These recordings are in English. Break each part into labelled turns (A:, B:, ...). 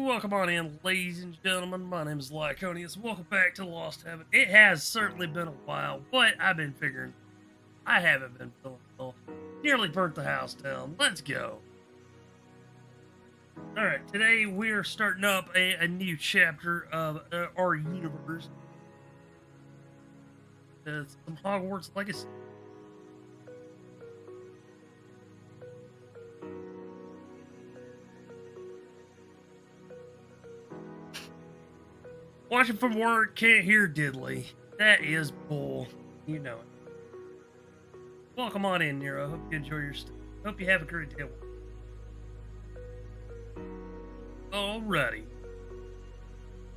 A: Welcome on in, ladies and gentlemen. My name is Lyconius. Welcome back to Lost Heaven. It has certainly been a while, but I've been figuring I haven't been feeling well. Nearly burnt the house down. Let's go. Alright, today we're starting up a new chapter of our universe. Some Hogwarts Legacy. Watching from work, can't hear diddly. That is bull. You know it. Welcome on in, Nero. Hope you enjoy your stay. Hope you have a great day. Alrighty.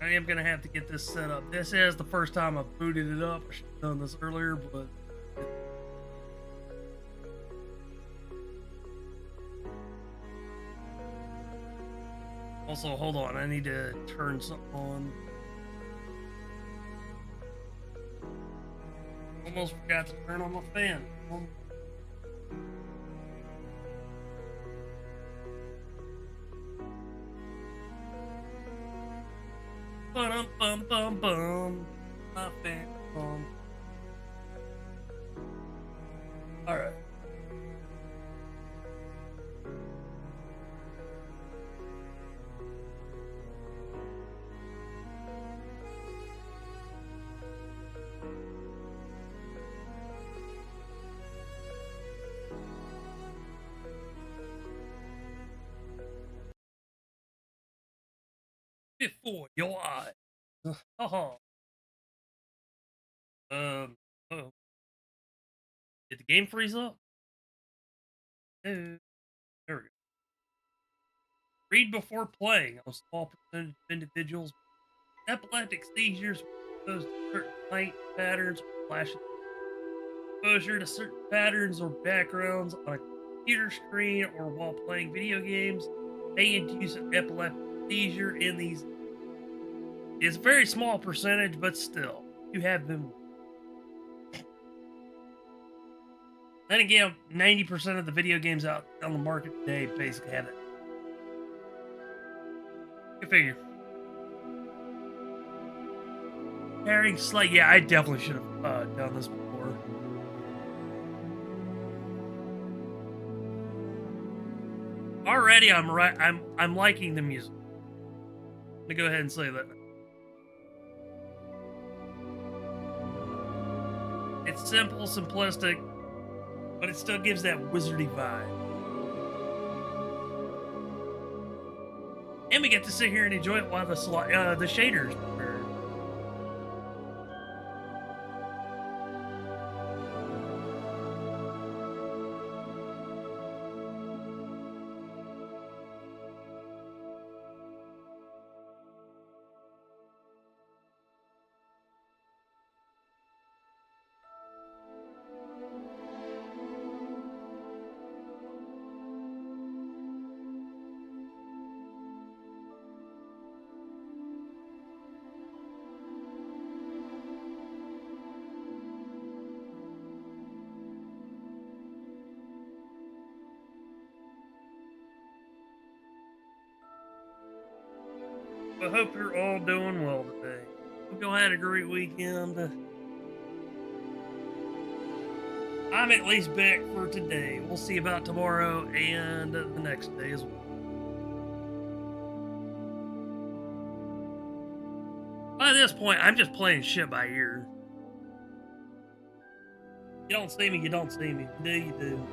A: I am going to have to get this set up. This is the first time I've booted it up. I should have done this earlier, but... Also, hold on. I need to turn something on. Almost forgot to turn on my fan. Bum. My fan. Alright. Before your eyes. Oh. Oh. Did the game freeze up? There we go. Read before playing. A small percentage of individuals with epileptic seizures exposed to certain light patterns or flashes. Exposure to certain patterns or backgrounds on a computer screen or while playing video games may induce an epileptic seizure in these. It's a very small percentage, but still, you have been. Then again, 90% of the video games out on the market today basically have it. Good figure. Pairing slate. Yeah, I definitely should have done this before. Already, I'm right. I'm liking the music. Let me go ahead and say that. It's simple, simplistic, but it still gives that wizardy vibe. And we get to sit here and enjoy it while the shaders prepare. I hope you're all doing well today. Hope y'all had a great weekend. I'm at least back for today. We'll see about tomorrow and the next day as well. By this point, I'm just playing shit by ear. You don't see me, you don't see me. You do, you do.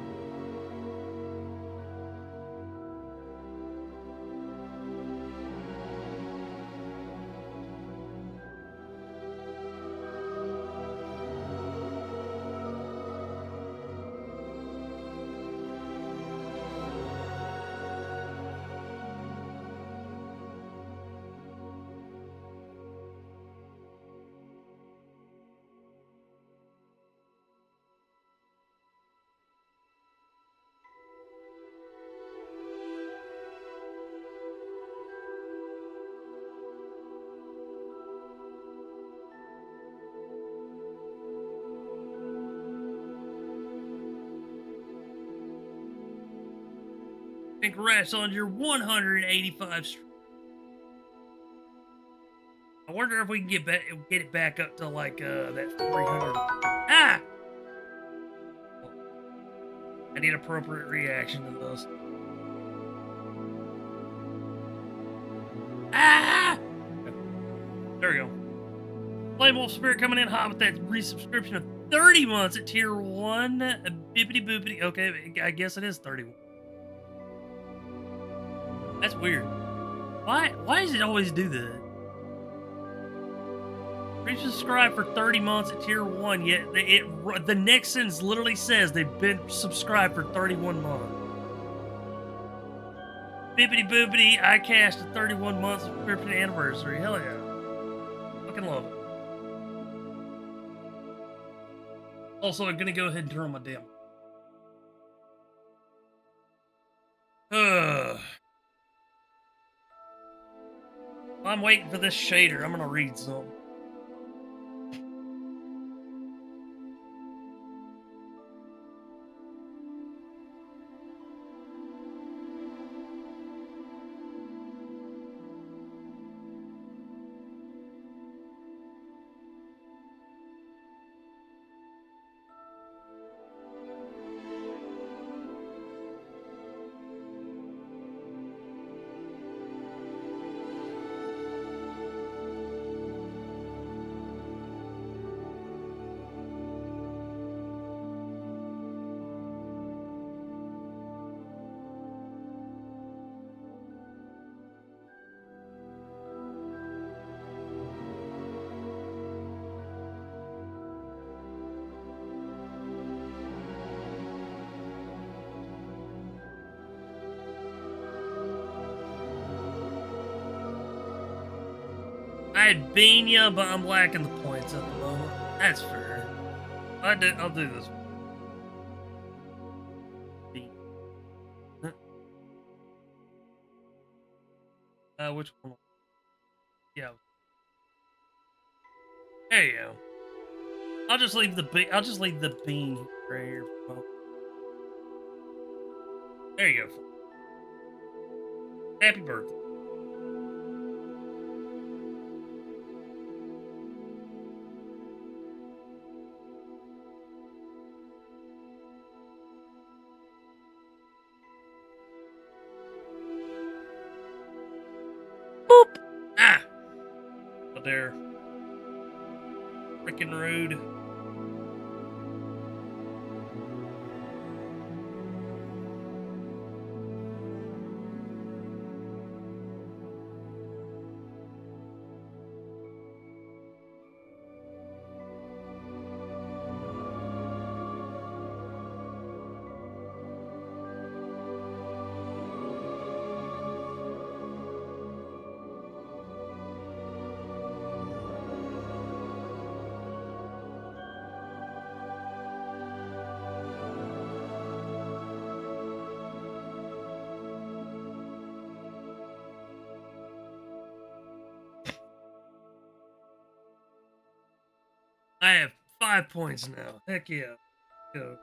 A: Congrats on your 185 streak. I wonder if we can get it back up to like that 300. Ah! I need appropriate reaction to this. Ah! There we go. Flame Wolf Spirit coming in hot with that resubscription of 30 months at tier 1. Bippity boopity. Okay, I guess it is 31. That's weird. Why does it always do that? Resubscribe for 30 months at tier 1, yet the next sentence literally says they've been subscribed for 31 months. Bippity boopity, I cashed a 31 month subscription anniversary. Hell yeah. Fucking love it. Also, I'm gonna go ahead and turn on my damn. I'm waiting for this shader. I'm gonna read something. I'd bean ya, but I'm lacking the points at the moment. That's fair. I'll do this. Bean. Which one? Yeah. There you go. I'll just leave the bean right here. There you go. Happy birthday. Boop! Ah! Oh, there. Freaking rude. I have 5 points now. Heck yeah. Go.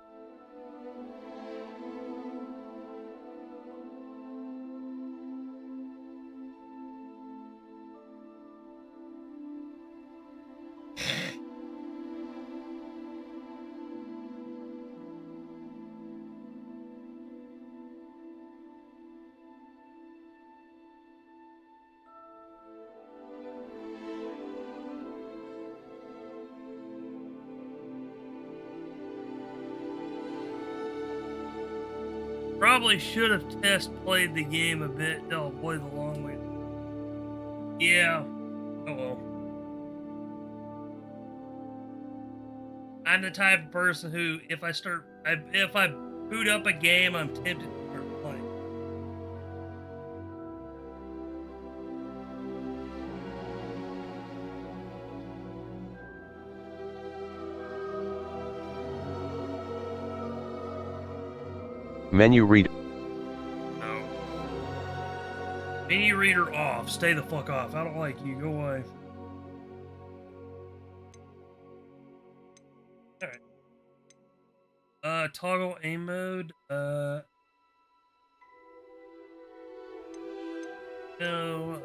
A: Probably should have test played the game a bit to avoid the long wait. Yeah. Oh well. I'm the type of person who, if I boot up a game, I'm tempted to start playing.
B: Menu read.
A: No. Menu reader off. Stay the fuck off. I don't like you. Go away. Alright. Toggle aim mode. No.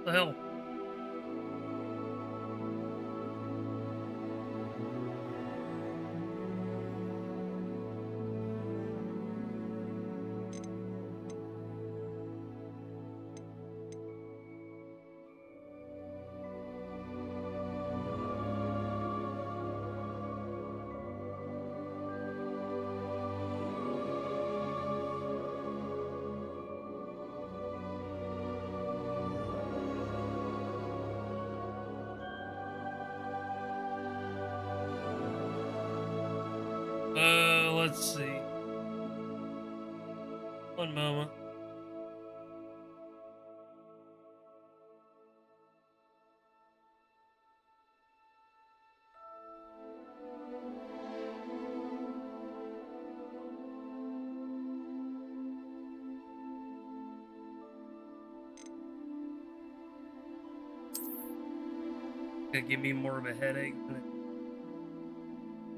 A: The hell? Let's see. One moment. Gonna give me more of a headache than it.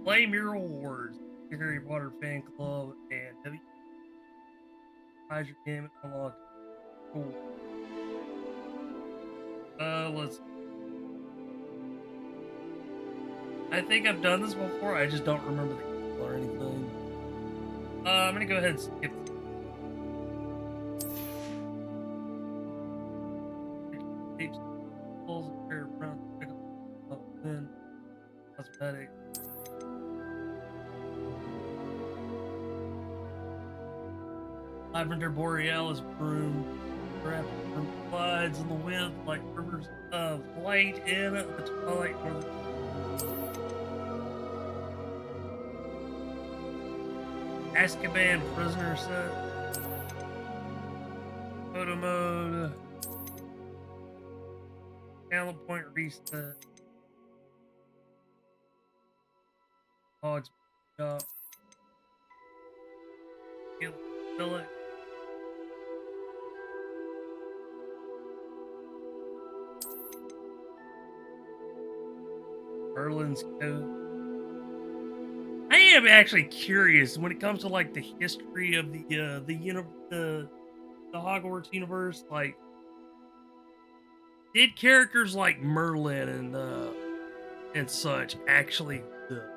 A: Play Mural Wars, Harry Potter fan club, and W. Your game unlocked. Cool. Let's. I think I've done this before. I just don't remember the game or anything. I'm gonna go ahead and skip. Tapes, pulls, a pair of brown, pick up, pen, cosmetic. Lavender Borealis broom, wrapped from glides in the wind like rivers of light in the twilight. Azkaban prisoner set. Photo mode. Talent point reset. Hogs shop. Fill it. Merlin's Code. I am actually curious when it comes to like the history of the Hogwarts universe. Like, did characters like Merlin and such actually exist?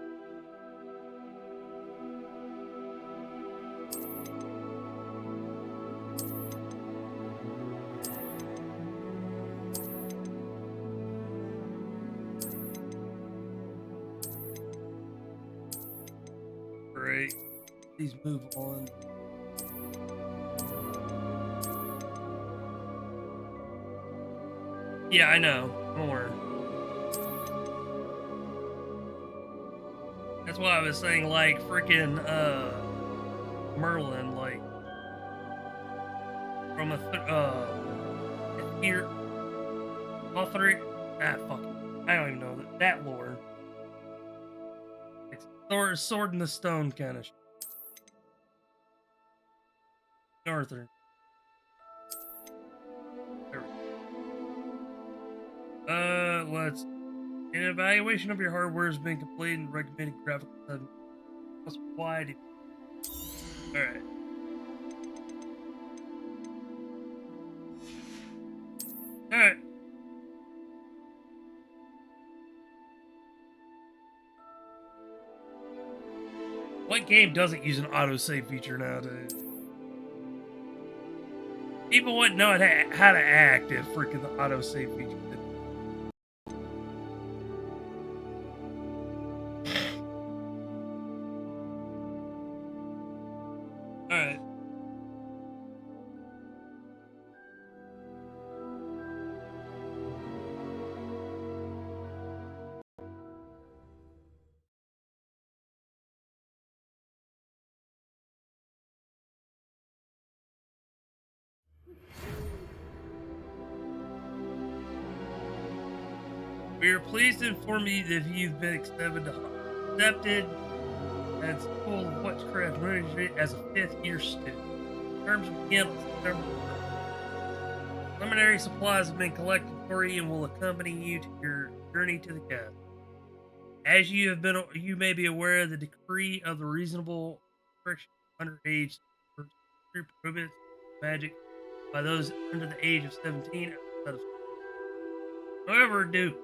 A: Great. Please move on. Yeah, I know. Don't worry. That's why I was saying, like, freaking Merlin, like, from here, Lothric. Fuck it. I don't even know that lore. It's sword in the stone kind of shit. Arthur. Let's. An evaluation of your hardware has been completed and recommended graphical settings. That's wide. Alright. Alright. What game doesn't use an autosave feature nowadays? People wouldn't know how to act if freaking the autosave feature didn't. Alright. We are pleased to inform you that you've been accepted at School of Witchcraft Management as a 5th-year student. Terms begin on September 1st. Preliminary supplies have been collected for you and will accompany you to your journey to the castle. As you may be aware, the decree of the reasonable restriction of underage prohibits magic by those under the age of 17 outside of school. However, due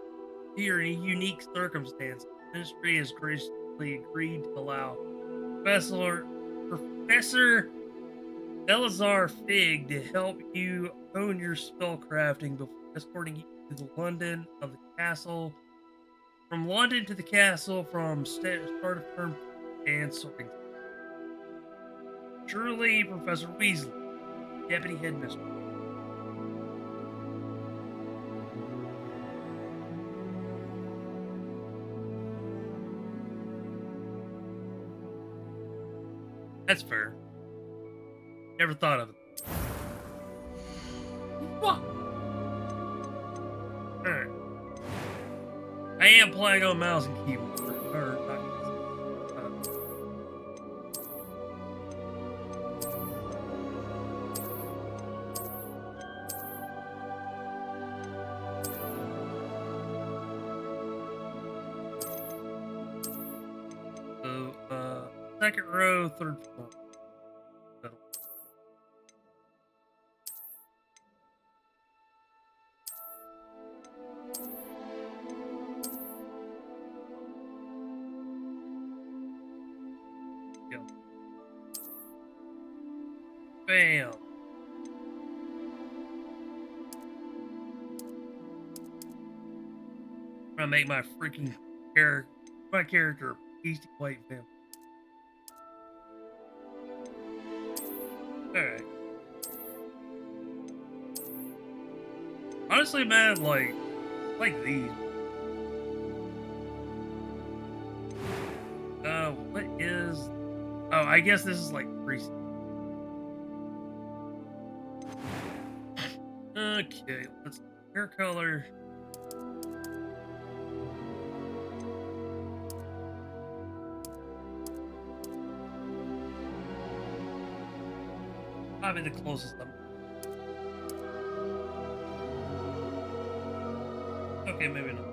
A: to your unique circumstances, the ministry has graciously agreed to allow Professor Elazar Fig to help you hone your spellcrafting before escorting you to the London of the castle. From London to the castle, from start of term and sorting. Surely, Professor Weasley, Deputy Headmistress. That's fair. Never thought of it. What? Alright. I am playing on mouse and keyboard. Or not. Second row, third floor. Middle. Go. Bam. I'm gonna make my freaking character a pasty white vampire. Alright. Honestly, man, like these. What is? Oh, I guess this is like recent. Okay, let's hair color. Probably the closest I'm. Okay, maybe not.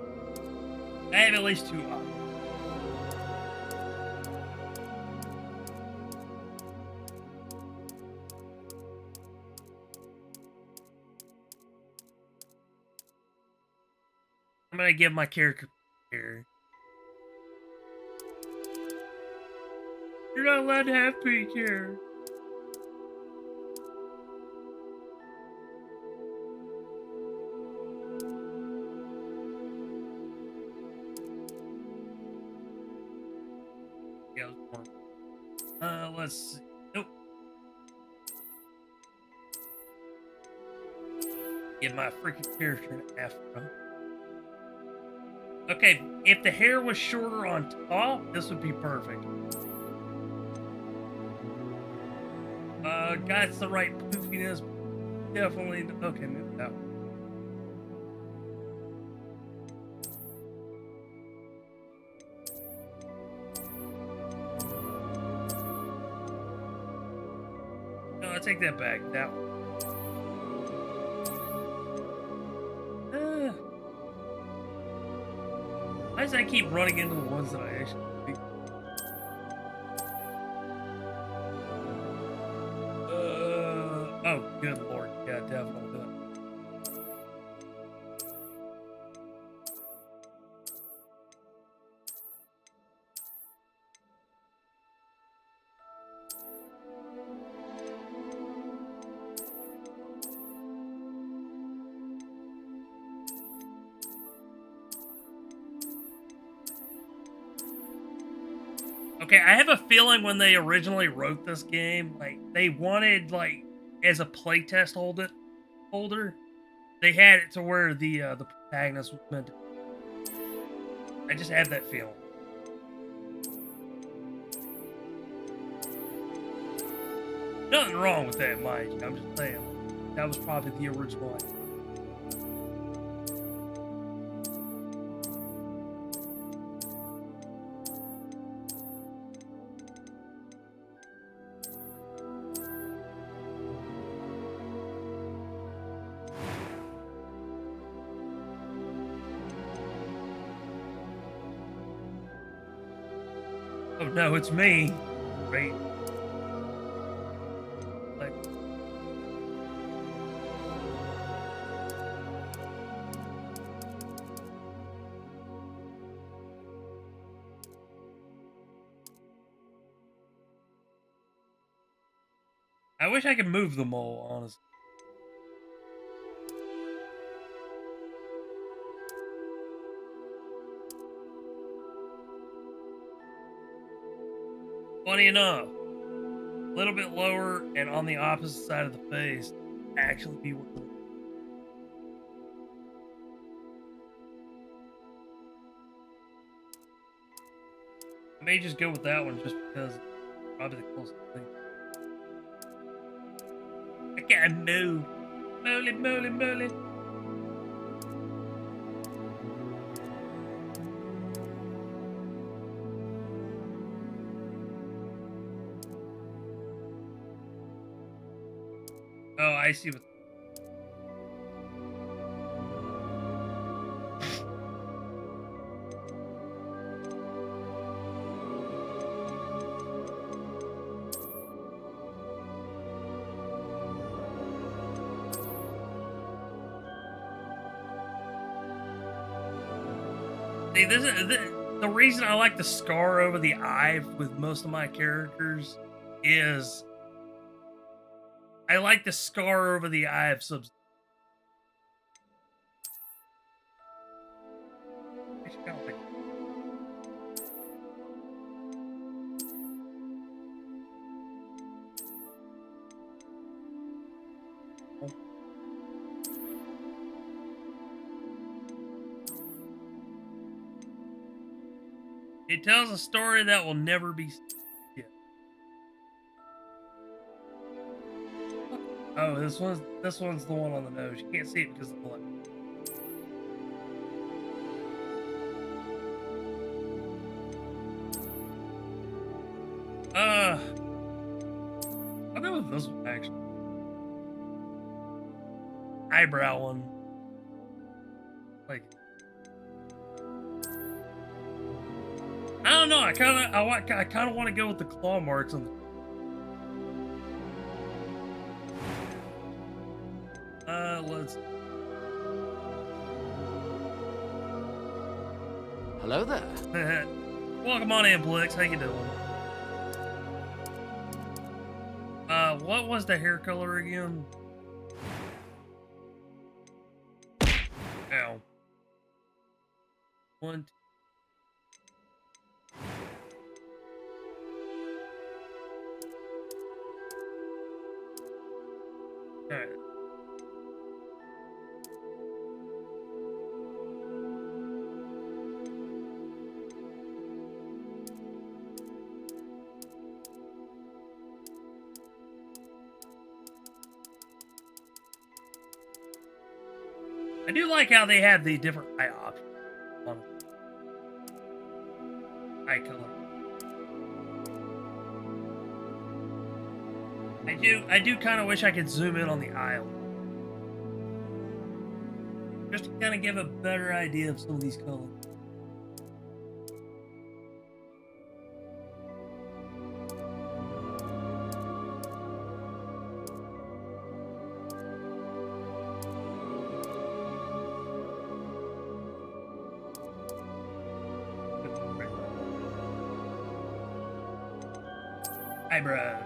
A: I have at least two options. I'm gonna give my character hair. You're not allowed to have pink hair. Yeah, let's see. Nope. Give my freaking character an afro. Okay, if the hair was shorter on top, this would be perfect. Got the right poofiness. Definitely. Okay, move that one. No, I take that back. That one. Why does I keep running into the ones that I actually pick? Oh, good lord. Yeah, definitely. Okay, I have a feeling when they originally wrote this game, like they wanted like as a playtest holder, they had it to where the protagonist was meant to. I just had that feeling. Nothing wrong with that, mind you. I'm just saying that was probably the original idea. Oh no, it's me. Right. Like, I wish I could move the mole, honestly. Funny enough, a little bit lower and on the opposite side of the face actually be one of the. I may just go with that one just because it's probably the closest thing. I can't move. Moly, moly, moly. Oh, I see what. See, this is the reason I like the scar over the eye with most of my characters is I like the scar over the eye of subs. Actually, I don't think. It tells a story that will never be. Yeah. Oh, this one's the one on the nose. You can't see it because of the blood. I'll go with this one actually. Eyebrow one. Like I don't know. I kind of want to go with the claw marks on the. Let's.
C: Hello there.
A: Welcome on in, Blix. How you doing? What was the hair color again? Ow. One. All right. I do like how they have the different eye options on eye color. I do kind of wish I could zoom in on the eye just to kind of give a better idea of some of these colors. Eyebrow.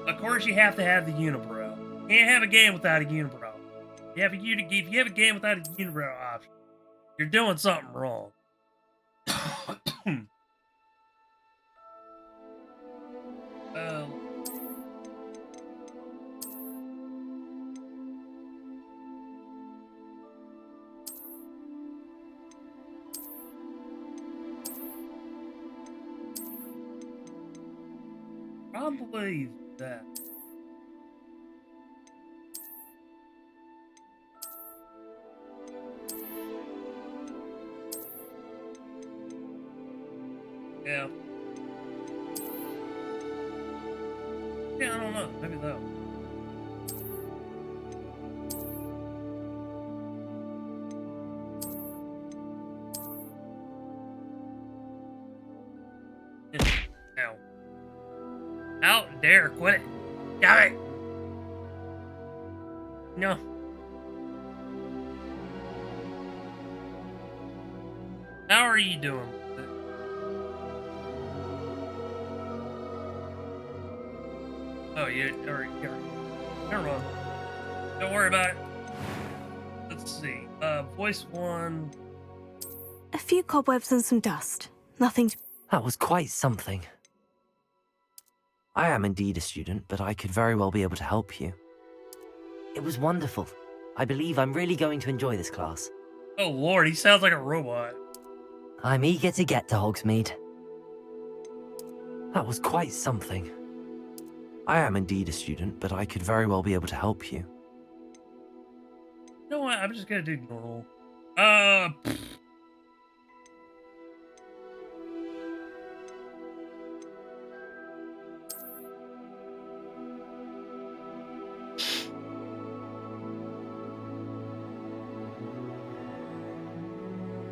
A: Of course, you have to have the unibrow. Can't have a game without a unibrow. If you have a game without a unibrow option, you're doing something wrong. um, probably that. Yeah. Yeah, I don't know. Maybe that. Ow. Out there, quit it. Got it. No. How are you doing? Oh, yeah. All right. Yeah. Never mind. Don't worry about it. Let's see. Voice one.
D: A few cobwebs and some dust. Nothing to...
E: That was quite something. I am indeed a student, but I could very well be able to help you. It was wonderful. I believe I'm really going to enjoy this class.
A: Oh, Lord. He sounds like a robot.
E: I'm eager to get to Hogsmeade. That was quite something. I am indeed a student, but I could very well be able to help you.
A: You know what? I'm just going to do normal.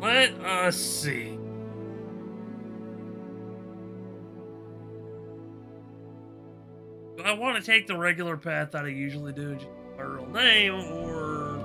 A: Let us see. Do I want to take the regular path that I usually do and just use my real name, or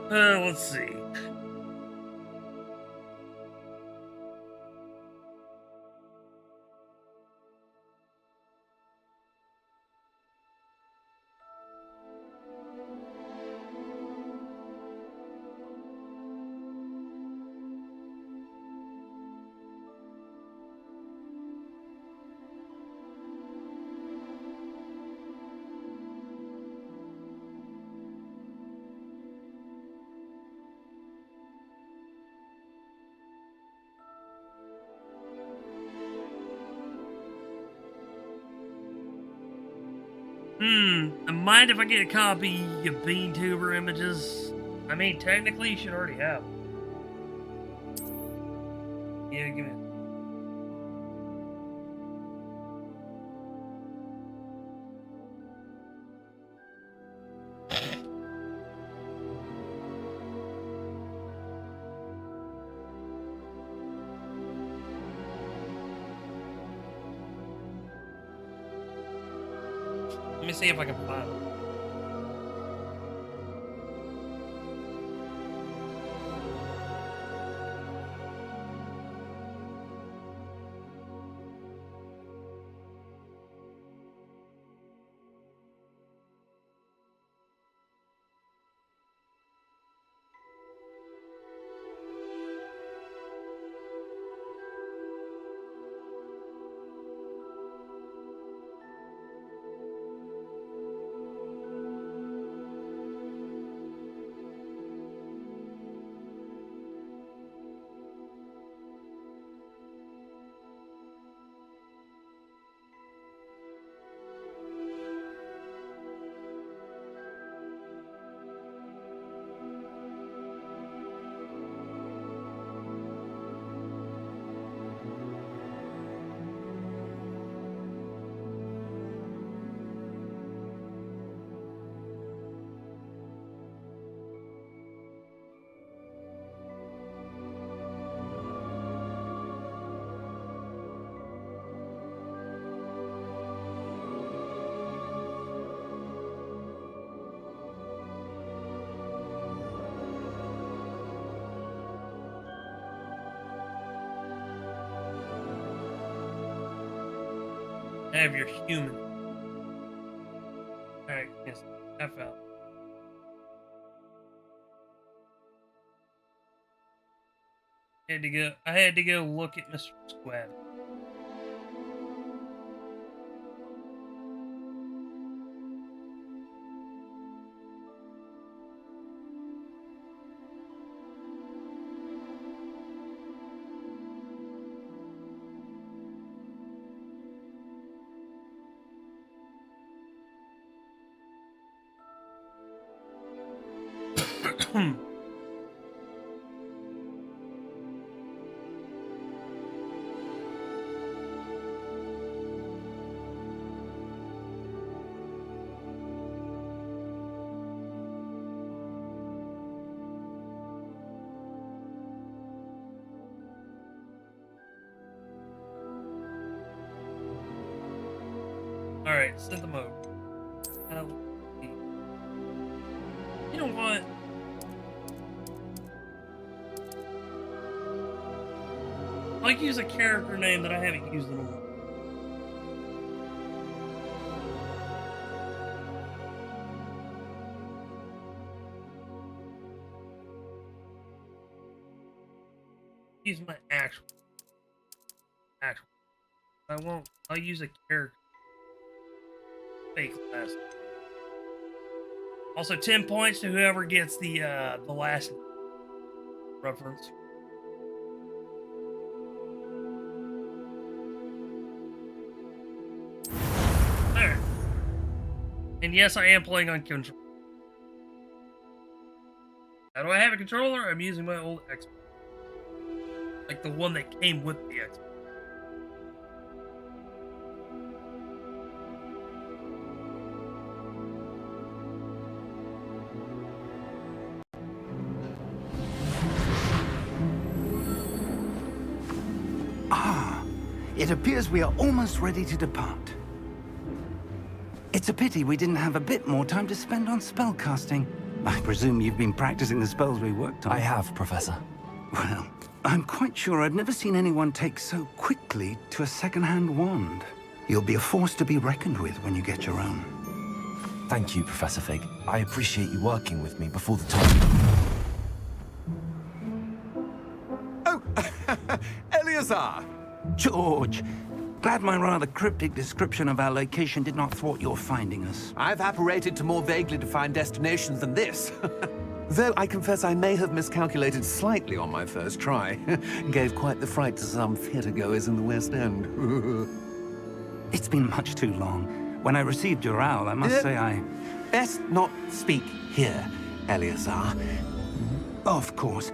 A: let's see. Mind if I get a copy of BeanTuber images? I mean, technically, you should already have them. Yeah, give me. Let me see if I can find them. I have your human. Alright, yes, I found. I had to go look at Mr. Squab. Alright, send them over. Uh, you know what? I'll use a character name that I haven't used in a while. Use my actual. I won't. I'll use a character. Fake last. Also, 10 points to whoever gets the last reference. There. And yes, I am playing on controller. How do I have a controller? I'm using my old Xbox. Like the one that came with the Xbox.
F: It appears we are almost ready to depart. It's a pity we didn't have a bit more time to spend on spellcasting. I presume you've been practicing the spells we worked on.
E: I have, Professor.
F: Well, I'm quite sure I've never seen anyone take so quickly to a second-hand wand. You'll be a force to be reckoned with when you get your own.
E: Thank you, Professor Fig. I appreciate you working with me before the time.
C: Oh, Eleazar!
F: George, glad my rather cryptic description of our location did not thwart your finding us.
C: I've apparated to more vaguely defined destinations than this. Though I confess I may have miscalculated slightly on my first try. Gave quite the fright to some theatergoers in the West End.
F: It's been much too long. When I received your owl, I must say I...
C: Best not speak here, Eleazar.
F: Of course.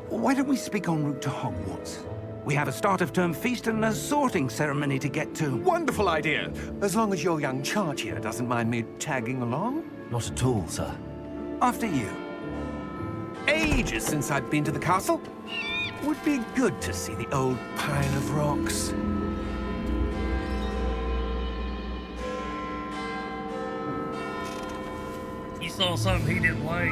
F: Why don't we speak en route to Hogwarts? We have a start-of-term feast and a sorting ceremony to get to.
C: Wonderful idea! As long as your young charge here doesn't mind me tagging along.
E: Not at all, sir.
F: After you.
C: Ages since I've been to the castle. Would be good to see the old pile of rocks.
A: He saw something he didn't like.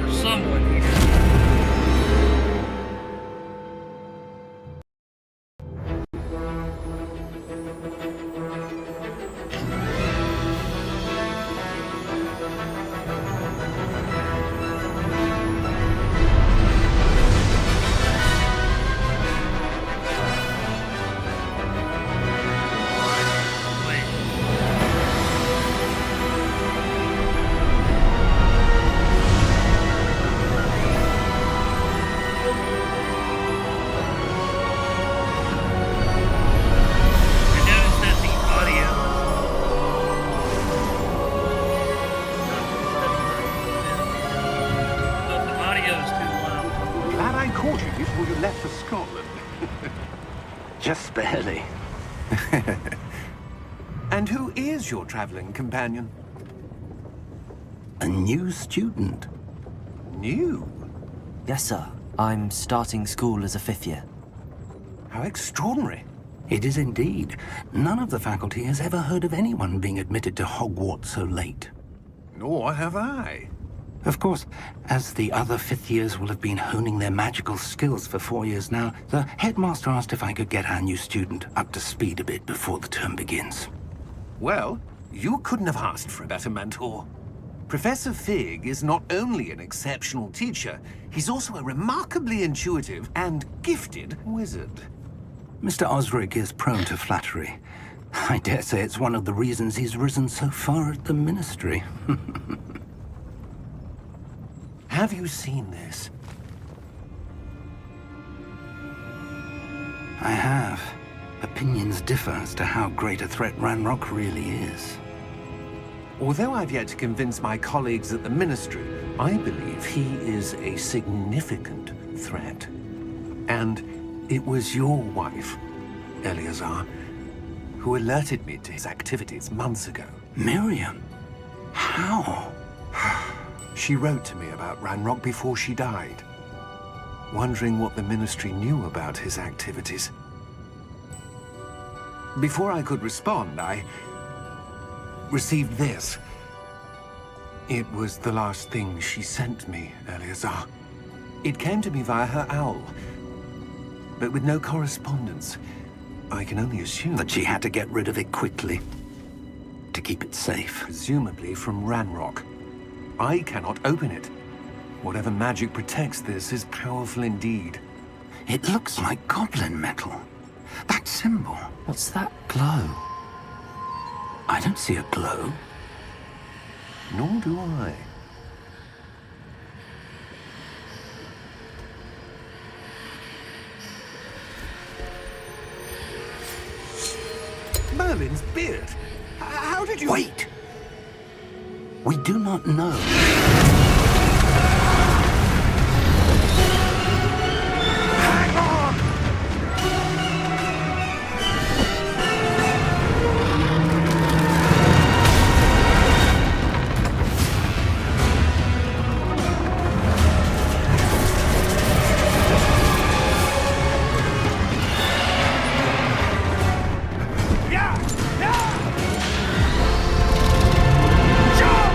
A: Or someone he didn't. Wait. I noticed that the audio but the audio is too loud.
F: Glad I caught you before you left for Scotland. Just barely.
C: And who is your traveling companion?
F: A new student.
C: New?
E: Yes, sir. I'm starting school as a 5th year.
C: How extraordinary.
F: It is indeed. None of the faculty has ever heard of anyone being admitted to Hogwarts so late.
C: Nor have I.
F: Of course, as the other 5th years will have been honing their magical skills for 4 years now, the headmaster asked if I could get our new student up to speed a bit before the term begins.
C: Well, you couldn't have asked for a better mentor. Professor Fig is not only an exceptional teacher, he's also a remarkably intuitive and gifted wizard.
F: Mr. Osric is prone to flattery. I dare say it's one of the reasons he's risen so far at the Ministry.
C: Have you seen this?
F: I have. Opinions differ as to how great a threat Ranrock really is.
C: Although I've yet to convince my colleagues at the Ministry, I believe he is a significant threat. And it was your wife, Eleazar, who alerted me to his activities months ago.
F: Miriam? How?
C: She wrote to me about Ranrock before she died, wondering what the Ministry knew about his activities. Before I could respond, I received this. It was the last thing she sent me, Eleazar. It came to me via her owl, but with no correspondence. I can only assume
F: That she had to get rid of it quickly to keep it safe.
C: presumably from Ranrock. I cannot open it. Whatever magic protects this is powerful indeed.
F: It looks like goblin metal. That symbol.
E: What's that glow?
F: I don't see a glow.
C: Nor do I. Merlin's beard. How did you...
F: Wait! We do not know.
C: Hang on! Yeah! Yeah! Jump!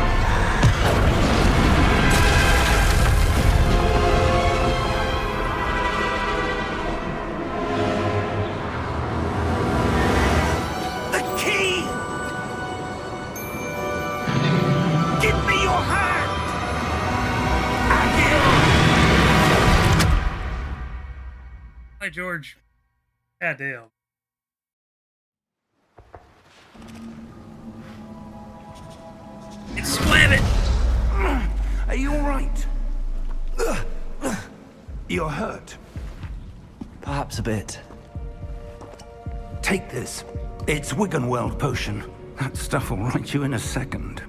C: The key! Give me your hand!
A: Hi, George. Goddamn. It's swimming!
F: Are you all right? You're hurt.
E: Perhaps a bit.
F: Take this. It's Wiggenweld potion. That stuff will right you in a second.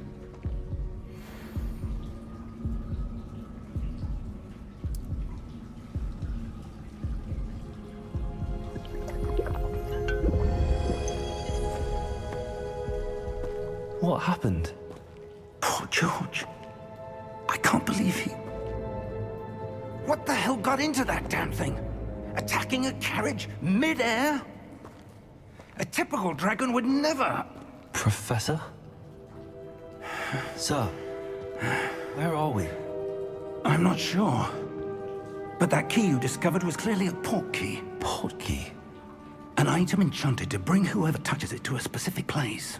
E: What happened?
F: Poor George. I can't believe he... What the hell got into that damn thing? Attacking a carriage mid-air? A typical dragon would never...
E: Professor? Sir, where are we?
F: I'm not sure. But that key you discovered was clearly a port key.
E: Port key?
F: An item enchanted to bring whoever touches it to a specific place.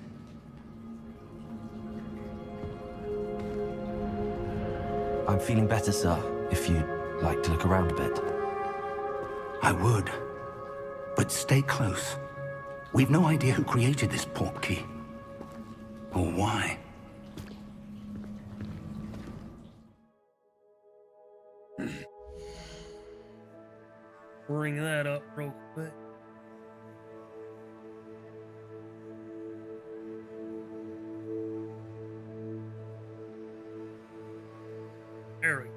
E: I'm feeling better, sir, if you'd like to look around a bit.
F: I would. But stay close. We've no idea who created this port key. Or why.
A: Bring that up real quick. There we go.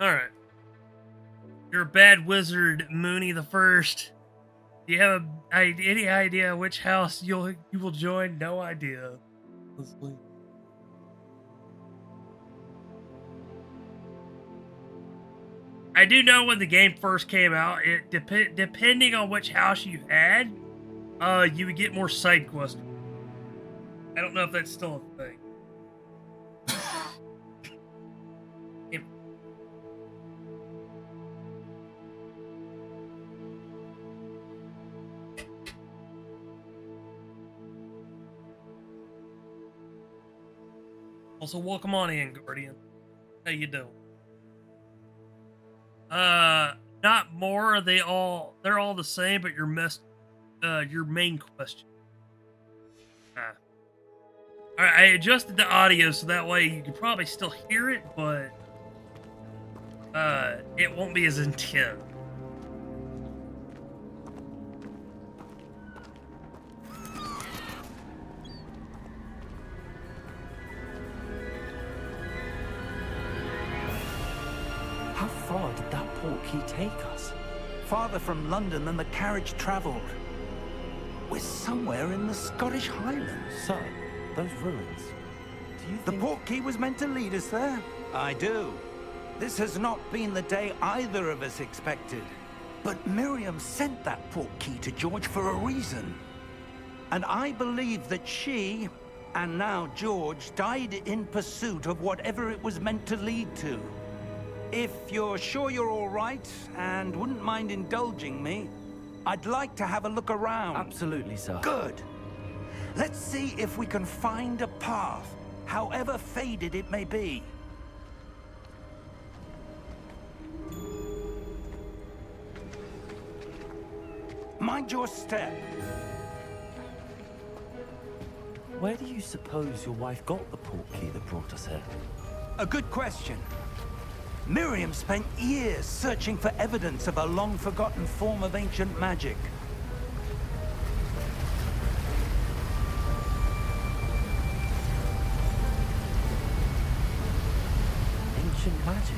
A: Alright. You're a bad wizard, Mooney the First. Do you have any idea which house you will join? No idea. Let's leave. I do know when the game first came out, it depending on which house you had, you would get more side quests. I don't know if that's still a thing. Also, welcome on in, Guardian. How you doing? not more. They're all the same, but your main question. Ah. I adjusted the audio so that way you can probably still hear it, but it won't be as intense.
E: How far did that portkey take us?
F: Farther from London than the carriage travelled. We're somewhere in the Scottish Highlands.
E: Sir, those ruins. Do you
F: The
E: think...
F: portkey was meant to lead us there? I do. This has not been the day either of us expected. But Miriam sent that portkey to George for a reason. And I believe that she, and now George, died in pursuit of whatever it was meant to lead to. If you're sure you're all right, and wouldn't mind indulging me, I'd like to have a look around.
E: Absolutely, sir.
F: Good. Let's see if we can find a path, however faded it may be. Mind your step.
E: Where do you suppose your wife got the portkey that brought us here?
F: A good question. Miriam spent years searching for evidence of a long-forgotten form of ancient magic.
E: Ancient magic?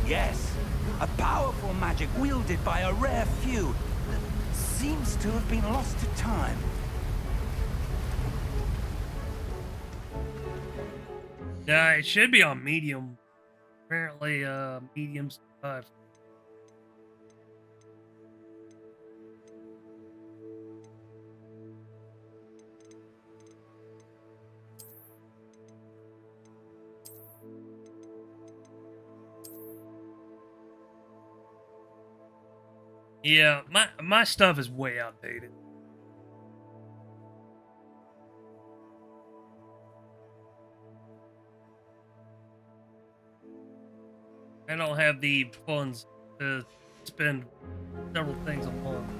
F: Yes, a powerful magic wielded by a rare few that seems to have been lost to time.
A: Yeah, it should be on medium. Apparently, medium's 5. Yeah, my stuff is way outdated. I don't have the funds to spend several things a month.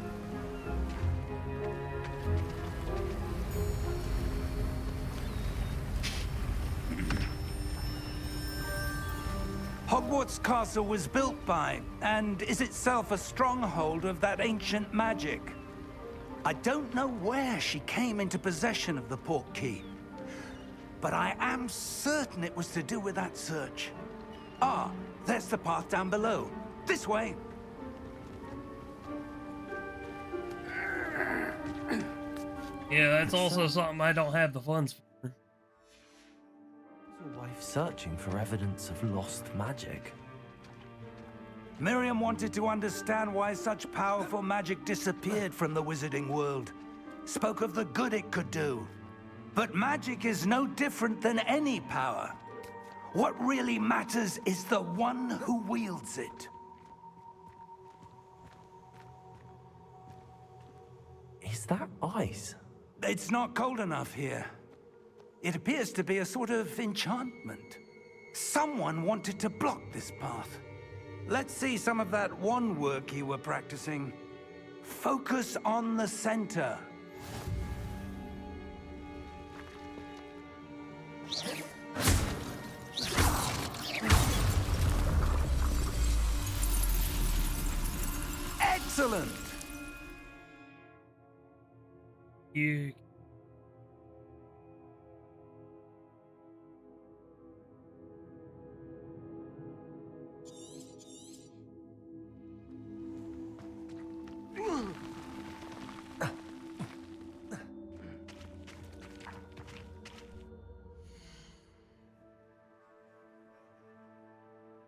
F: Hogwarts Castle was built by, and is itself a stronghold of that ancient magic. I don't know where she came into possession of the portkey, but I am certain it was to do with that search. Ah, there's the path down below. This way.
A: Yeah, that's also something I don't have the funds for.
E: Is your wife searching for evidence of lost magic?
F: Miriam wanted to understand why such powerful magic disappeared from the wizarding world. Spoke of the good it could do. But magic is no different than any power. What really matters is the one who wields it.
E: Is that ice?
F: It's not cold enough here. It appears to be a sort of enchantment. Someone wanted to block this path. Let's see some of that wand work you were practicing. Focus on the center. Excellent!
A: You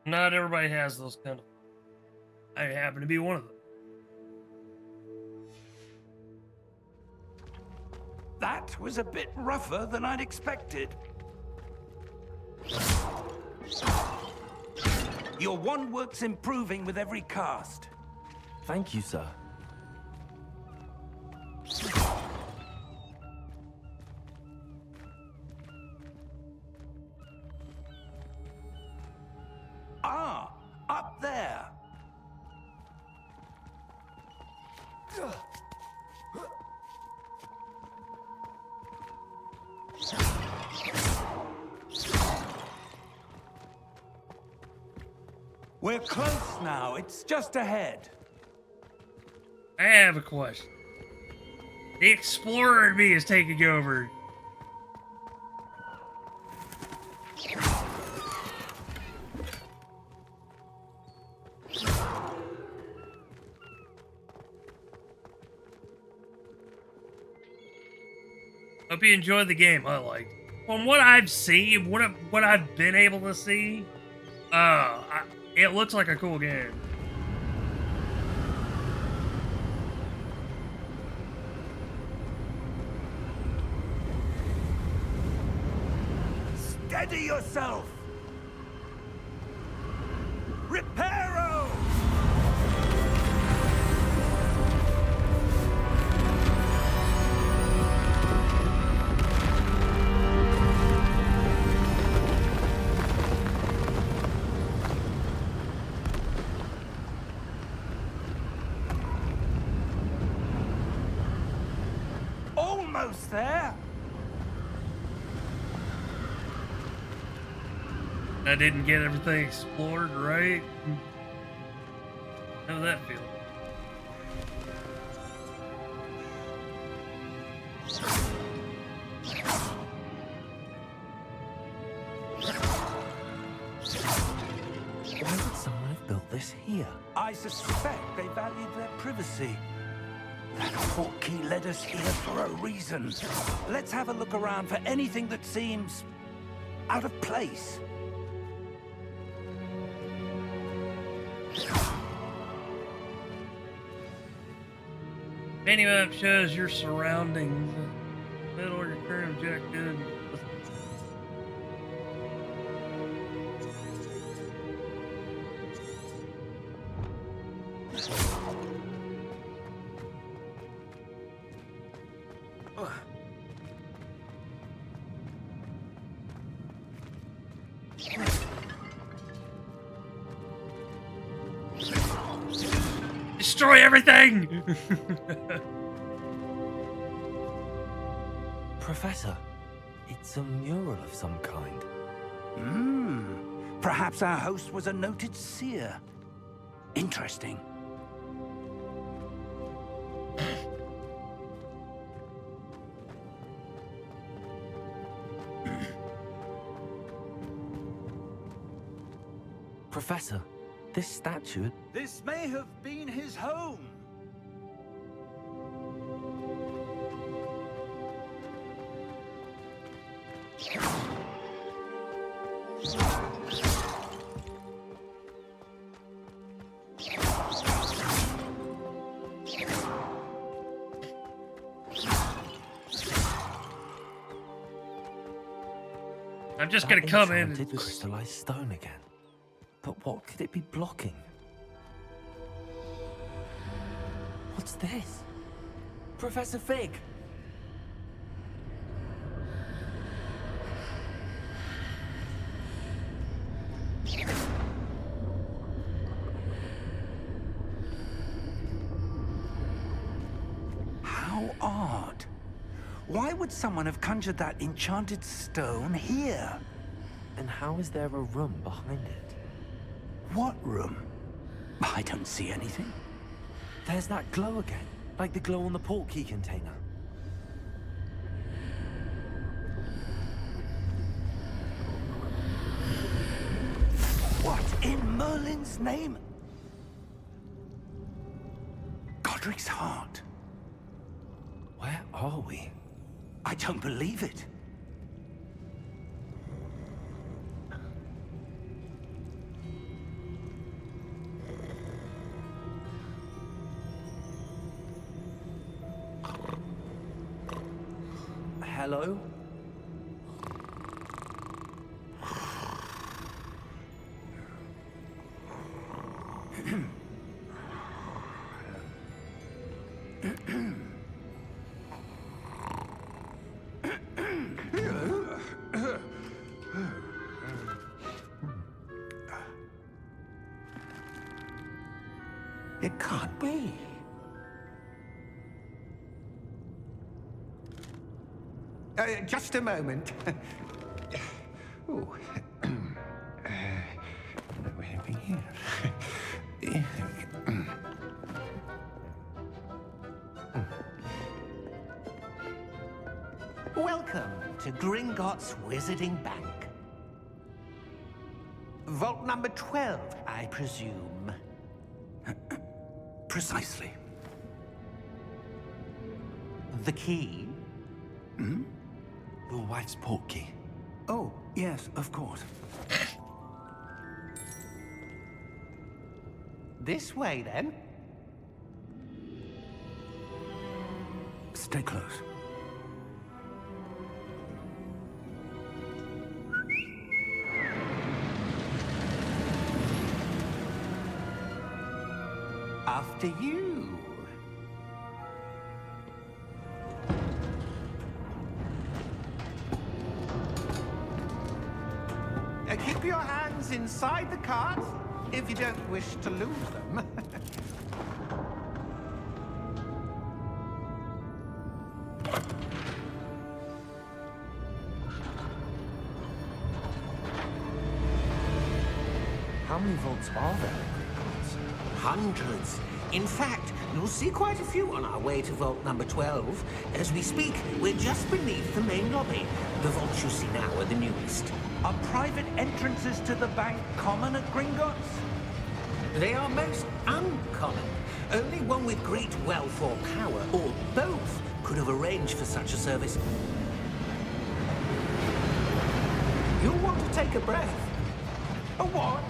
A: Not everybody has those kind of. I happen to be one of them.
F: That was a bit rougher than I'd expected. Your wand work's improving with every cast.
E: Thank you, sir.
F: Ah, up there. We're close now. It's just ahead.
A: I have a question. The explorer in me is taking over. Hope you enjoyed the game. I liked. From what I've seen, what I've been able to see, it looks like a cool game.
F: Steady yourself! Reparo! Almost there!
A: I didn't get everything explored, right? How does that feel?
C: Why would someone have built this here?
F: I suspect they valued their privacy. That portkey led us here for a reason. Let's have a look around for anything that seems out of place.
A: Minimap shows your surroundings. Middle your current objective. Destroy everything!
C: Professor, it's a mural of some kind.
F: Perhaps our host was a noted seer. Interesting.
C: Professor, this statue...
F: This may have been his home.
A: I'm just gonna come in and
C: crystallized stone again. But what could it be blocking? What's this? Professor Fig!
F: How odd. Why would someone have conjured that enchanted stone here?
C: And how is there a room behind it?
F: What room? I don't see anything.
C: There's that glow again, like the glow on the portkey container.
F: What in Merlin's name? Godric's heart.
C: Where are we?
F: I don't believe it.
C: Hello?
F: It can't be.
C: Just a moment. Ooh. Welcome to Gringotts Wizarding Bank. Vault number 12, I presume.
F: Precisely.
C: The key?
F: Your wife's portkey. Oh, yes, of course.
C: This way, then.
F: Stay close.
C: After you. Keep your hands inside the cart if you don't wish to lose them.
E: How many vaults are there?
C: Hundreds. In fact, you'll see quite a few on our way to vault number 12. As we speak, we're just beneath the main lobby. The vaults you see now are the newest.
F: Are private entrances to the bank common at Gringotts?
C: They are most uncommon. Only one with great wealth or power, or both, could have arranged for such a service. You'll want to take a breath.
F: A what?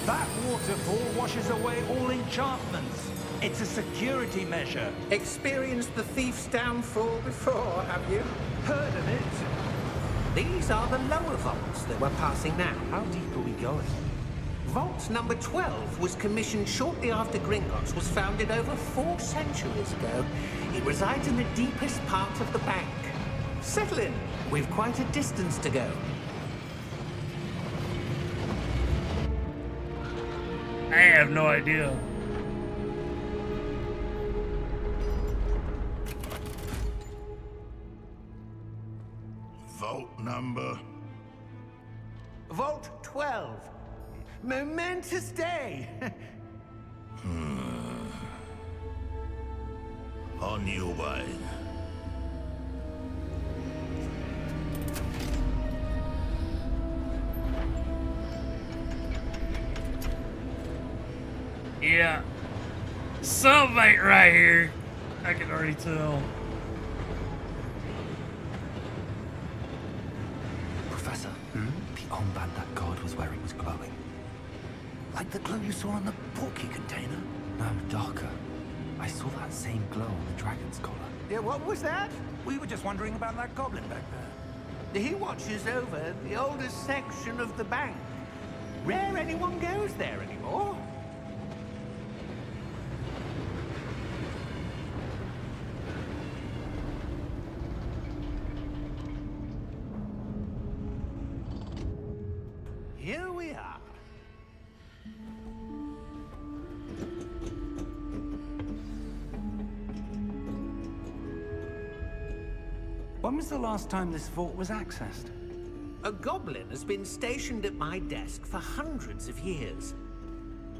F: That waterfall washes away all enchantments. It's a security measure.
C: Experienced the thief's downfall before, have you?
F: Heard of it?
C: These are the lower vaults that we're passing now.
E: How deep are we going?
C: Vault number 12 was commissioned shortly after Gringotts was founded over 4 centuries ago. It resides in the deepest part of the bank. Settle in. We've quite a distance to go.
A: I have no idea.
G: Vault number.
C: Vault 12. Momentous day.
G: On your way.
A: Yeah. Something right here. I can already tell.
F: Professor, the armband that guard was wearing was glowing. Like the glow you saw on the portkey container? No, darker. I saw that same glow on the dragon's collar.
C: Yeah, what was that?
F: We were just wondering about that goblin back there.
C: He watches over the oldest section of the bank. Rare anyone goes there anymore. Here we are.
F: When was the last time this vault was accessed?
C: A goblin has been stationed at my desk for hundreds of years.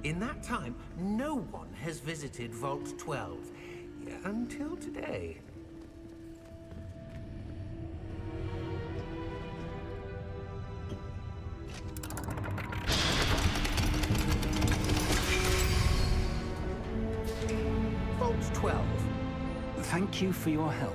C: In that time, no one has visited Vault 12. Until today. Vault 12.
F: Thank you for your help.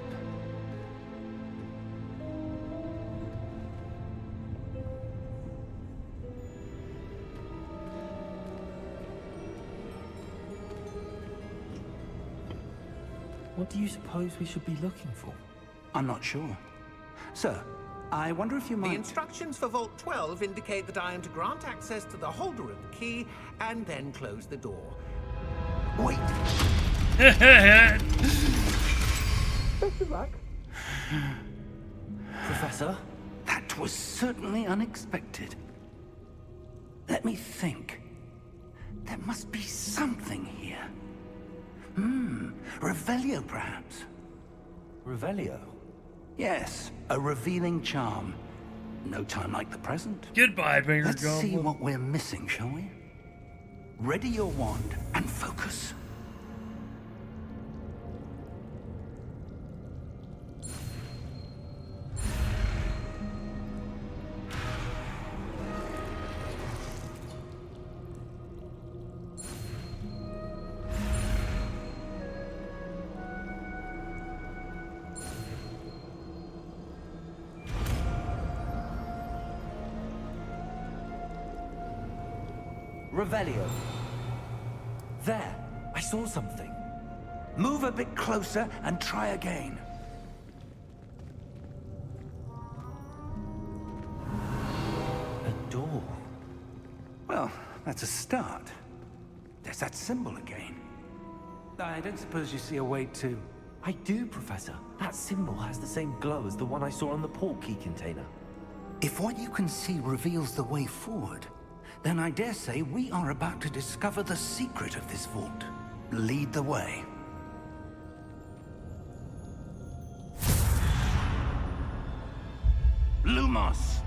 E: What do you suppose we should be looking for?
F: I'm not sure. Sir, I wonder if you
C: The
F: might...
C: instructions for Vault 12 indicate that I am to grant access to the holder of the key and then close the door. Wait!
A: That's
C: Best of luck.
E: Professor?
F: That was certainly unexpected. Let me think. There must be something here. Revelio, perhaps. Revelio? Yes, a revealing charm. No time like the present.
A: Goodbye, Finger
F: Let's see
A: Goblin.
F: what we're missing, shall we? Ready your wand and focus.
E: Revelio. There, I saw something.
F: Move a bit closer and try again.
E: A door.
F: Well, that's a start. There's that symbol again. I don't suppose you see a way to...
E: I do, Professor. That symbol has the same glow as the one I saw on the port key container.
F: If what you can see reveals the way forward, then I dare say we are about to discover the secret of this vault. Lead the way. Lumos!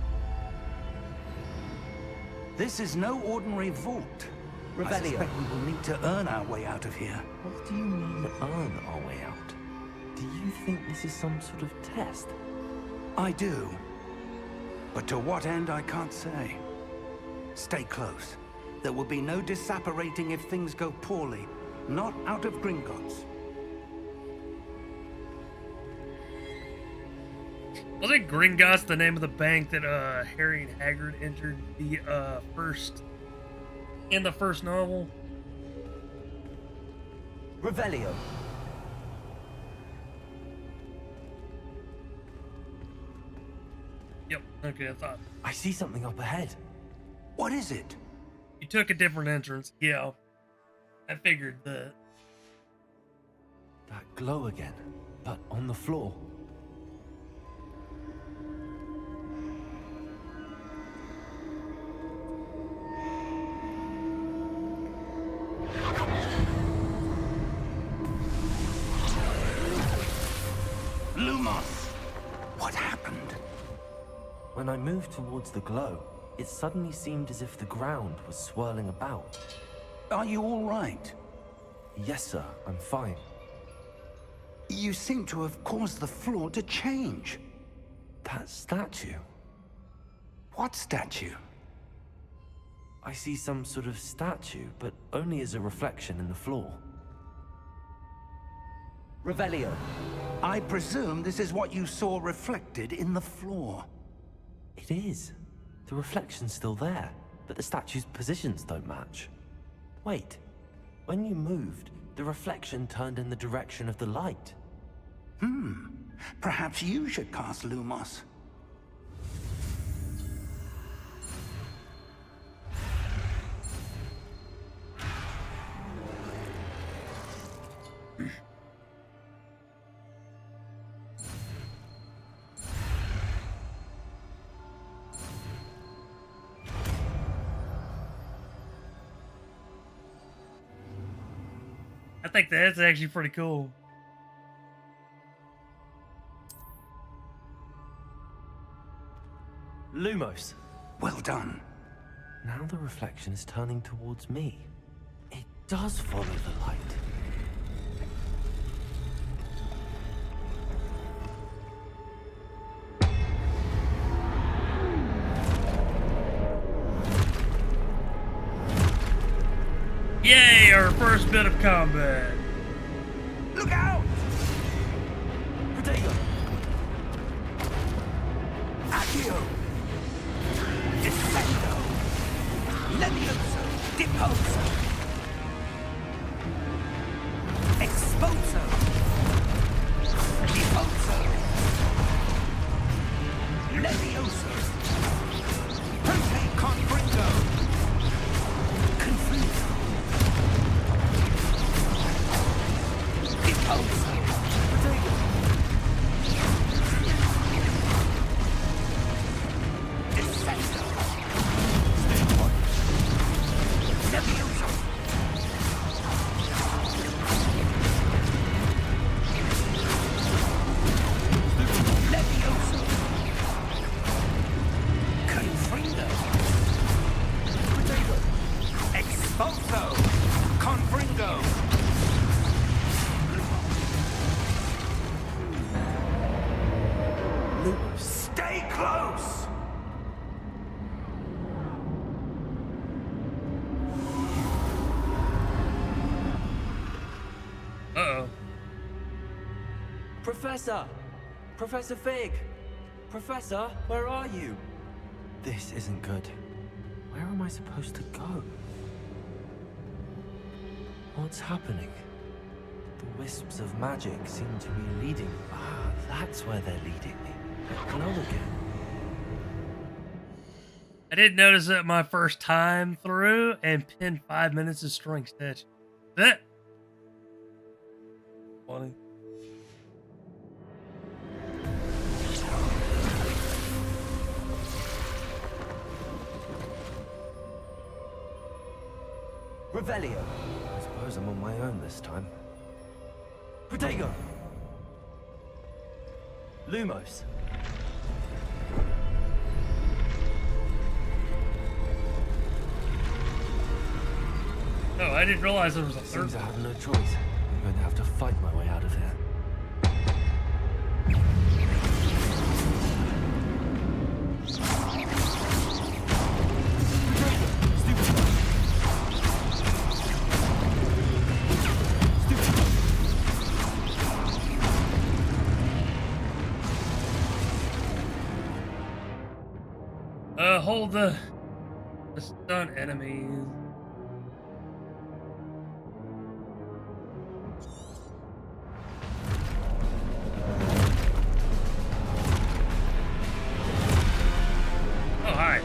F: This is no ordinary vault. I
E: Revelio.
F: suspect we will need to earn our way out of here.
E: What do you mean, earn our way out? Do you think this is some sort of test?
F: I do. But to what end, I can't say. Stay close. There will be no disapparating if things go poorly. Not out of Gringotts.
A: Wasn't Gringotts the name of the bank that Harry and Hagrid entered in the first novel?
E: Revelio.
A: Yep. Okay, I thought
E: I see something up ahead.
F: What is it?
A: you took a different entrance. Yeah, I figured that.
E: That glow again, but on the floor.
F: Lumos! What happened?
E: When I moved towards the glow, it suddenly seemed as if the ground was swirling about.
F: Are you all right?
E: Yes, sir, I'm fine.
F: You seem to have caused the floor to change.
E: That statue.
F: What statue?
E: I see some sort of statue, but only as a reflection in the floor. Revelio.
F: I presume this is what you saw reflected in the floor.
E: It is. The reflection's still there, but the statue's positions don't match. Wait. When you moved, the reflection turned in the direction of the light.
F: Perhaps you should cast Lumos.
A: I think that's actually pretty cool.
E: Lumos.
F: Well done.
E: Now the reflection is turning towards me. It does follow the light.
A: Yay, our first bit of combat.
F: Look out!
E: Protego!
F: Accio! Defendo! Levioso! Deposo! Exposo! Deposo! Levioso! Prote Confringo! Confringo!
E: Professor! Professor Fig! Professor, where are you? This isn't good. Where am I supposed to go? What's happening? The wisps of magic seem to be leading. Ah, that's where they're leading me. Hello again.
A: I didn't notice it my first time through and pinned 5 minutes of string stitch. That funny.
E: Revelio. I suppose I'm on my own this time. Protego! Lumos.
A: Oh, I didn't realize there was a third.
E: Seems I have no choice. I'm going to have to fight my way out of here.
A: Hold the stun enemies. Oh, hi.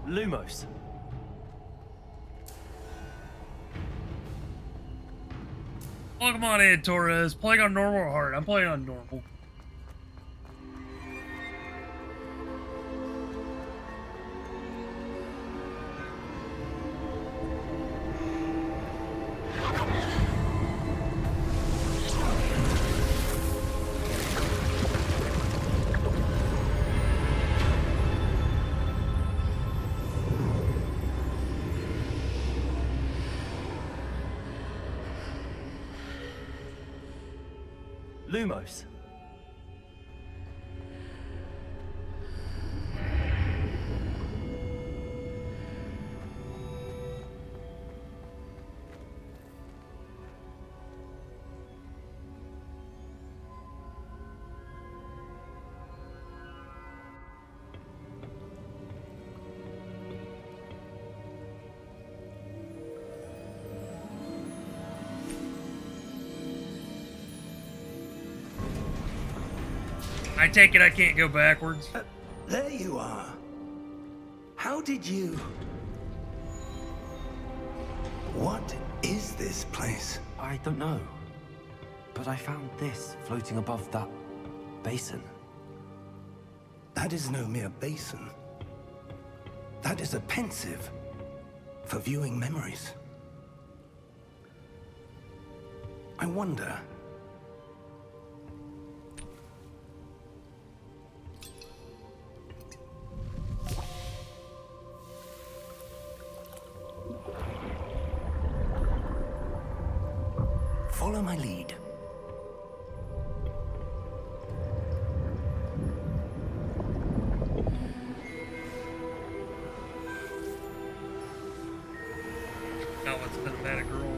E: Lumos.
A: Welcome on in, Torres. Playing on normal or hard? I'm playing on normal.
E: Lumos.
A: I take it I can't go backwards.
F: There you are. How did you... What is this place?
E: I don't know. But I found this floating above that basin.
F: That is no mere basin. That is a pensive for viewing memories. I wonder... Follow my lead.
A: Now it's cinematic girl.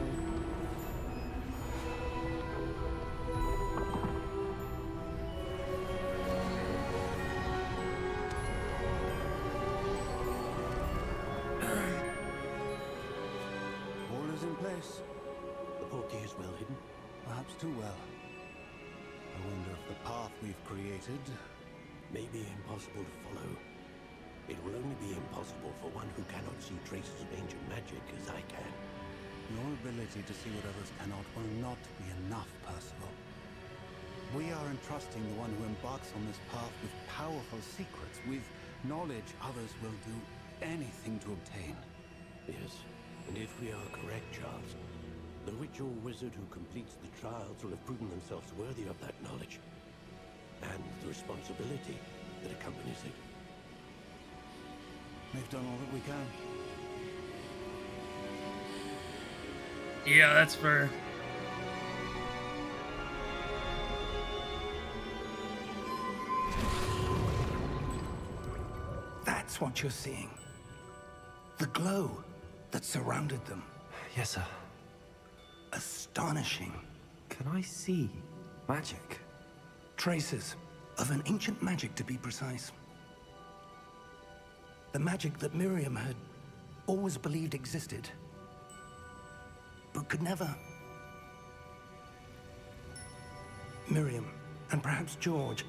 H: All is in place. The portkey is well hidden, perhaps too well. I wonder if the path we've created may be impossible to follow. It will only be impossible for one who cannot see traces of ancient magic as I can.
F: Your ability to see what others cannot will not be enough, Percival. We are entrusting the one who embarks on this path with powerful secrets, with knowledge others will do anything to obtain.
H: Yes, and if we are correct, Charles, the witch or wizard who completes the trials will have proven themselves worthy of that knowledge, and the responsibility that accompanies it.
F: We've done all that we can.
A: Yeah, that's fair.
F: That's what you're seeing. The glow that surrounded them.
E: Yes, sir.
F: Astonishing.
E: Can I see magic?
F: Traces of an ancient magic, to be precise. The magic that Miriam had always believed existed, but could never. Miriam, and perhaps George,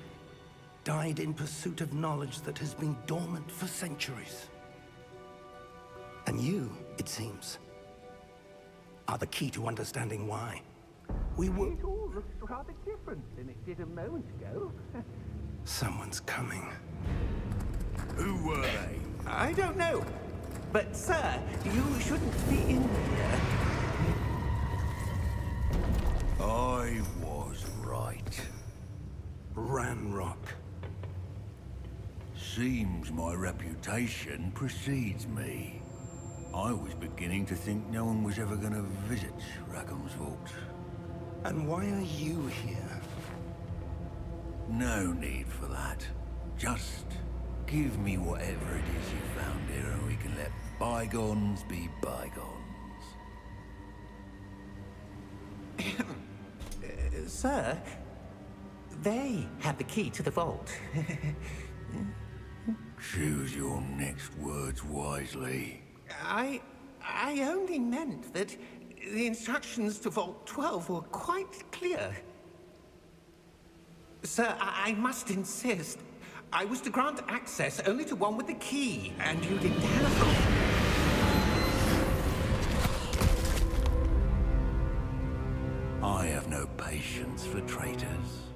F: died in pursuit of knowledge that has been dormant for centuries. And you, it seems, are the key to understanding why. We were...
I: It all looks rather different than it did a moment ago.
F: Someone's coming.
G: Who were they?
I: I don't know. But, sir, you shouldn't be in here.
G: I was right.
F: Ranrock.
G: Seems my reputation precedes me. I was beginning to think no one was ever going to visit Rackham's vault.
F: And why are you here?
G: No need for that. Just give me whatever it is you found here and we can let bygones be bygones.
I: Sir, they had the key to the vault.
G: Choose your next words wisely.
I: I only meant that the instructions to Vault 12 were quite clear. Sir, I must insist. I was to grant access only to one with the key, and you didn't have it.
G: I have no patience for traitors.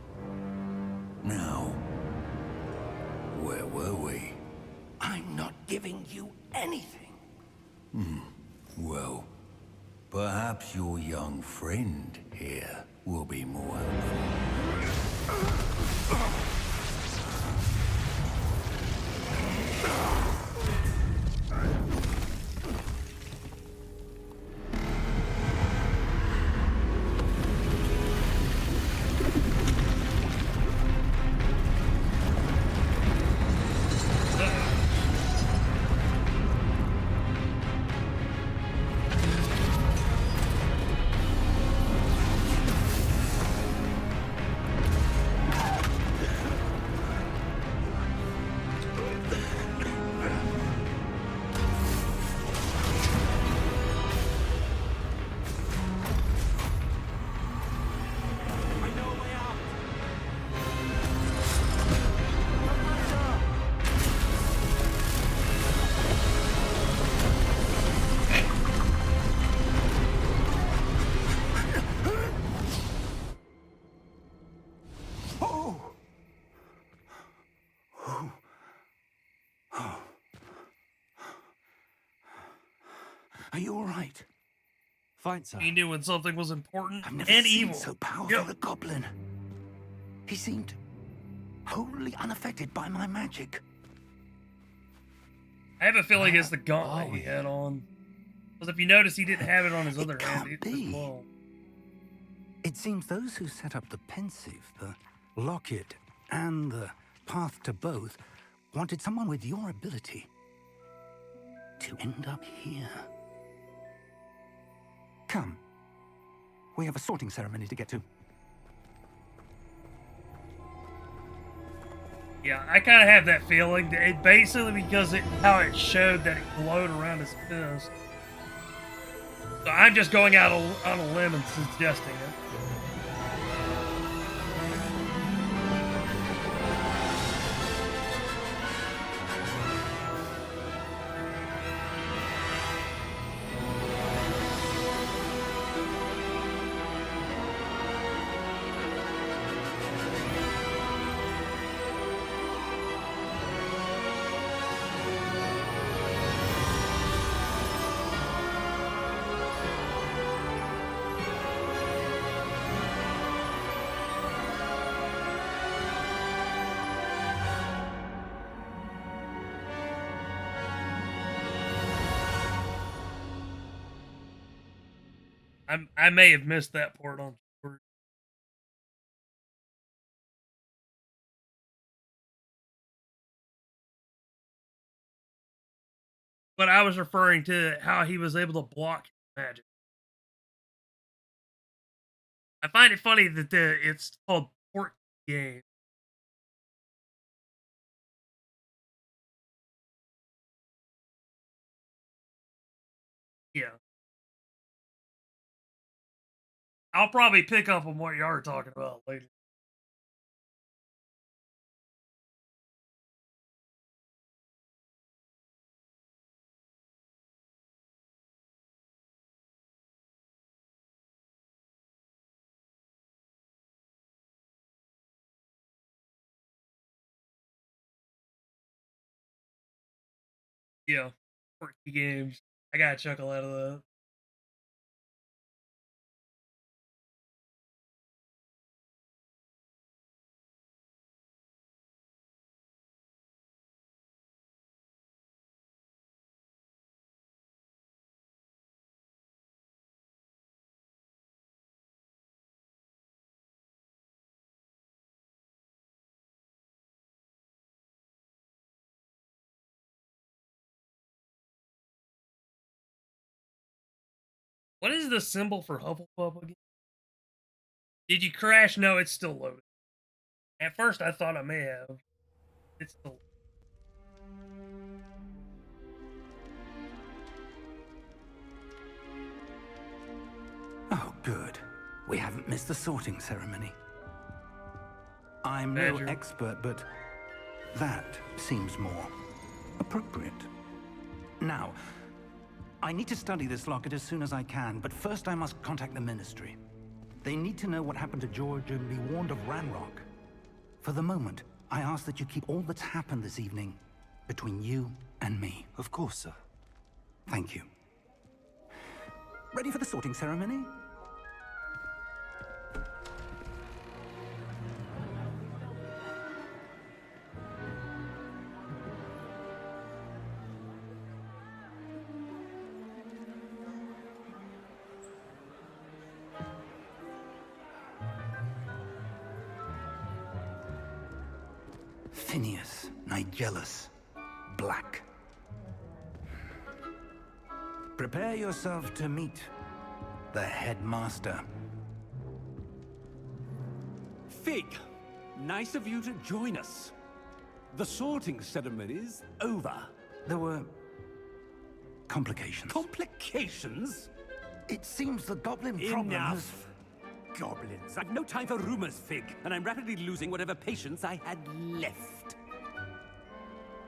G: Now, where were we?
F: I'm not giving you anything.
G: Well, perhaps your young friend here will be more helpful.
F: Are you all right?
E: Fine, sir.
A: He knew when something was important
F: I've never
A: and
F: seen
A: evil.
F: so powerful a goblin. He seemed wholly unaffected by my magic.
A: I have a feeling it's the
E: Where
A: gauntlet
E: are
A: he
E: we?
A: had on. Because if you notice, he didn't have it on his
F: It
A: other hand
F: can't
A: as
F: be.
A: well.
F: It seems those who set up the pensive, the locket, and the path to both wanted someone with your ability to end up here. Come. We have a sorting ceremony to get to.
A: Yeah, I kind of have that feeling. That it basically because how it showed that it glowed around his fist. So I'm just going out on a limb and suggesting it. I may have missed that part on Discord. But I was referring to how he was able to block magic. I find it funny that it's called port game. Yeah. I'll probably pick up on what you are talking about later. Yeah. Port games. I got a chuckle out of that. What is the symbol for Hufflepuff again? Did you crash? No, it's still loading. At first, I thought I may have. It's still.
F: Oh, good. We haven't missed the sorting ceremony. I'm no
A: Badger.
F: expert, but that seems more appropriate. Now, I need to study this locket as soon as I can, but first I must contact the Ministry. They need to know what happened to George and be warned of Ranrock. For the moment, I ask that you keep all that's happened this evening between you and me.
E: Of course, sir.
F: Thank you. Ready for the sorting ceremony? Phineas, Nigellus, Black. Prepare yourself to meet the headmaster.
J: Fig, nice of you to join us. The sorting ceremony's over.
F: There were complications.
J: Complications?
F: It seems the goblin problem has...
J: Enough. Goblins. I've no time for rumors, Fig, and I'm rapidly losing whatever patience I had left.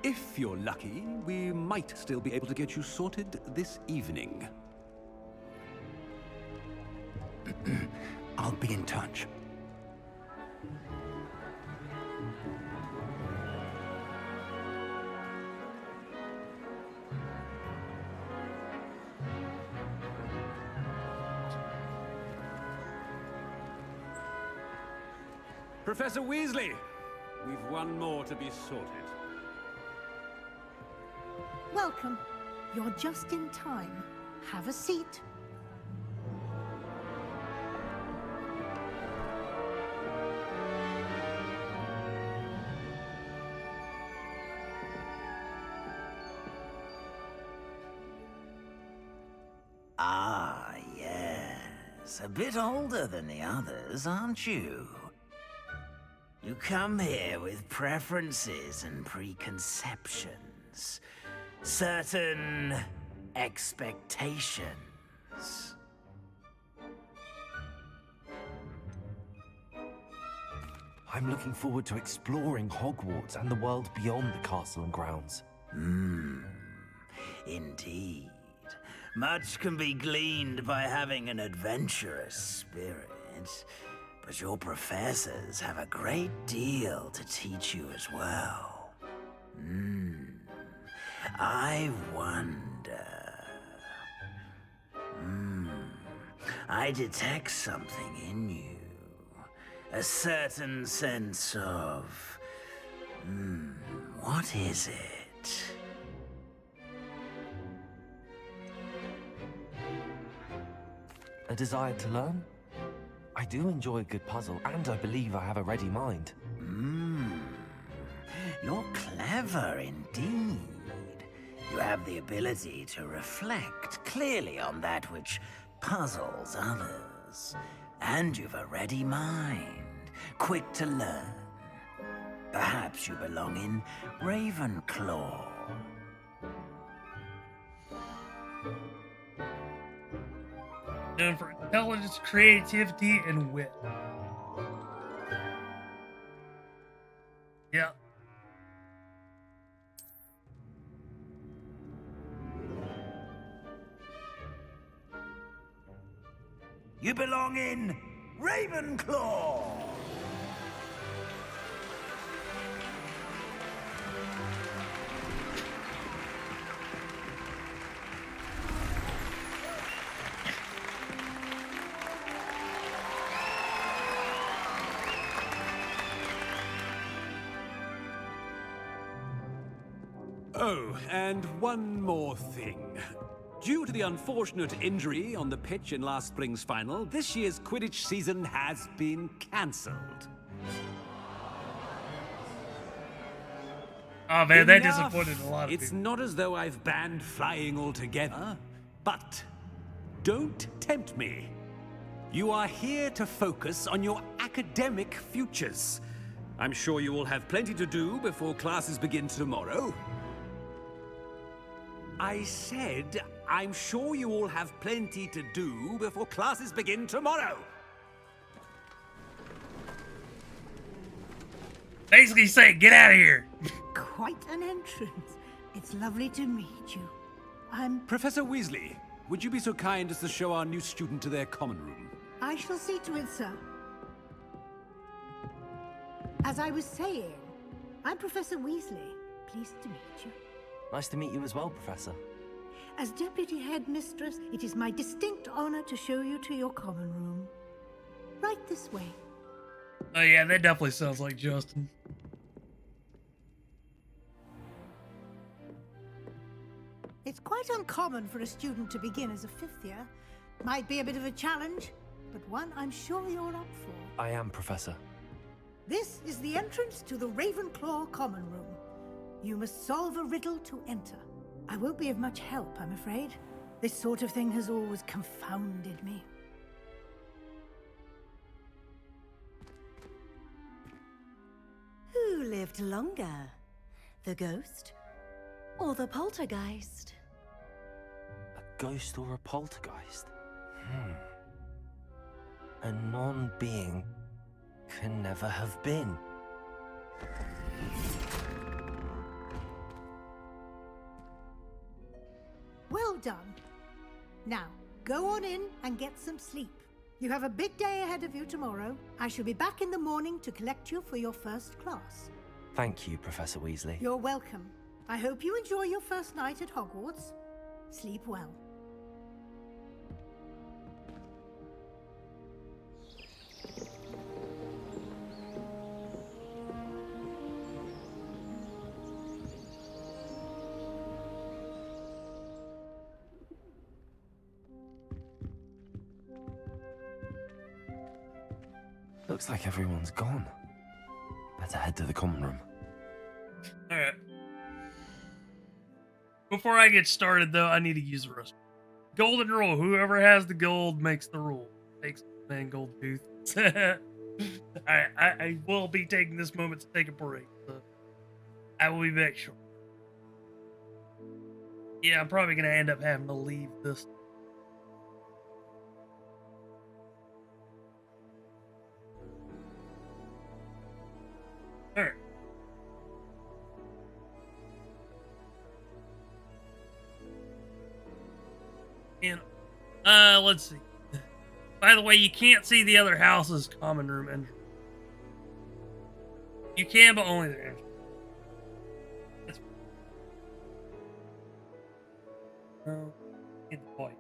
J: If you're lucky, we might still be able to get you sorted this evening.
F: I'll be in touch.
J: Professor Weasley, we've one more to be sorted.
K: Welcome. You're just in time. Have a seat.
L: Ah, yes. A bit older than the others, aren't you? You come here with preferences and preconceptions. Certain expectations.
E: I'm looking forward to exploring Hogwarts and the world beyond the castle and grounds.
L: Indeed. Much can be gleaned by having an adventurous spirit, but your professors have a great deal to teach you as well. I wonder... I detect something in you. A certain sense of... what is it?
E: A desire to learn? I do enjoy a good puzzle, and I believe I have a ready mind.
L: You're clever indeed. You have the ability to reflect clearly on that which puzzles others. And you've a ready mind, quick to learn. Perhaps you belong in Ravenclaw.
A: Known for intelligence, creativity, and wit. Yeah.
L: You belong in Ravenclaw!
J: Oh, and one more thing. Due to the unfortunate injury on the pitch in last spring's final, this year's Quidditch season has been cancelled.
A: Oh man, that
J: Enough.
A: disappointed a lot of
J: It's
A: people.
J: not as though I've banned flying altogether, but don't tempt me. You are here to focus on your academic futures. I'm sure you will have plenty to do before classes begin tomorrow. I said, I'm sure you all have plenty to do before classes begin tomorrow.
A: Basically saying, get out of here.
K: Quite an entrance. It's lovely to meet you. I'm...
J: Professor Weasley, would you be so kind as to show our new student to their common room?
K: I shall see to it, sir. As I was saying, I'm Professor Weasley. Pleased to meet you.
E: Nice to meet you as well, Professor.
K: As Deputy Headmistress, it is my distinct honor to show you to your common room. Right this way.
A: Oh yeah, that definitely sounds like Justin.
K: It's quite uncommon for a student to begin as a fifth year. Might be a bit of a challenge, but one I'm sure you're up for.
E: I am, Professor.
K: This is the entrance to the Ravenclaw common room. You must solve a riddle to enter. I won't be of much help, I'm afraid. This sort of thing has always confounded me.
M: Who lived longer? The ghost or the poltergeist?
E: A ghost or a poltergeist? A non-being can never have been.
K: Well done. Now, go on in and get some sleep. You have a big day ahead of you tomorrow. I shall be back in the morning to collect you for your first class.
E: Thank you, Professor Weasley.
K: You're welcome. I hope you enjoy your first night at Hogwarts. Sleep well.
E: Looks like everyone's gone. Better head to the common room.
A: Alright. Before I get started, though, I need to use the restroom. Golden rule. Whoever has the gold makes the rule. Takes the man gold tooth. I will be taking this moment to take a break. So I will be back short. Yeah, I'm probably going to end up having to leave this. Alright. And, let's see. By the way, you can't see the other house's common room entrance. You can, but only their entrance. That's no, get the point.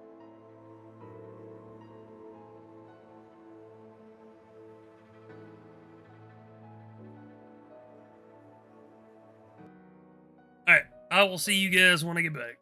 A: Alright, I will see you guys when I get back.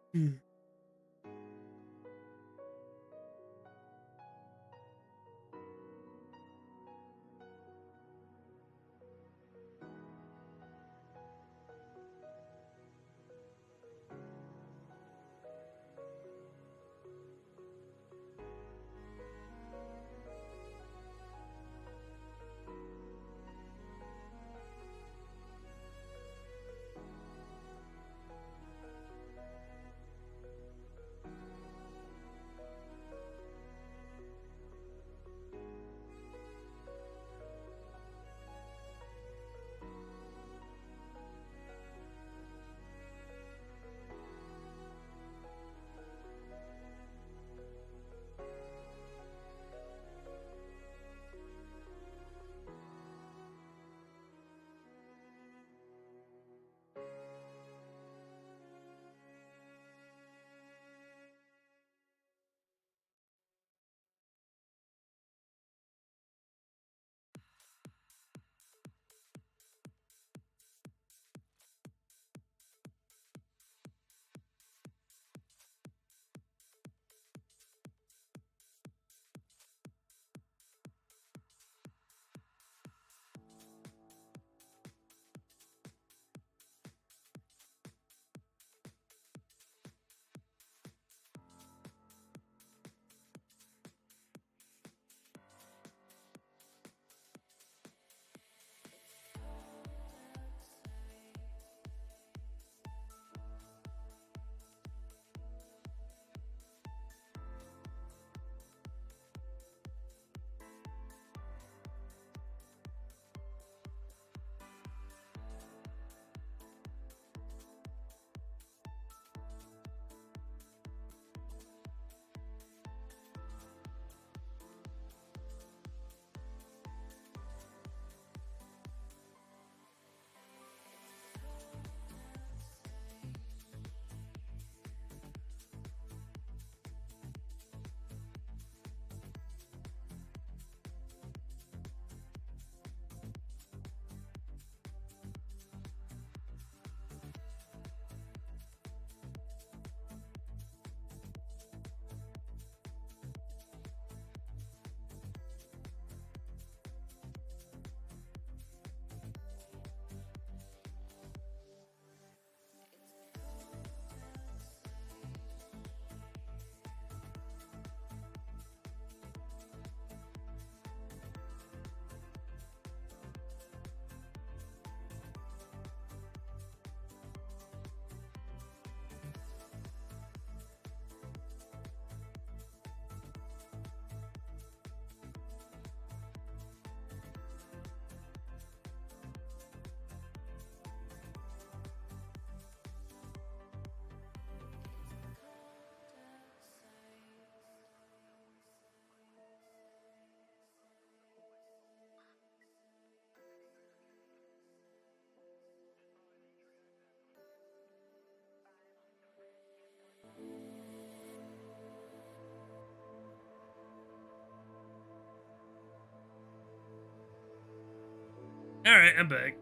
A: Alright, I'm back.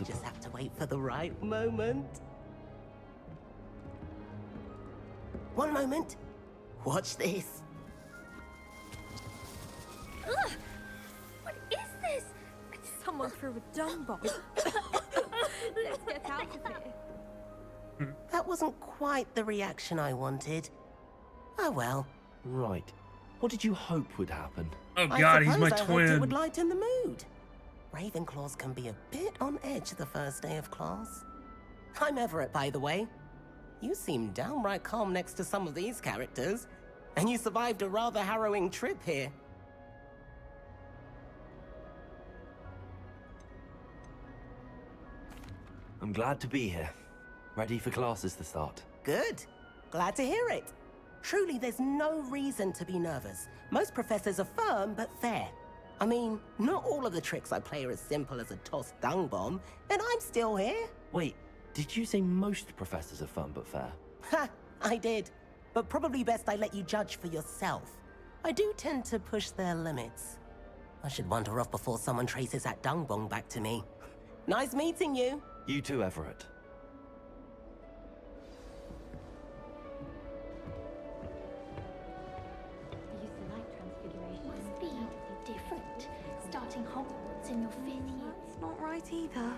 N: Just have to wait for the right moment. One moment. Watch this.
O: Ugh! What is this? Someone threw a dung bomb. Let's get out of here.
N: That wasn't quite the reaction I wanted. Oh well.
E: Right. What did you hope would happen?
A: Oh god, he's my
N: I hoped
A: twin.
N: it would lighten the mood. Ravenclaws can be a bit on edge the first day of class. I'm Everett, by the way. You seem downright calm next to some of these characters, and you survived a rather harrowing trip here.
E: I'm glad to be here. Ready for classes to start.
N: Good. Glad to hear it. Truly, there's no reason to be nervous. Most professors are firm but fair. I mean, not all of the tricks I play are as simple as a tossed dung bomb, and I'm still here.
E: Wait, did you say most professors are fun but fair?
N: Ha! I did. But probably best I let you judge for yourself. I do tend to push their limits. I should wander off before someone traces that dung bomb back to me. Nice meeting you.
E: You too, Everett.
O: Must be different. Starting Hogwarts in your 5th year.
D: That's not right either.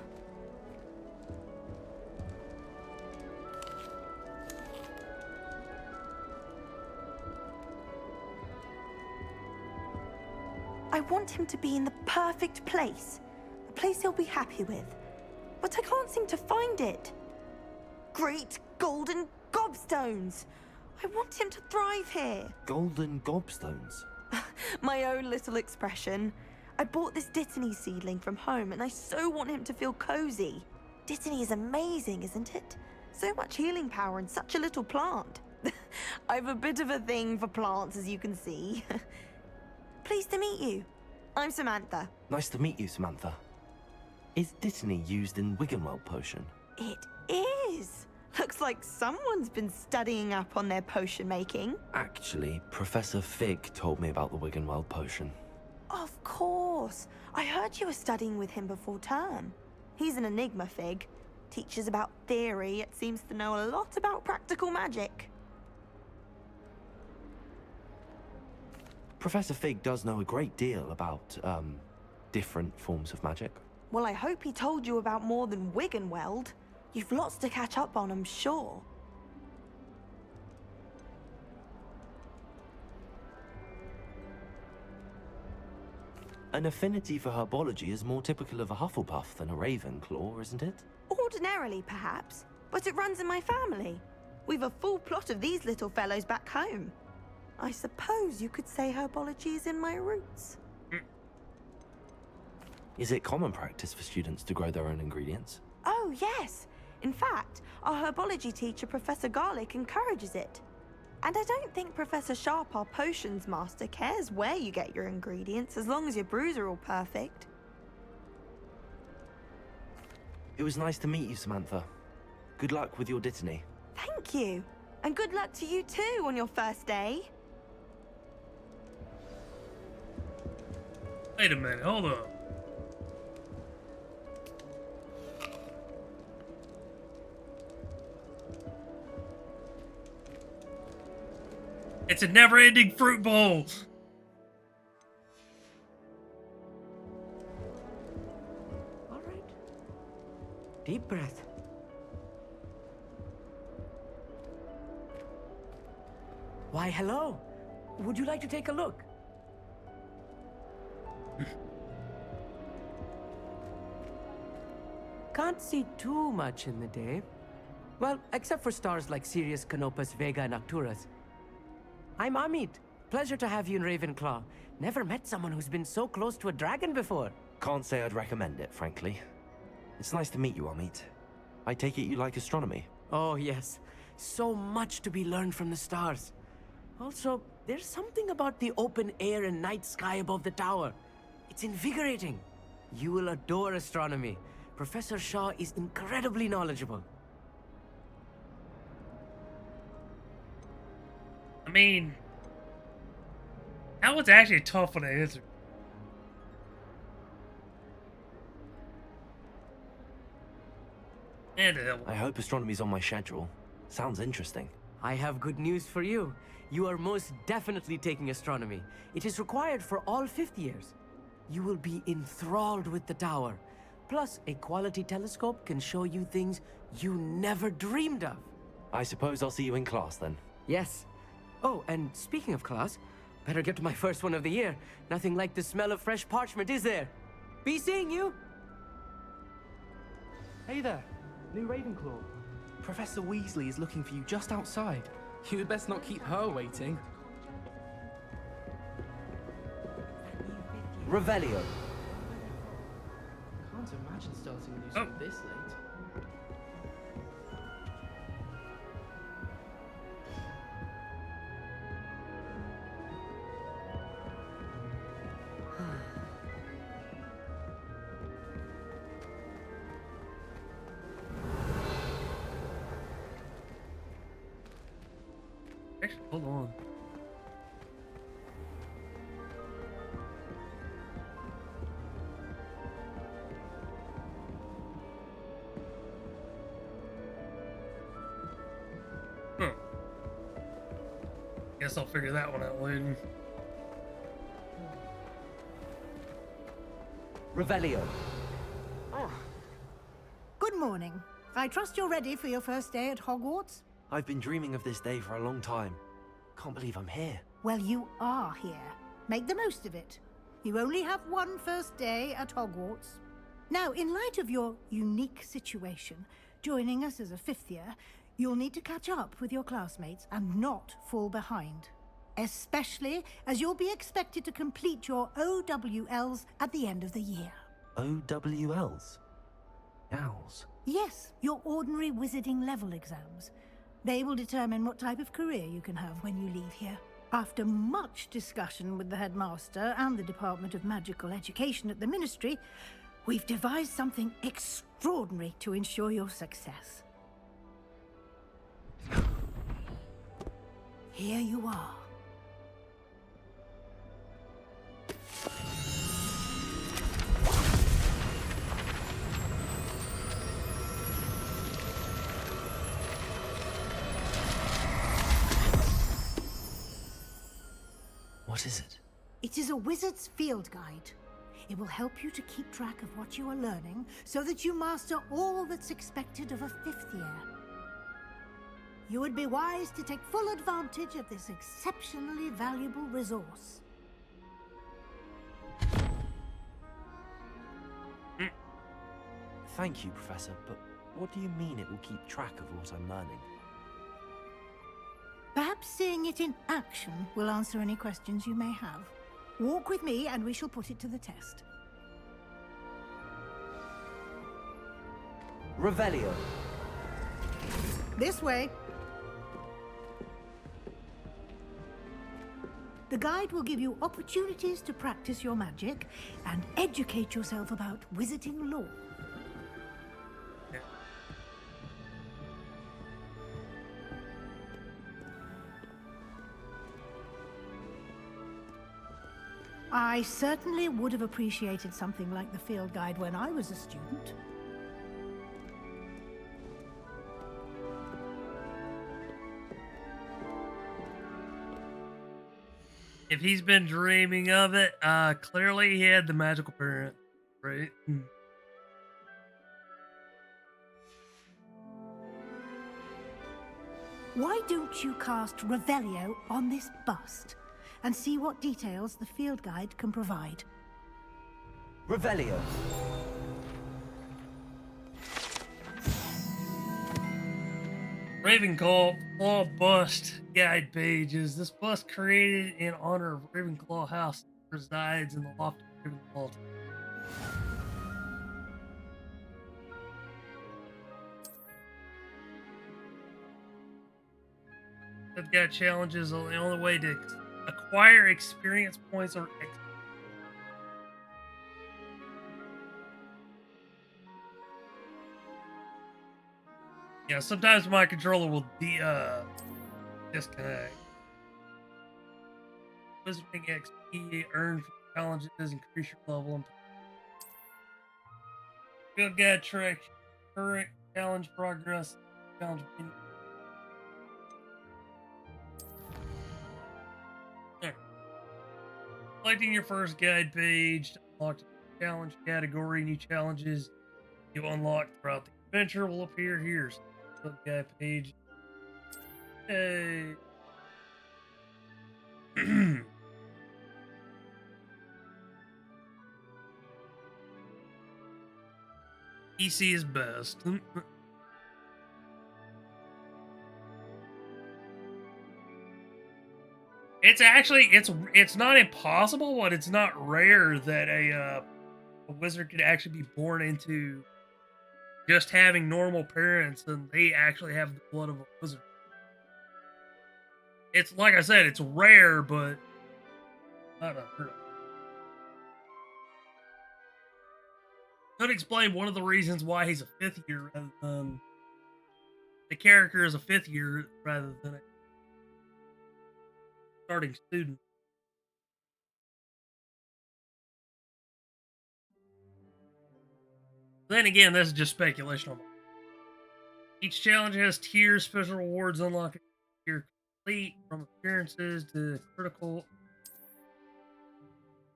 D: I want him to be in the perfect place. A place he'll be happy with. But I can't seem to find it. Great golden gobstones! I want him to thrive here.
E: Golden gobstones?
D: My own little expression. I bought this Dittany seedling from home and I so want him to feel cozy. Dittany is amazing, isn't it? So much healing power in such a little plant. I've a bit of a thing for plants, as you can see. Pleased to meet you. I'm Samantha.
E: Nice to meet you, Samantha. Is Dittany used in Wiggenweld potion?
D: It is. Looks like someone's been studying up on their potion making.
E: Actually, Professor Fig told me about the Wiggenweld potion.
D: Of course. I heard you were studying with him before term. He's an enigma, Fig. Teaches about theory, yet seems to know a lot about practical magic.
E: Professor Fig does know a great deal about, different forms of magic.
D: Well, I hope he told you about more than Wiggenweld. You've lots to catch up on, I'm sure.
E: An affinity for herbology is more typical of a Hufflepuff than a Ravenclaw, isn't it?
D: Ordinarily, perhaps, but it runs in my family. We've a full plot of these little fellows back home. I suppose you could say herbology is in my roots.
E: Is it common practice for students to grow their own ingredients?
D: Oh, yes. In fact, our herbology teacher, Professor Garlick, encourages it. And I don't think Professor Sharp, our potions master, cares where you get your ingredients, as long as your brews are all perfect.
E: It was nice to meet you, Samantha. Good luck with your Dittany.
D: Thank you. And good luck to you too on your first day.
A: Wait a minute, hold on. It's a never-ending fruit bowl.
I: All right. Deep breath. Why, hello. Would you like to take a look? Can't see too much in the day. Well, except for stars like Sirius, Canopus, Vega, and Arcturus. I'm Amit. Pleasure to have you in Ravenclaw. Never met someone who's been so close to a dragon before.
E: Can't say I'd recommend it, frankly. It's nice to meet you, Amit. I take it you like astronomy?
I: Oh, yes. So much to be learned from the stars. Also, there's something about the open air and night sky above the tower. It's invigorating. You will adore astronomy. Professor Shaw is incredibly knowledgeable.
A: I mean, that was actually tough for the answer.
E: I hope astronomy's on my schedule. Sounds interesting.
I: I have good news for you. You are most definitely taking astronomy. It is required for all 5th years. You will be enthralled with the tower. Plus, a quality telescope can show you things you never dreamed of.
E: I suppose I'll see you in class then.
I: Yes. Oh, and speaking of class, better get to my first one of the year. Nothing like the smell of fresh parchment, is there? Be seeing you!
P: Hey there, new Ravenclaw. Professor Weasley is looking for you just outside. You'd best not keep her waiting.
E: Revelio.
P: Can't imagine starting a new school this late.
A: Actually, hold on. Guess I'll figure that one out later.
E: Revelio.
K: Good morning. I trust you're ready for your first day at Hogwarts?
E: I've been dreaming of this day for a long time. Can't believe I'm here.
K: Well, you are here. Make the most of it. You only have one first day at Hogwarts. Now, in light of your unique situation, joining us as a 5th year, you'll need to catch up with your classmates and not fall behind. Especially as you'll be expected to complete your OWLs at the end of the year.
E: OWLs? Owls?
K: Yes, your ordinary wizarding level exams. They will determine what type of career you can have when you leave here. After much discussion with the headmaster and the Department of Magical Education at the Ministry, we've devised something extraordinary to ensure your success. Here you are.
E: What is it?
K: It is a wizard's field guide. It will help you to keep track of what you are learning so that you master all that's expected of a 5th year. You would be wise to take full advantage of this exceptionally valuable resource.
E: Thank you, Professor, but what do you mean it will keep track of what I'm learning?
K: Perhaps seeing it in action will answer any questions you may have. Walk with me and we shall put it to the test.
E: Revelio.
K: This way. The guide will give you opportunities to practice your magic and educate yourself about wizarding lore. I certainly would have appreciated something like the field guide when I was a student.
A: If he's been dreaming of it, clearly he had the magical parent, right?
K: Why don't you cast Revelio on this bust and see what details the field guide can provide?
E: Revelio.
A: Ravenclaw bust guide pages. This bust created in honor of Ravenclaw House resides in the loft of Ravenclaw. I've got challenges. The only way to acquire experience points or yeah, sometimes my controller will disconnect. Wizarding XP earned from challenges increase your level. Good guide track current challenge progress. Challenge menu. There. Selecting your first guide page to unlock the challenge category. New challenges you unlock throughout the adventure will appear here. So, guide page. Hey. PC is best. It's actually it's not impossible, but it's not rare that a wizard could actually be born into just having normal parents and they actually have the blood of a wizard. It's like I said, it's rare, but not unheard of. Could explain one of the reasons why he's a fifth year rather than the character is a fifth year rather than a starting student. Then again, this is just speculation on my. Each challenge has tiers, special rewards unlock tier complete, from appearances to critical.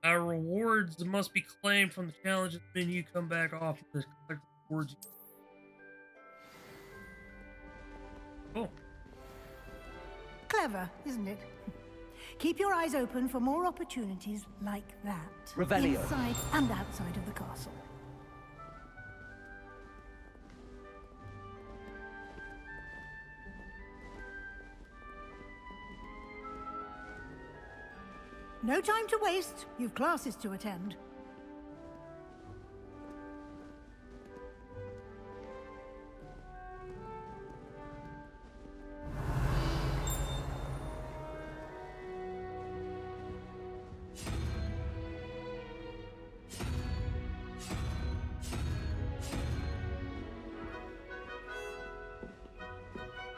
A: Our rewards must be claimed from the challenges menu. Come back off to collect the rewards. Cool.
K: Clever, isn't it? Keep your eyes open for more opportunities like that.
J: Revelio.
K: Inside and outside of the castle. No time to waste. You've classes to attend.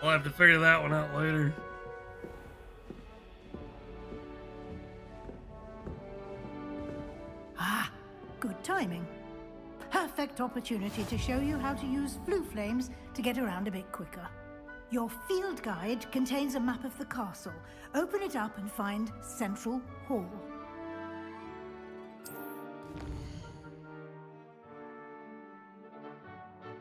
A: I'll have to figure that one out later.
K: Ah, good timing. Perfect opportunity to show you how to use flue flames to get around a bit quicker. Your field guide contains a map of the castle. Open it up and find Central Hall.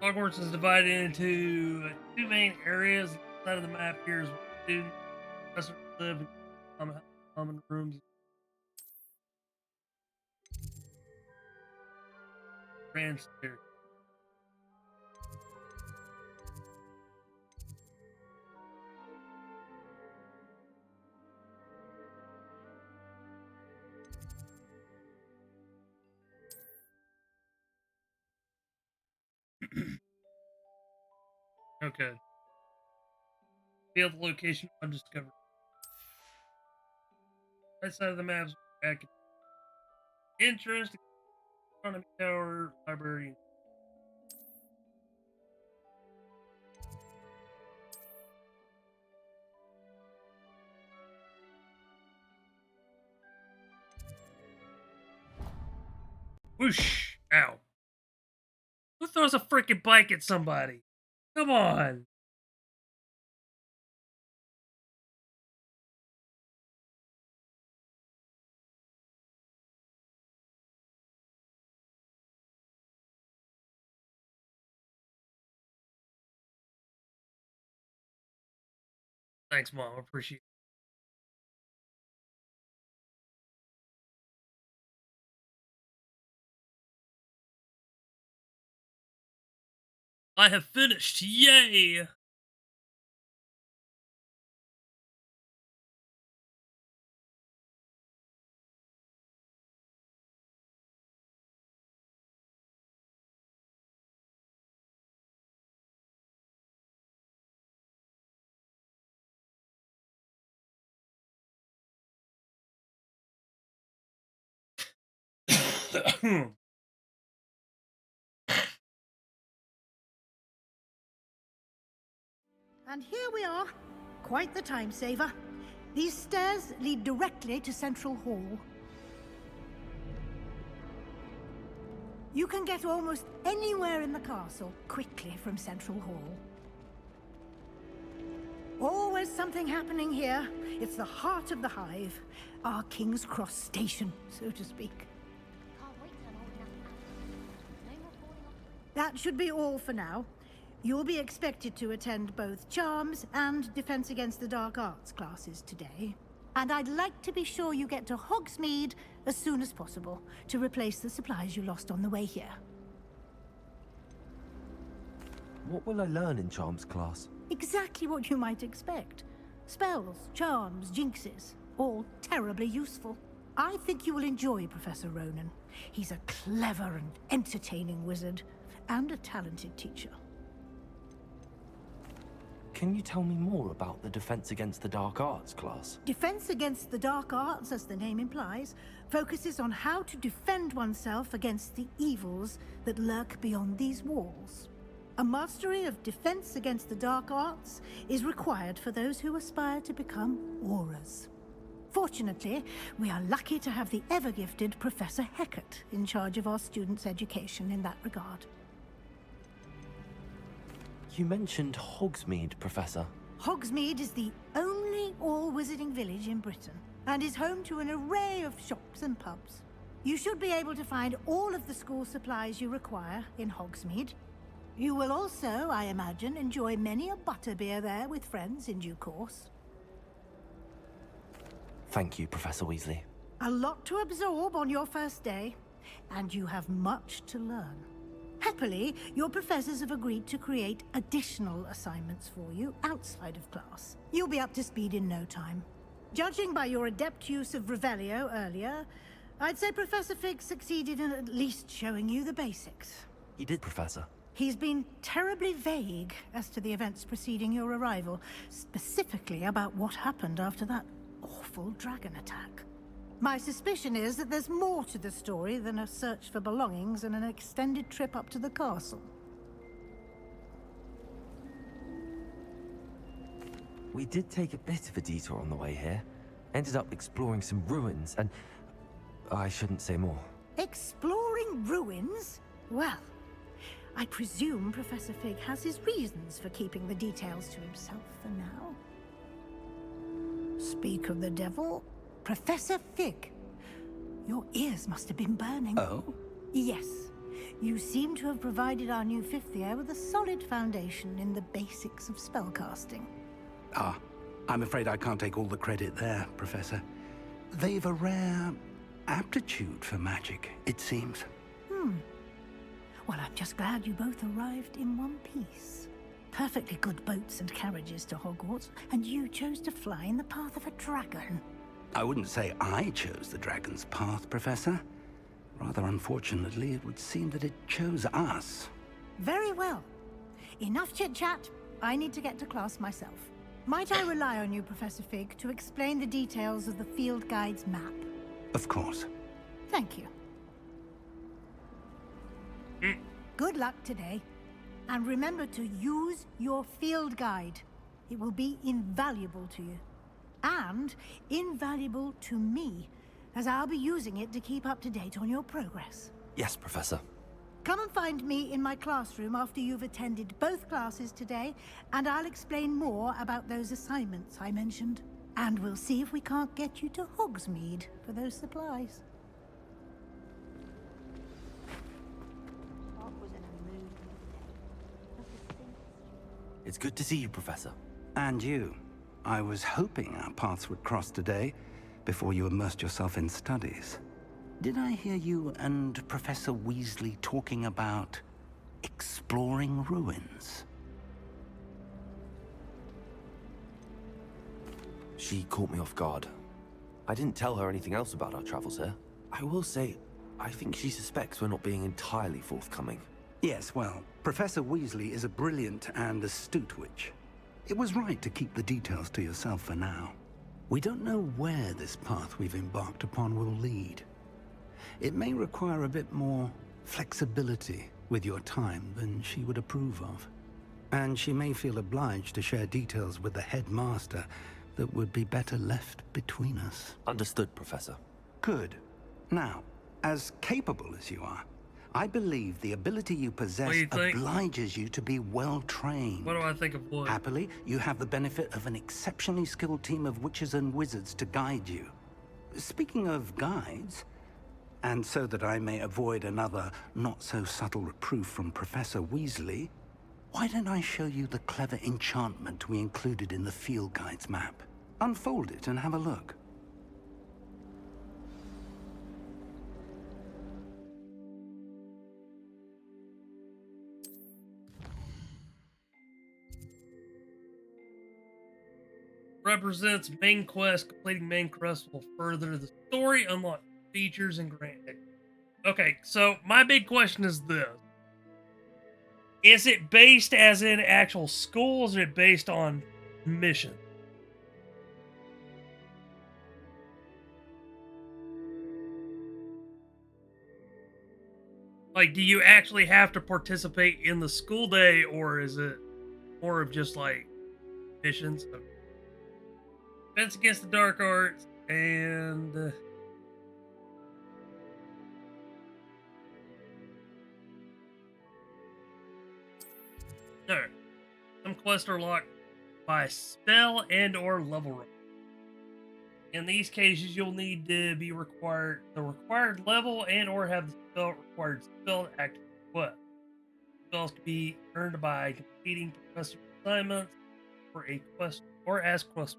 A: Hogwarts is divided into two main areas. The side of the map here is where students, professors live in common rooms. Grand stairs. Okay. Field location undiscovered. Right side of the map is back. Interest, economy tower, library. Whoosh! Ow. Who throws a freaking bike at somebody? Come on. Thanks, Mom. Appreciate it. I have finished. Yay!
K: And here we are. Quite the time saver. These stairs lead directly to Central Hall. You can get almost anywhere in the castle quickly from Central Hall. Always something happening here. It's the heart of the Hive. Our King's Cross station, so to speak. That should be all for now. You'll be expected to attend both Charms and Defense Against the Dark Arts classes today. And I'd like to be sure you get to Hogsmeade as soon as possible to replace the supplies you lost on the way here.
E: What will I learn in Charms class?
K: Exactly what you might expect. Spells, charms, jinxes, all terribly useful. I think you will enjoy Professor Ronan. He's a clever and entertaining wizard, and a talented teacher.
E: Can you tell me more about the Defense Against the Dark Arts class?
K: Defense Against the Dark Arts, as the name implies, focuses on how to defend oneself against the evils that lurk beyond these walls. A mastery of Defense Against the Dark Arts is required for those who aspire to become Auras. Fortunately, we are lucky to have the ever-gifted Professor Hecat in charge of our students' education in that regard.
E: You mentioned Hogsmeade, Professor.
K: Hogsmeade is the only all-wizarding village in Britain, and is home to an array of shops and pubs. You should be able to find all of the school supplies you require in Hogsmeade. You will also, I imagine, enjoy many a butterbeer there with friends in due course.
E: Thank you, Professor Weasley.
K: A lot to absorb on your first day, and you have much to learn. Happily, your professors have agreed to create additional assignments for you outside of class. You'll be up to speed in no time. Judging by your adept use of Revelio earlier, I'd say Professor Fig succeeded in at least showing you the basics.
E: He did, Professor.
K: He's been terribly vague as to the events preceding your arrival, specifically about what happened after that awful dragon attack. My suspicion is that there's more to the story than a search for belongings and an extended trip up to the castle.
E: We did take a bit of a detour on the way here. Ended up exploring some ruins and... I shouldn't say more.
K: Exploring ruins? Well, I presume Professor Fig has his reasons for keeping the details to himself for now. Speak of the devil, Professor Fig. Your ears must have been burning.
F: Oh?
K: Yes. You seem to have provided our new fifth year with a solid foundation in the basics of spellcasting.
F: Ah, I'm afraid I can't take all the credit there, Professor. They've a rare aptitude for magic, it seems.
K: Well, I'm just glad you both arrived in one piece. Perfectly good boats and carriages to Hogwarts, and you chose to fly in the path of a dragon.
F: I wouldn't say I chose the dragon's path, Professor. Rather unfortunately, it would seem that it chose us.
K: Very well. Enough chit-chat. I need to get to class myself. Might I rely on you, Professor Fig, to explain the details of the field guide's map?
F: Of course.
K: Thank you. Good luck today. And remember to use your field guide. It will be invaluable to you. And invaluable to me, as I'll be using it to keep up to date on your progress.
E: Yes, Professor.
K: Come and find me in my classroom after you've attended both classes today, and I'll explain more about those assignments I mentioned. And we'll see if we can't get you to Hogsmeade for those supplies.
E: It's good to see you, Professor.
F: And you. I was hoping our paths would cross today, before you immersed yourself in studies. Did I hear you and Professor Weasley talking about exploring ruins?
E: She caught me off guard. I didn't tell her anything else about our travels here. I will say, I think she suspects we're not being entirely forthcoming.
F: Yes, well, Professor Weasley is a brilliant and astute witch. It was right to keep the details to yourself for now. We don't know where this path we've embarked upon will lead. It may require a bit more flexibility with your time than she would approve of. And she may feel obliged to share details with the headmaster that would be better left between us.
E: Understood, Professor.
F: Good. Now, as capable as you are, I believe the ability you possess obliges you to be well-trained.
A: What do I think of what?
F: Happily, you have the benefit of an exceptionally skilled team of witches and wizards to guide you. Speaking of guides, and so that I may avoid another not-so-subtle reproof from Professor Weasley, why don't I show you the clever enchantment we included in the field guide's map? Unfold it and have a look.
A: Represents main quest. Completing main quest will further the story, unlock features, and grant it. Okay, so my big question is this. Is it based as in actual schools, or is it based on mission? Like, do you actually have to participate in the school day, or is it more of just like missions? Defense against the dark arts and alright. Some quests are locked by spell and or level rank. In these cases, you'll need to be the required level and or have the required spell to activate the quest. Spells can be earned by completing professor assignments for a quest or as quest.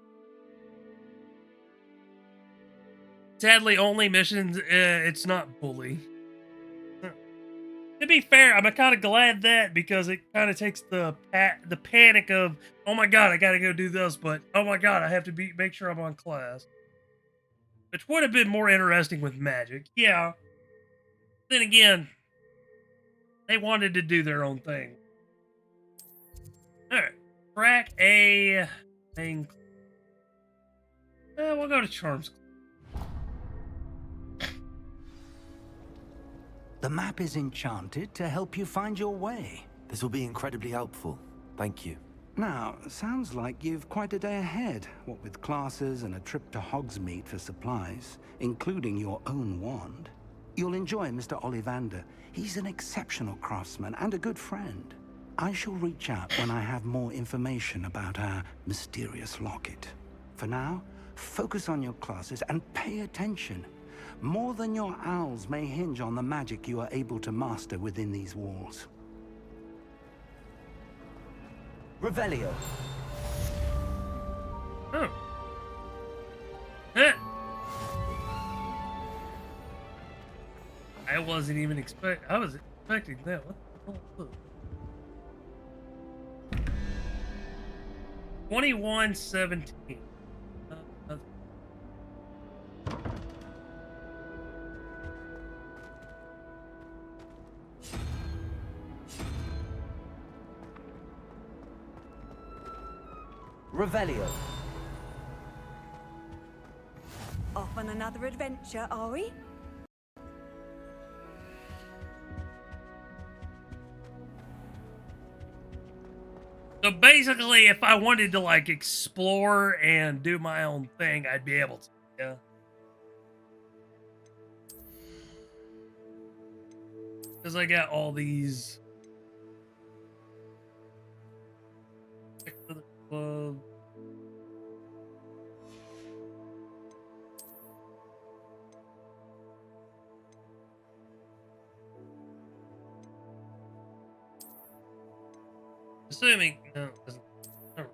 A: Sadly, only missions. It's not bully. To be fair, I'm kind of glad that, because it kind of takes the panic of, oh my god, I gotta go do this, but oh my god, I have to make sure I'm on class. Which would have been more interesting with magic, yeah. Then again, they wanted to do their own thing. Alright. Track a thing. We'll go to Charms.
F: The map is enchanted to help you find your way.
E: This will be incredibly helpful. Thank you.
F: Now, sounds like you've quite a day ahead, what with classes and a trip to Hogsmeade for supplies, including your own wand. You'll enjoy Mr. Ollivander. He's an exceptional craftsman and a good friend. I shall reach out when I have more information about our mysterious locket. For now, focus on your classes and pay attention. More than your owls may hinge on the magic you are able to master within these walls.
E: Revelio.
A: Oh. Huh. I wasn't even I was expecting that. What the hell? 2117.
E: Revelio.
M: Off on another adventure, are we?
A: So basically, if I wanted to like explore and do my own thing, I'd be able to. Yeah. Because I got all these. Assuming no, it doesn't. Oh.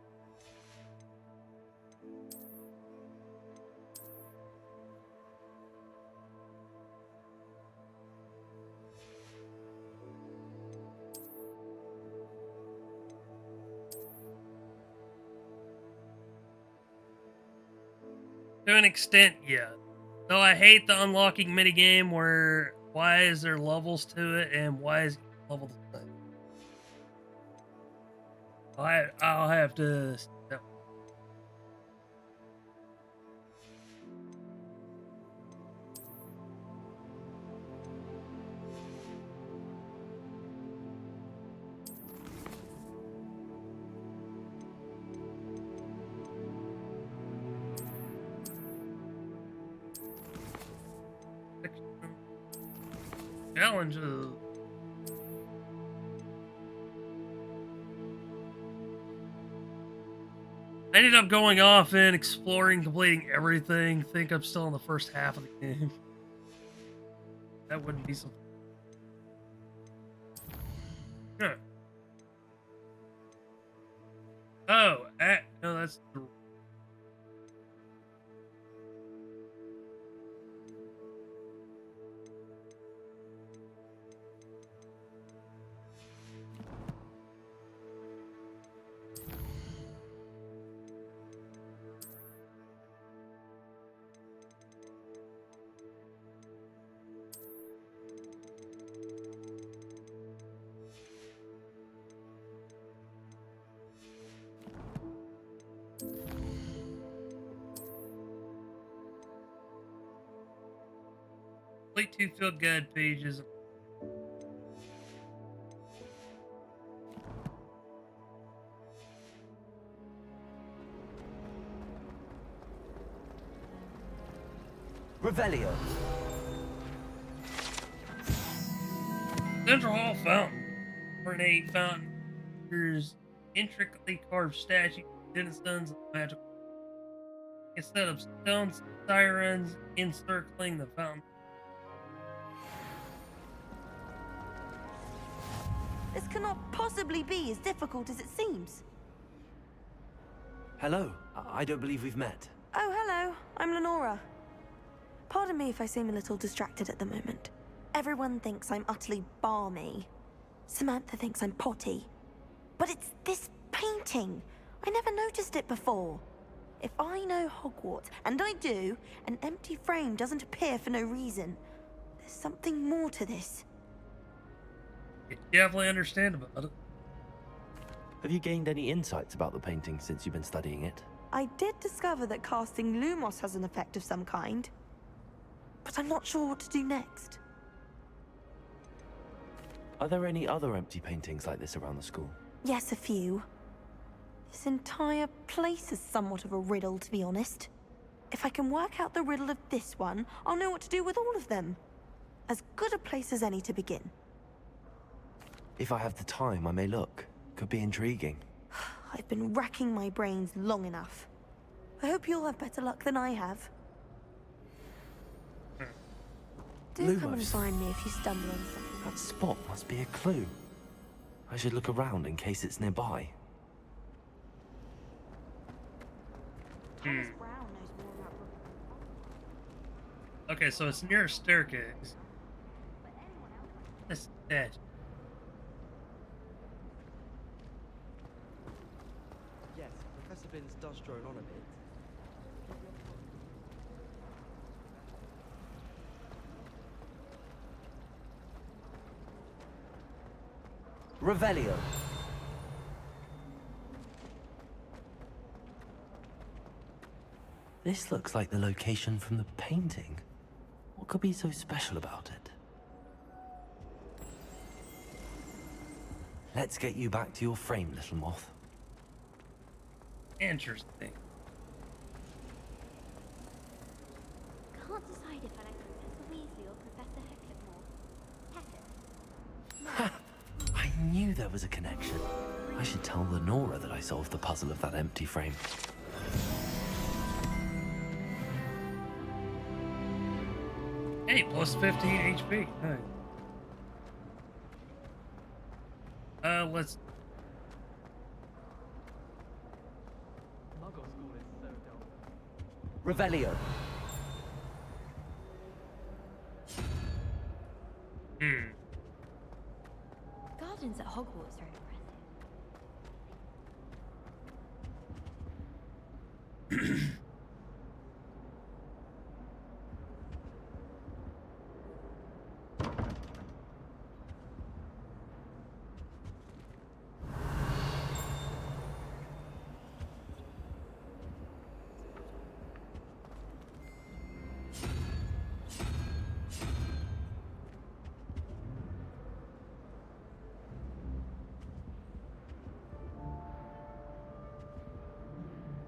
A: To an extent, yeah. Though I hate the unlocking minigame where why is there levels to it and why is each level the same? I'll have to. Challenges. I ended up going off and exploring, completing everything. Think I'm still in the first half of the game. That wouldn't be so. Huh. Oh, no, that's the. Complete 2 field guide pages.
E: Revelio.
A: Central Hall Fountain. Ornate fountain. There's intricately carved statues, denizens of magical. Instead of stone sirens encircling the fountain.
D: This cannot possibly be as difficult as it seems.
E: Hello. I don't believe we've met.
D: Oh, hello. I'm Lenora. Pardon me if I seem a little distracted at the moment. Everyone thinks I'm utterly balmy. Samantha thinks I'm potty. But it's this painting. I never noticed it before. If I know Hogwarts, and I do, an empty frame doesn't appear for no reason. There's something more to this.
A: You definitely understand about it.
E: Have you gained any insights about the painting since you've been studying it?
D: I did discover that casting Lumos has an effect of some kind. But I'm not sure what to do next.
E: Are there any other empty paintings like this around the school?
D: Yes, a few. This entire place is somewhat of a riddle, to be honest. If I can work out the riddle of this one, I'll know what to do with all of them. As good a place as any to begin.
E: If I have the time, I may look. Could be intriguing.
D: I've been racking my brains long enough. I hope you'll have better luck than I have. Do come and
E: Lumos.
D: find me if you stumble on something.
E: That spot must be a clue. I should look around in case it's nearby.
A: Okay, so it's near a staircase. That's dead.
P: Yes, Professor Binns does drone on a bit.
E: Revelio. This looks like the location from the painting. What could be so special about it? Let's get you back to your frame, little moth.
A: Interesting.
O: Can't decide if I like Professor Weasley or Professor Heckett more. Heckett.
E: I knew there was a connection. I should tell Lenora that I solved the puzzle of that empty frame.
A: Hey, plus 15 HP. Nice. Let's.
E: Revelio.
O: Gardens at Hogwarts are impressive.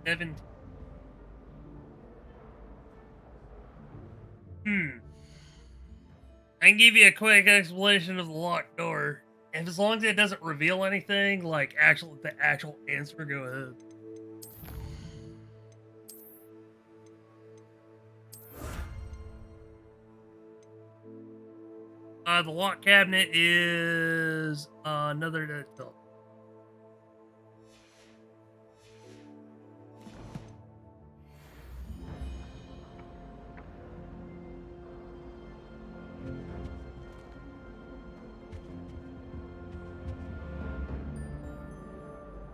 A: Seven. I can give you a quick explanation of the locked door. If as long as it doesn't reveal anything, like the actual answer, go ahead. The lock cabinet is another detail.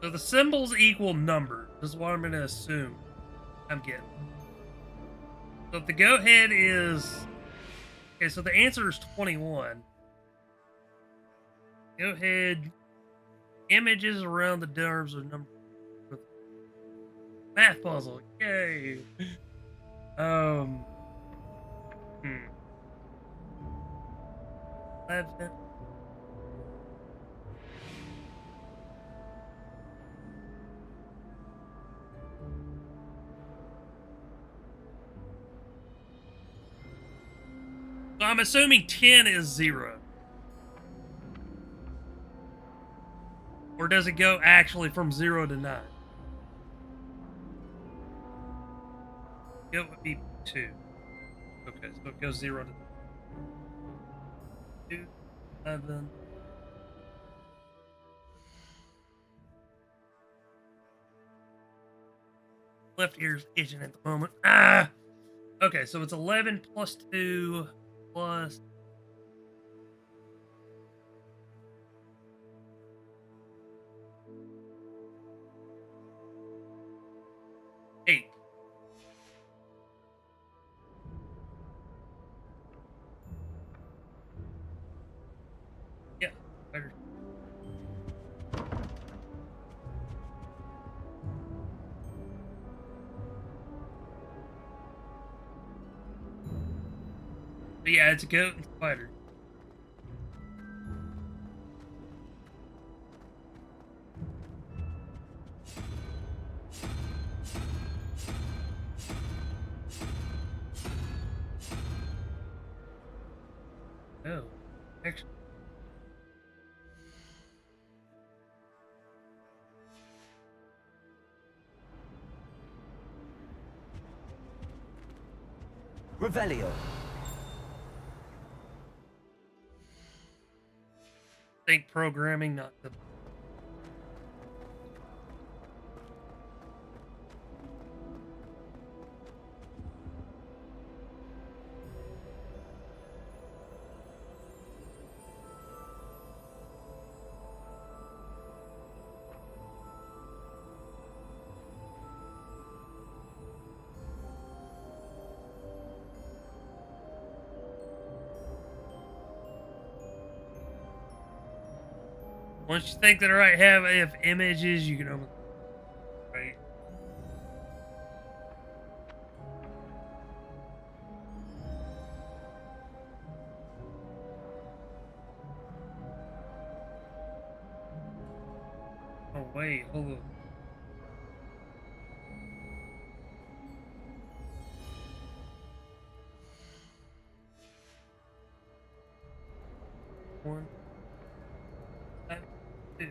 A: So the symbols equal numbers. This is what I'm going to assume. I'm getting. So if the go ahead is okay, so the answer is 21. Go ahead. Images around the doors are number. Math puzzle. Yay. Hmm. 11. So I'm assuming 10 is 0. Or does it go actually from 0 to 9? It would be 2. Okay, so it goes 0 to 2, 11. Left ear's itching at the moment. Ah! Okay, so it's 11 plus 2 plus 8. Yeah, better. But yeah, it's a goat and spider. Oh, actually.
E: Revelio.
A: Think programming, not the. Once you think that I have images, you can open. Right. Oh wait, hold on. One, 2.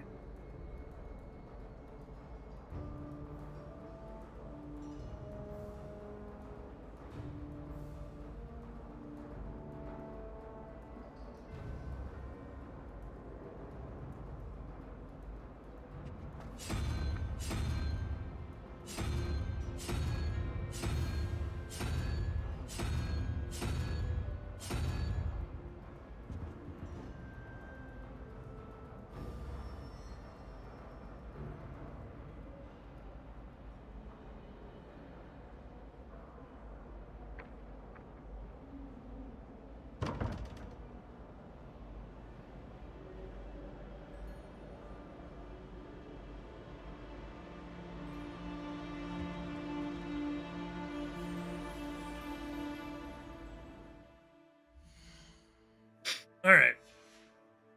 A: All right.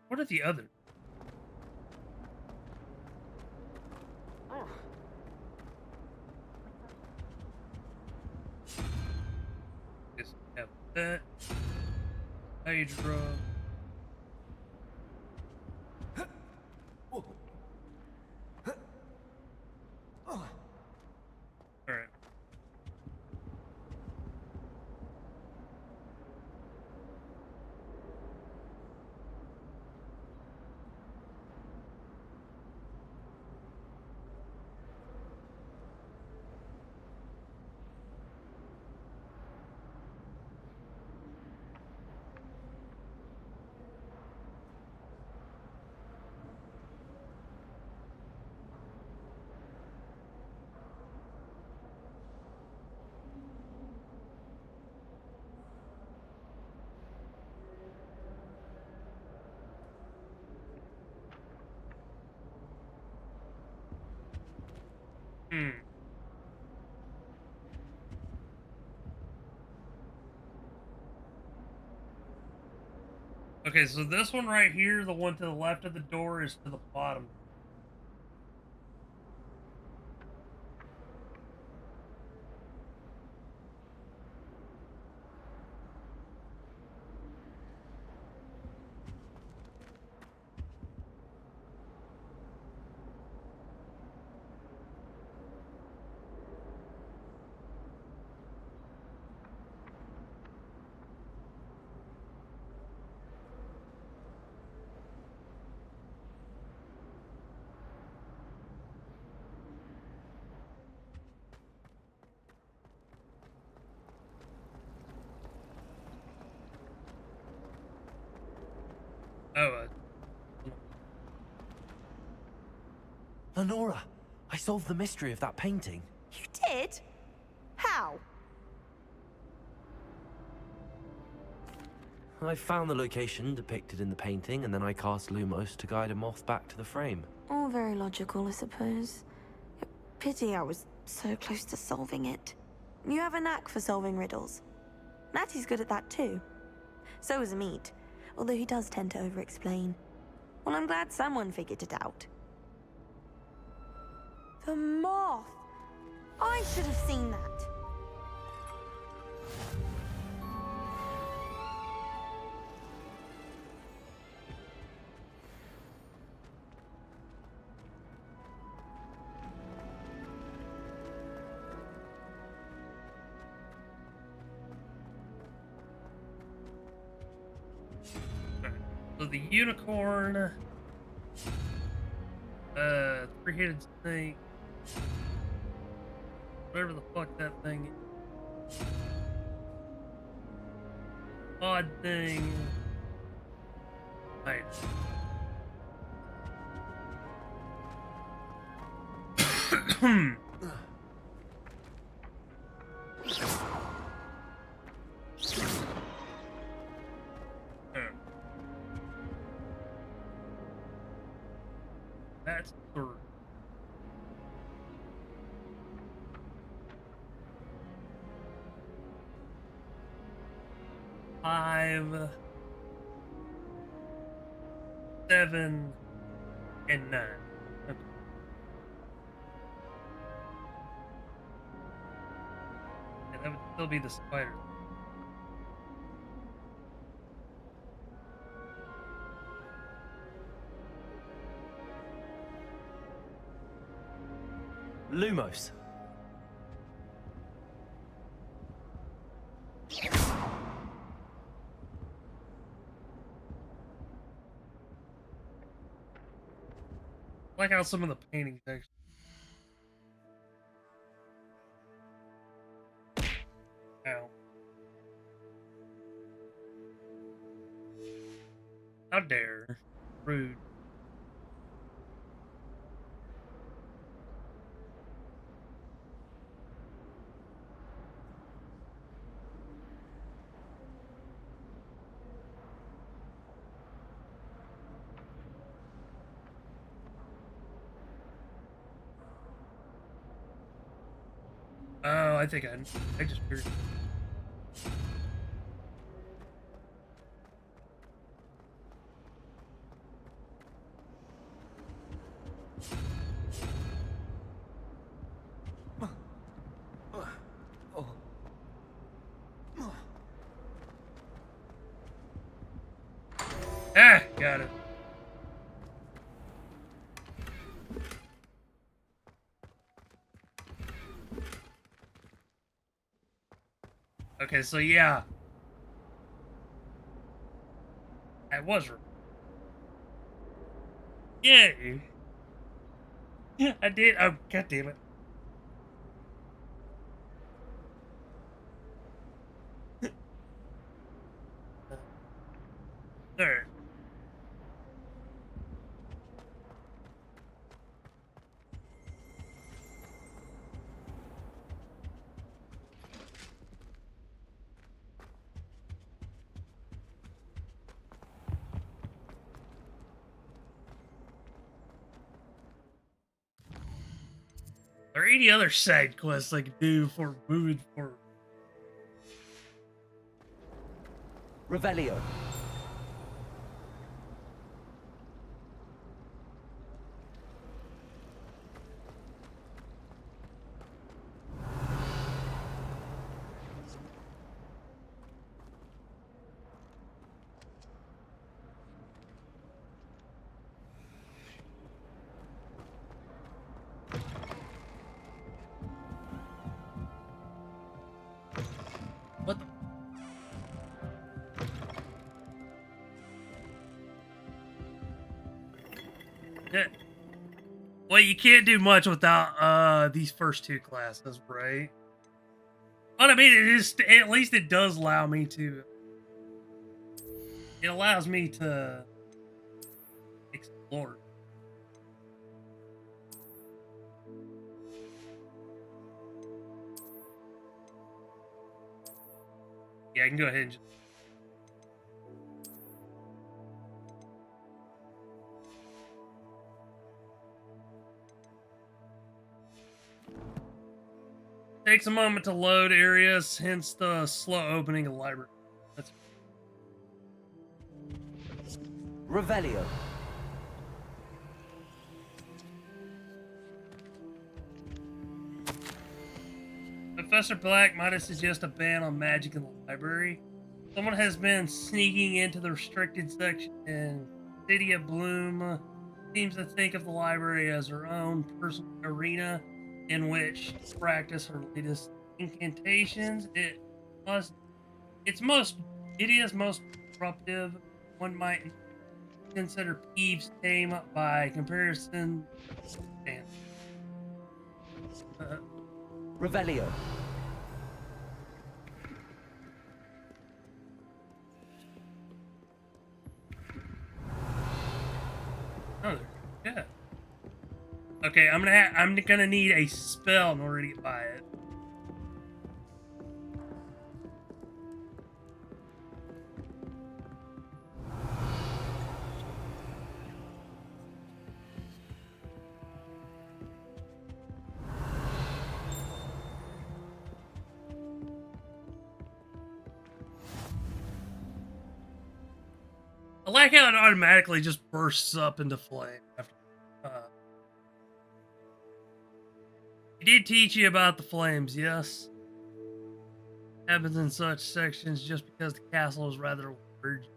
A: What are the others? Just have that. Page drug. Alright. Okay, so this one right here, the one to the left of the door, is to the bottom. Oh,
E: Lenora, I solved the mystery of that painting.
D: You did? How?
E: I found the location depicted in the painting, and then I cast Lumos to guide a moth back to the frame.
D: All very logical, I suppose. Pity I was so close to solving it. You have a knack for solving riddles. Natty's good at that too. So is Amit, although he does tend to over-explain. Well, I'm glad someone figured it out. The moth! I should have seen that.
A: so the unicorn, three-headed snake, whatever the fuck that thing is. Odd thing. Right. That's third. Five, 7, and 9. Okay. Yeah, that would still be the spider.
E: Lumos.
A: I like how some of the paintings actually. Ow. How dare. Rude. Oh, I think I just figured. got it. Okay, so yeah. I was right. Yay! I did. Oh, god damn it. Alright. Are there any other side quests I could do for moving forward?
E: Revelio.
A: What the? Yeah. Well, you can't do much without these first two classes, right? But I mean, it is at least it does allow me to. It allows me to explore. Yeah, I can go ahead and just. Takes a moment to load areas, hence the slow opening of the library. That's
E: Revelio.
A: Professor Black might have suggested a ban on magic in the library. Someone has been sneaking into the restricted section, and City of Bloom seems to think of the library as her own personal arena in which to practice her latest incantations. It's most disruptive. One might consider Peeves tame by comparison.
E: Revelio.
A: Oh, yeah. Okay, I'm gonna need a spell in order to get by it. I like how it automatically just bursts up into flame after. He did teach you about the flames, yes? Happens in such sections just because the castle is rather large.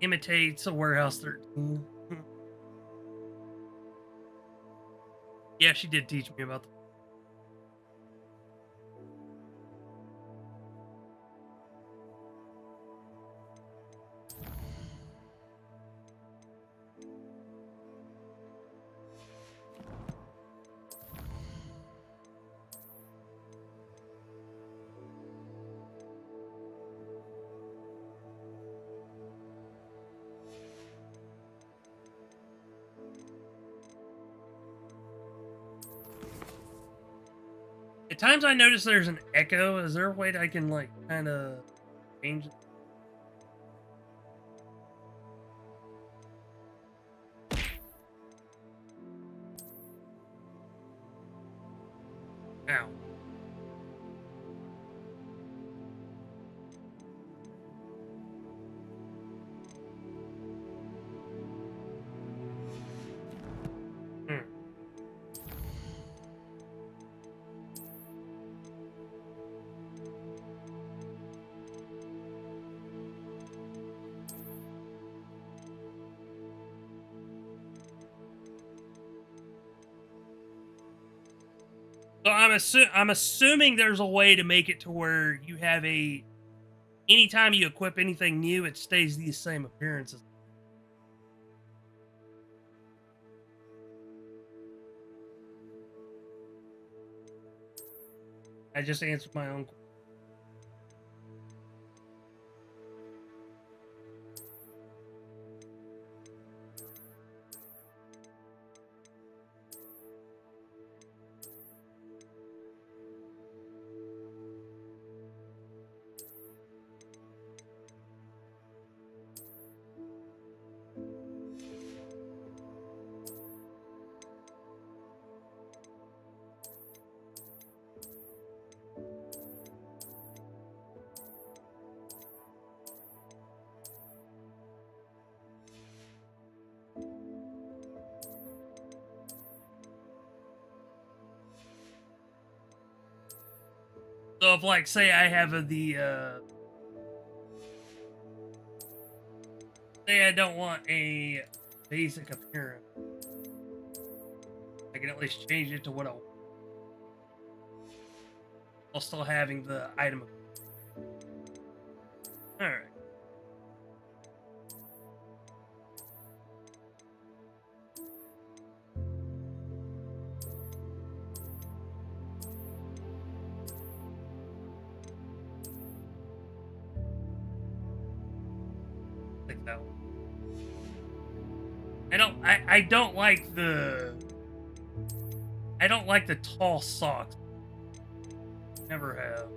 A: Imitates a warehouse 13. Yeah, she did teach me about the. At times I notice there's an echo. Is there a way that I can, like, kind of change it? Ow. So I'm assuming there's a way to make it to where you have a anytime you equip anything new, it stays the same appearances. I just answered my own question. So if like say I have say I don't want a basic appearance, I can at least change it to what I want while still having the item. Alright. Like that one. I don't like the tall socks. Never have.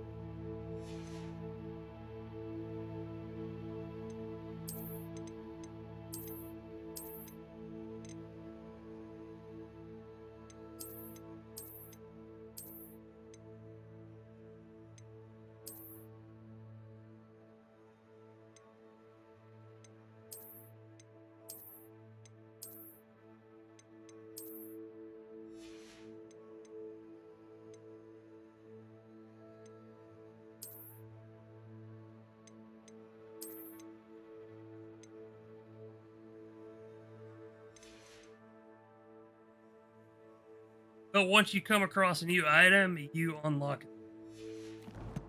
A: But once you come across a new item, you unlock it.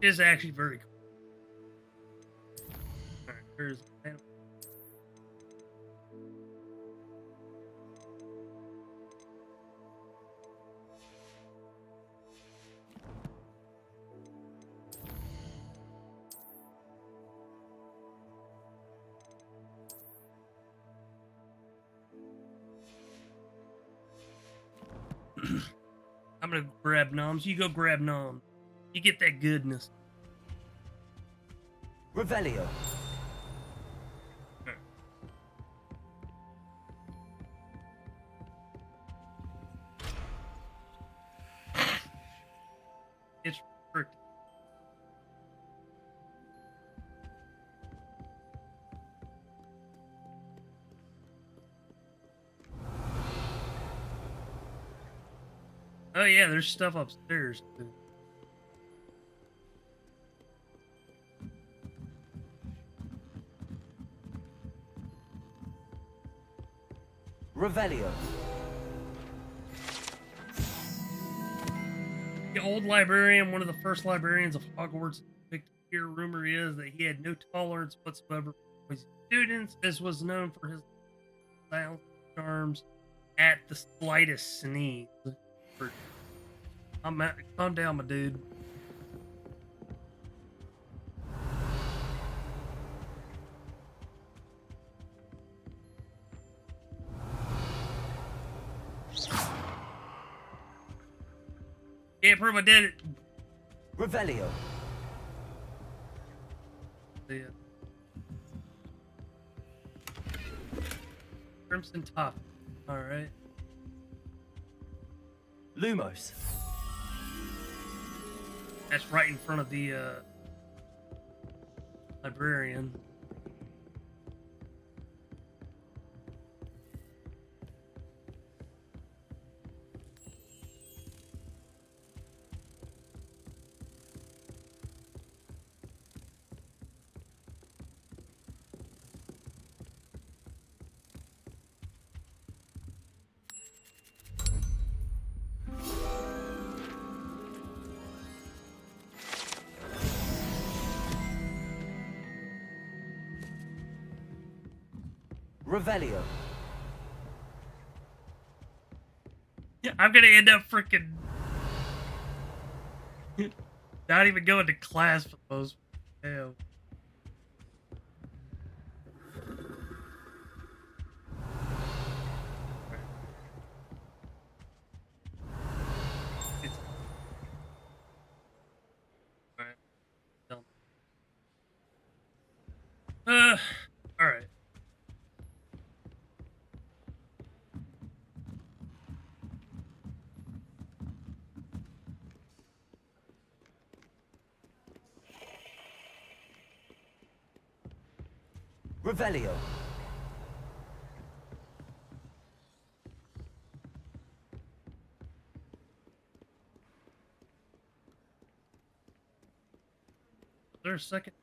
A: It is actually very cool. Alright, here's the item. I'm gonna grab noms. You go grab noms. You get that goodness.
E: Revelio.
A: It's restricted. Oh yeah, there's stuff upstairs too.
E: Revelio.
A: The old librarian, one of the first librarians of Hogwarts, here rumor is that he had no tolerance whatsoever for his students, as was known for his silent charms at the slightest sneeze. Calm down, my dude. Can't prove I did it.
E: Revelio.
A: Yeah. Crimson Top. Alright.
E: Lumos.
A: That's right in front of the librarian.
E: Revelio.
A: Yeah, I'm gonna end up freaking not even going to class for those. Damn. All right.
E: Revelio.
A: Is there a second?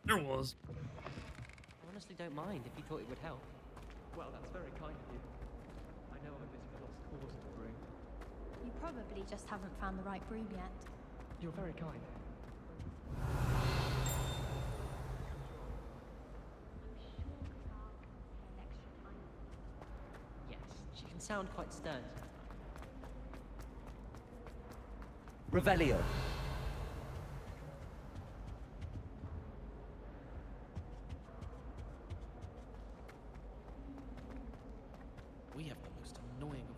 A: There was.
Q: I honestly don't mind if you thought it would help.
P: Well, that's very kind of you. I know I'm a bit of a lost cause of the broom.
O: You probably just haven't found the right broom yet.
P: You're very kind.
Q: Yes, she can sound quite stern.
E: Revelio.
P: We have the most annoying of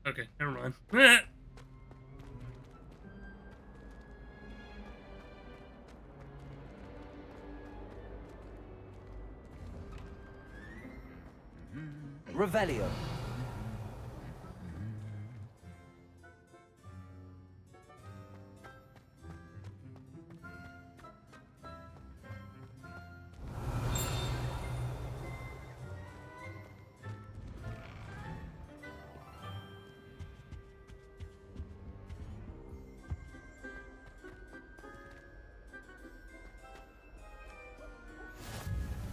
P: all.
A: Okay, never mind.
E: Revelio.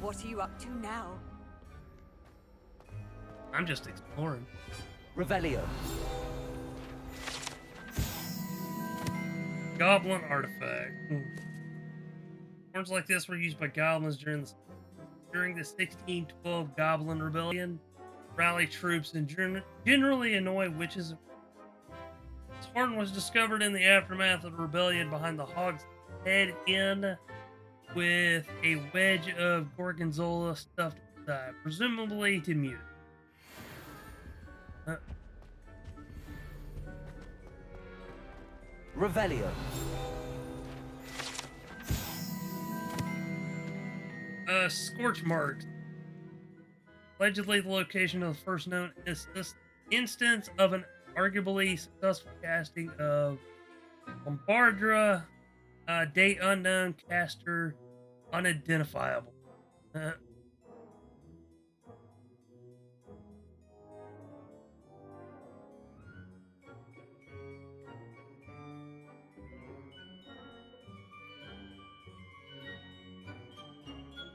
R: What are you up to now?
A: I'm just exploring.
E: Revelio.
A: Goblin artifact. Horns like this were used by goblins during the 1612 Goblin Rebellion. Rally troops and generally annoy witches. This horn was discovered in the aftermath of the rebellion behind the Hog's Head Inn with a wedge of gorgonzola stuffed inside, presumably to mute it.
E: Revelio.
A: Scorch marks. Allegedly the location of the first known instance of an arguably successful casting of Bombardra, date unknown, caster unidentifiable.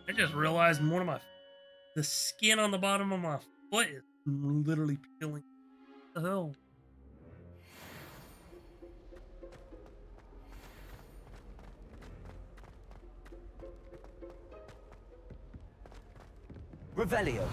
A: I just realized the skin on the bottom of my foot is literally peeling. What the hell?
E: Revelio.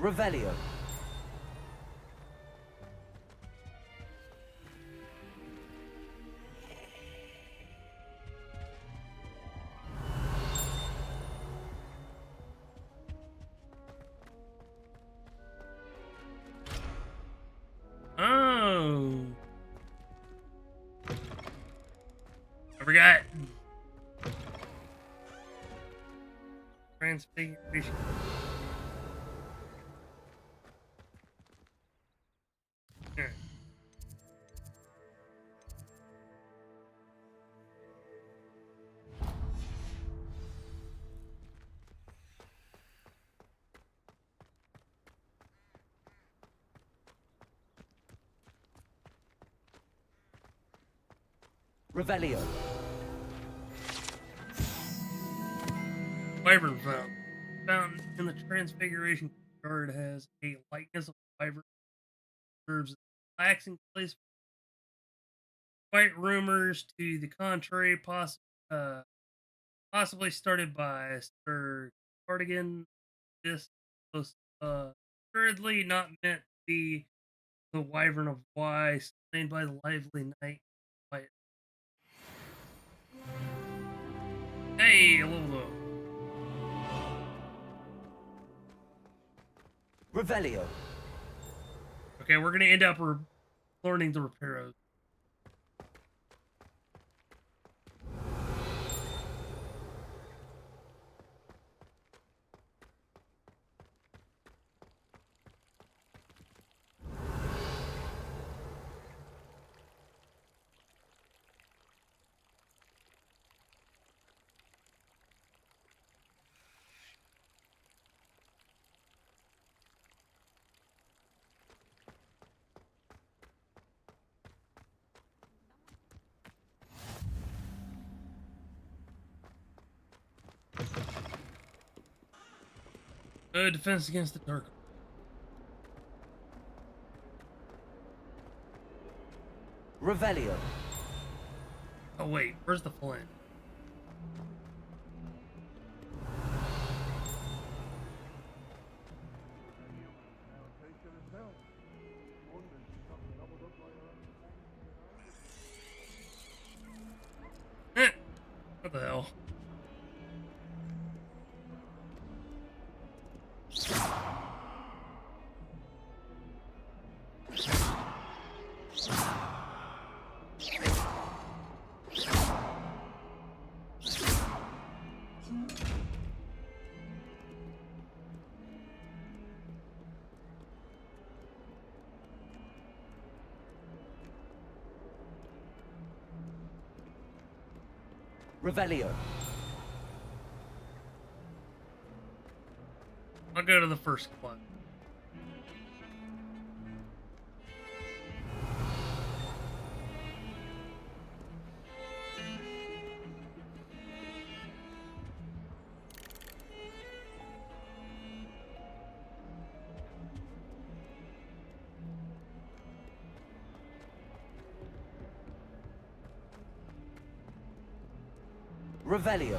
E: Revelio.
A: Oh. I forgot. Transfiguration. Here.
E: Revelio.
A: Wyvern fountain. Fountain in the Transfiguration card has a likeness of wyvern. Serves as a relaxing place. Quite rumors to the contrary, possibly started by Sir Cardigan. This was assuredly not meant to be the Wyvern of Y, slain by the lively night. Hey, a little low.
E: Revelio.
A: Okay, we're gonna end up learning the repairos. Defense against the dark.
E: Revelio.
A: Oh wait, where's the flint? What the hell?
E: Revelio.
A: I'll go to the first club.
E: Revelio.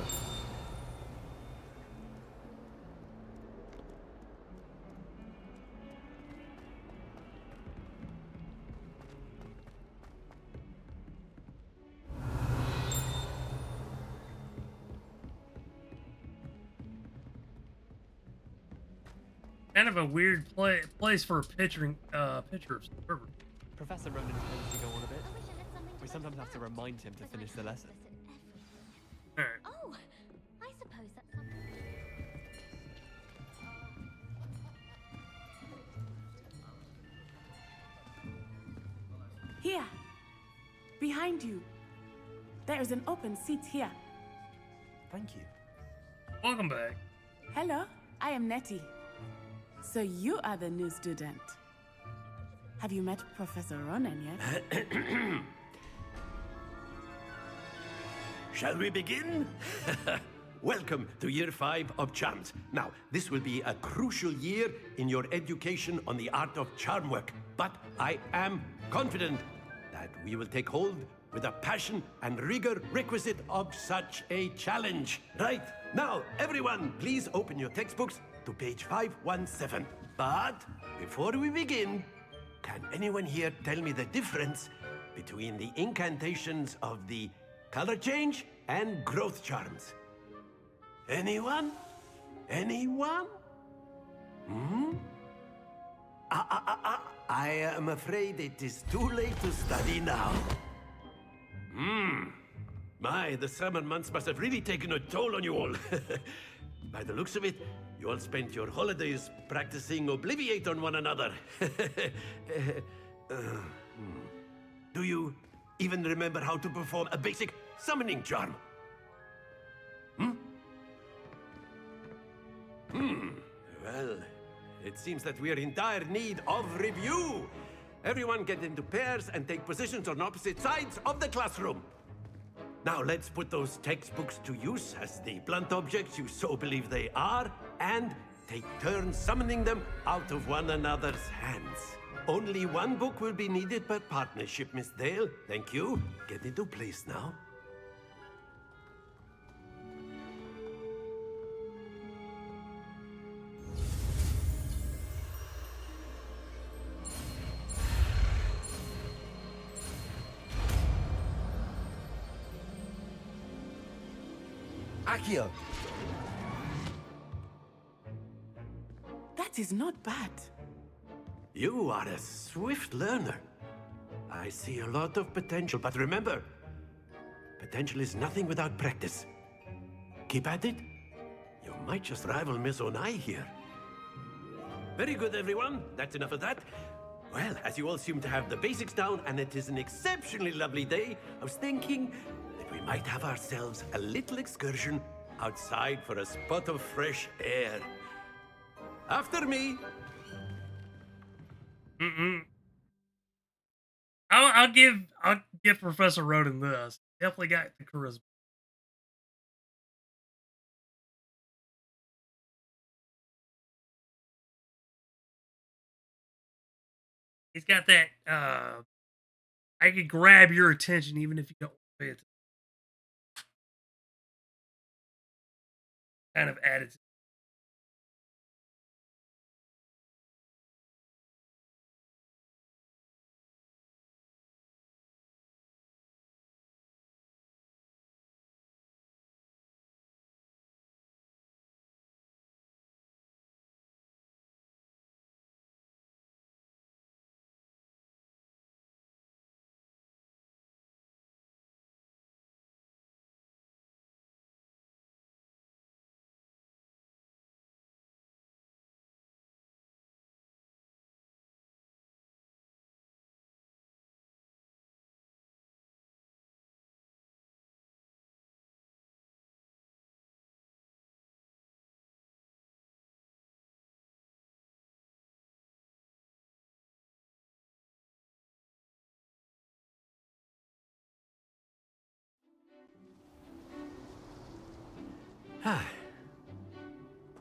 A: Kind of a weird place for a picture of server.
R: Professor Ronan tends to go on a bit. We sometimes have to remind him to finish the lesson.
O: Oh, I suppose that's something.
S: Here. Behind you. There is an open seat here.
E: Thank you.
A: Welcome back.
S: Hello, I am Nettie. So you are the new student. Have you met Professor Ronan yet?
H: Shall we begin? Welcome to Year 5 of Charms. Now, this will be a crucial year in your education on the art of charm work, but I am confident that we will take hold with the passion and rigor requisite of such a challenge. Right, now, everyone, please open your textbooks to page 517. But before we begin, can anyone here tell me the difference between the incantations of the color change and growth charms? Anyone? Anyone? Hmm? I am afraid it is too late to study now. My, the summer months must have really taken a toll on you all. By the looks of it, you all spent your holidays practicing Obliviate on one another. Do you even remember how to perform a basic summoning charm? Well, it seems that we are in dire need of review. Everyone get into pairs and take positions on opposite sides of the classroom. Now let's put those textbooks to use as the blunt objects you so believe they are, and take turns summoning them out of one another's hands. Only one book will be needed per partnership, Miss Dale. Thank you. Get into place now. Accio.
S: That is not bad.
H: You are a swift learner. I see a lot of potential, but remember, potential is nothing without practice. Keep at it. You might just rival Miss Onai here. Very good, everyone. That's enough of that. Well, as you all seem to have the basics down, and it is an exceptionally lovely day, I was thinking that we might have ourselves a little excursion outside for a spot of fresh air. After me.
A: I'll give Professor Roden this. Definitely got the charisma. He's got that. I can grab your attention even if you don't pay attention. Kind of attitude.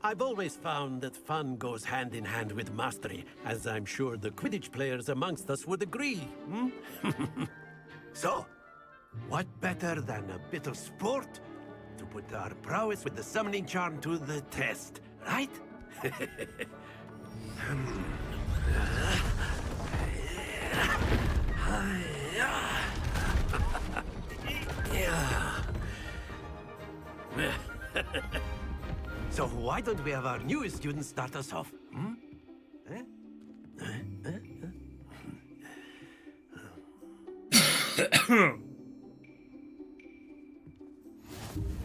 H: I've always found that fun goes hand in hand with mastery, as I'm sure the Quidditch players amongst us would agree. So, what better than a bit of sport to put our prowess with the summoning charm to the test, right? So why don't we have our newest student start us off?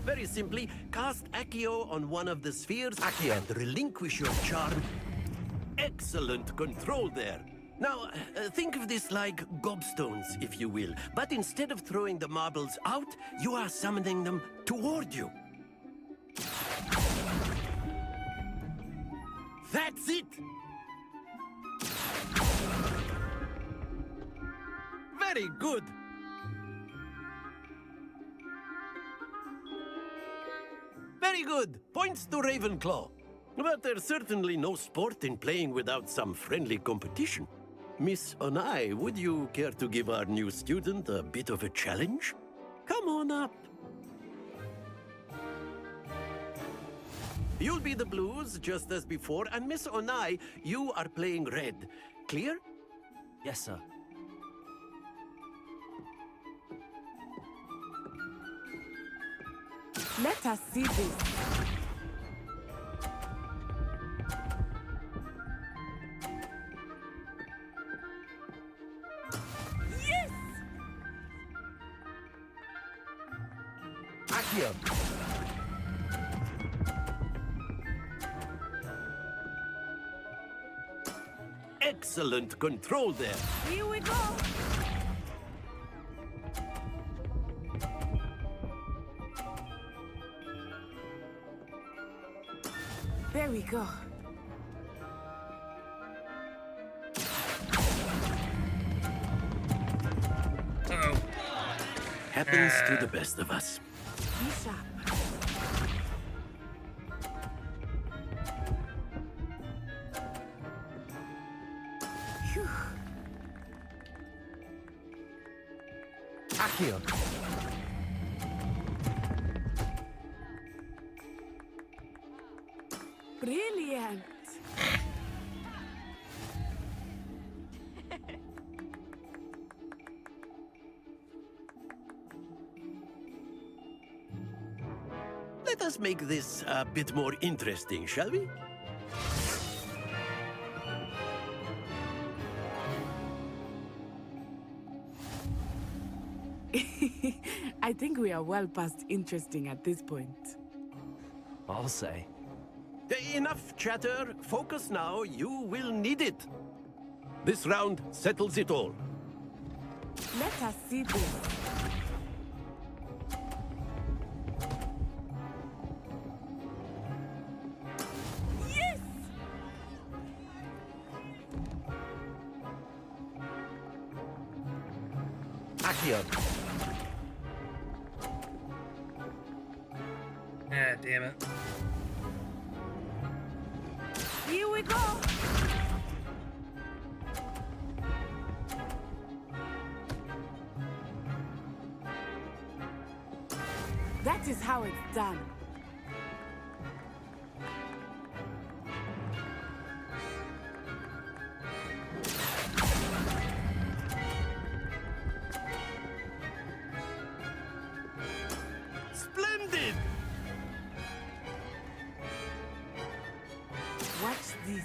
H: Very simply, cast Accio on one of the spheres and relinquish your charm. Excellent control there. Now, think of this like gobstones, if you will. But instead of throwing the marbles out, you are summoning them toward you. That's it! Very good! Very good! Points to Ravenclaw. But there's certainly no sport in playing without some friendly competition. Miss Onai, would you care to give our new student a bit of a challenge? Come on up. You'll be the blues, just as before, and Miss Onai, you are playing red. Clear?
E: Yes, sir.
S: Let us see this. Yes!
H: Accio. Excellent control there.
S: Here we go. There we go.
A: Uh-oh.
H: Happens to the best of us.
S: Be sharp. Phew.
H: Accio.
S: Brilliant.
H: Let us make this a bit more interesting, shall we?
S: I think we are well past interesting at this point.
E: I'll say.
H: Enough chatter. Focus now. You will need it. This round settles it all.
S: Let us see this. Yes!
H: Accio.
A: Ah, damn it.
S: Here we go. That is how it's done.
H: Splendid!
S: Watch this.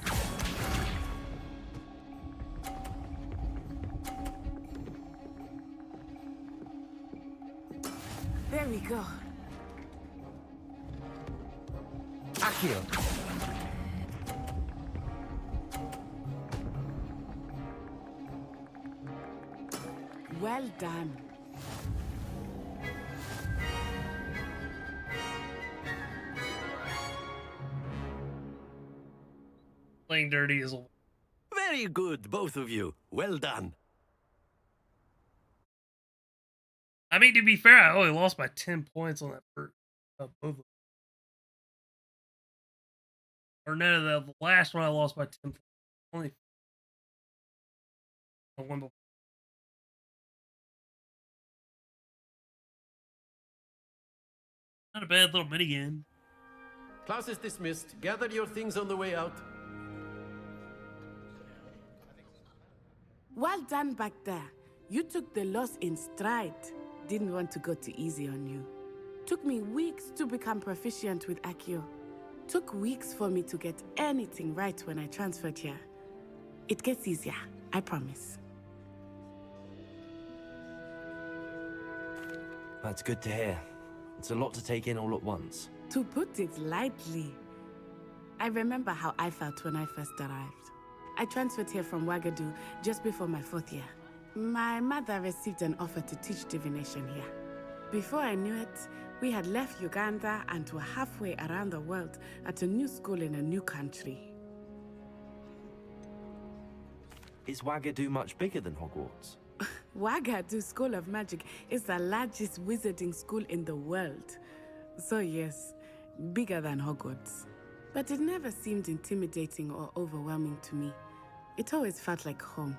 S: There we go.
H: Accio.
S: Well done.
A: Playing dirty is a...
H: Very good, both of you. Well done.
A: I mean, to be fair, I only lost by 10 points on that first both of them. Or no, the last one I lost by 10 points. Only I won before. Not a bad little mini game.
H: Class is dismissed. Gather your things on the way out.
S: Well done back there. You took the loss in stride. Didn't want to go too easy on you. Took me weeks to become proficient with Accio. Took weeks for me to get anything right when I transferred here. It gets easier, I promise.
E: That's good to hear. It's a lot to take in all at once.
S: To put it lightly, I remember how I felt when I first arrived. I transferred here from Wagadu just before my 4th year. My mother received an offer to teach divination here. Before I knew it, we had left Uganda and were halfway around the world at a new school in a new country.
E: Is Wagadu much bigger than Hogwarts?
S: Wagadu School of Magic is the largest wizarding school in the world. So yes, bigger than Hogwarts. But it never seemed intimidating or overwhelming to me. It always felt like home.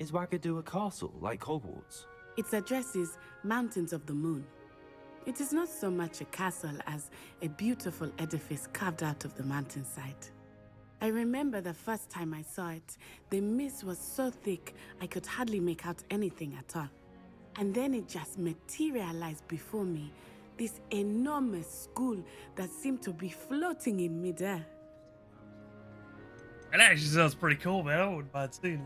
E: Is Wagadu a castle like Hogwarts?
S: Its address is Mountains of the Moon. It is not so much a castle as a beautiful edifice carved out of the mountainside. I remember the first time I saw it, the mist was so thick I could hardly make out anything at all. And then it just materialized before me, this enormous school that seemed to be floating in midair.
A: That actually sounds pretty cool, man. I wouldn't mind seeing it.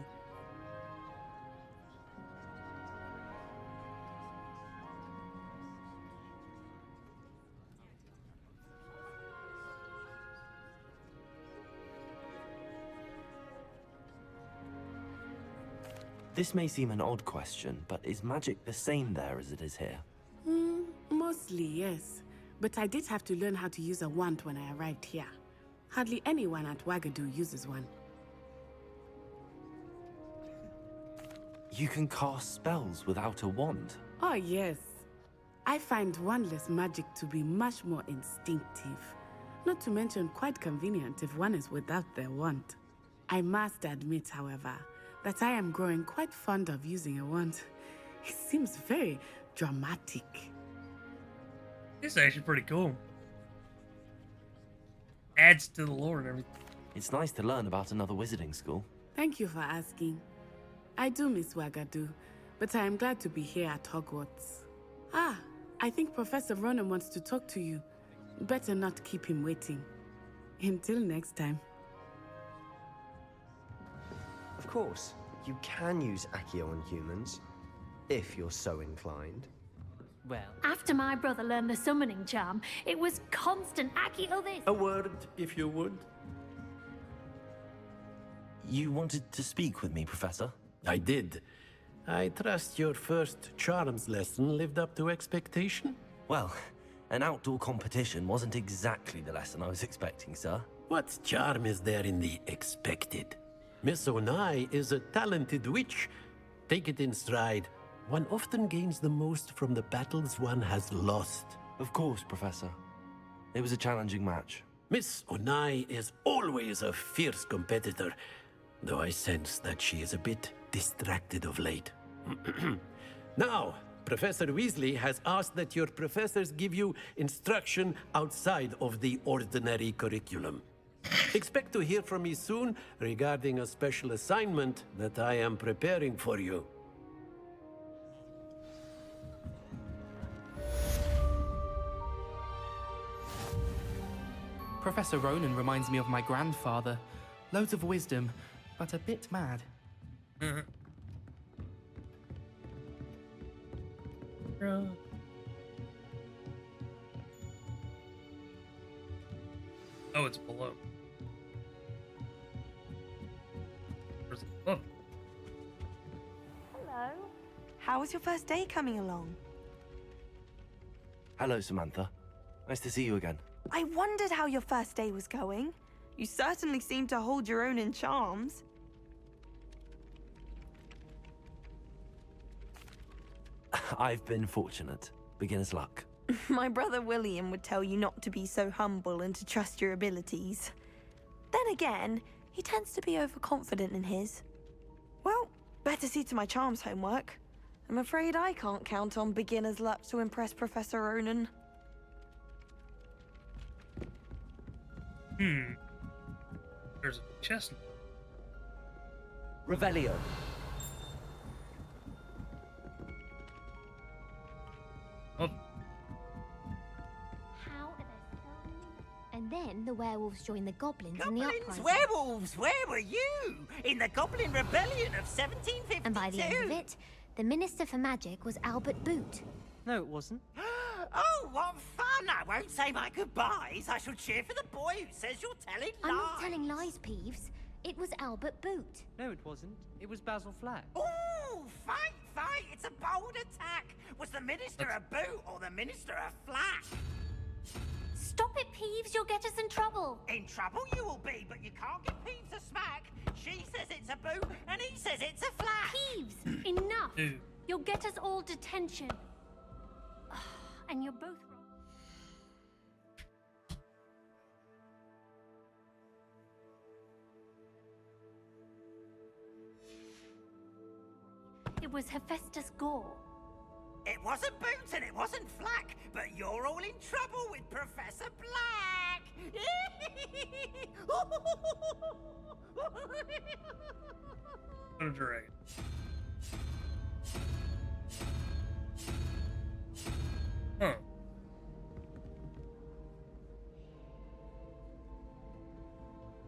E: This may seem an odd question, but is magic the same there as it is here?
S: Mostly, yes. But I did have to learn how to use a wand when I arrived here. Hardly anyone at Wagadu uses one.
E: You can cast spells without a wand?
S: Oh, yes. I find wandless magic to be much more instinctive. Not to mention quite convenient if one is without their wand. I must admit, however, that I am growing quite fond of using a wand. It seems very dramatic.
A: It's actually pretty cool. Adds to the lore and everything.
E: It's nice to learn about another wizarding school.
S: Thank you for asking. I do miss Wagadu, but I am glad to be here at Hogwarts. Ah, I think Professor Ronan wants to talk to you. Better not keep him waiting. Until next time.
T: Of course, you can use Accio on humans, if you're so inclined.
Q: Well,
O: After my brother learned the summoning charm, it was constant Accio this.
H: A word, if you would.
E: You wanted to speak with me, Professor?
H: I did. I trust your first charms lesson lived up to expectation?
E: Well, an outdoor competition wasn't exactly the lesson I was expecting, sir.
H: What charm is there in the expected? Miss Onai is a talented witch. Take it in stride. One often gains the most from the battles one has lost.
E: Of course, Professor. It was a challenging match.
H: Miss Onai is always a fierce competitor, though I sense that she is a bit distracted of late. Now, Professor Weasley has asked that your professors give you instruction outside of the ordinary curriculum. Expect to hear from me soon regarding a special assignment that I am preparing for you.
P: Professor Ronan reminds me of my grandfather. Loads of wisdom, but a bit mad.
A: Oh, it's below. Where's it above?
D: Hello. How was your first day coming along?
E: Hello, Samantha. Nice to see you again.
D: I wondered how your first day was going. You certainly seem to hold your own in charms.
E: I've been fortunate. Beginner's luck.
D: My brother William would tell you not to be so humble and to trust your abilities. Then again, he tends to be overconfident in his. Well, better see to my charms homework. I'm afraid I can't count on beginner's luck to impress Professor Ronan.
A: There's a chest.
T: Revelio.
A: Oh.
O: How are there so many? And then the werewolves joined the goblins in the
U: Goblins,
O: uprising.
U: werewolves, where were you? In the Goblin Rebellion of 1752.
O: And by the end of it, the Minister for Magic was Albert Boot.
Q: No, it wasn't.
U: Oh, what fun! I won't say my goodbyes. I shall cheer for the boy who says you're telling lies.
O: I'm not telling lies, Peeves. It was Albert Boot.
Q: No, it wasn't. It was Basil Flack.
U: Ooh, fight, fight! It's a bold attack. Was the Minister a boot or the Minister a flash?
O: Stop it, Peeves. You'll get us in trouble.
U: In trouble you will be, but you can't give Peeves a smack. She says it's a boot, and he says it's a flash.
O: Peeves, enough. You'll get us all detention. And you're both wrong. It was Hephaestus Gore.
U: It wasn't Boots and it wasn't Flack, but you're all in trouble with Professor Black.
A: What a dragon. Huh.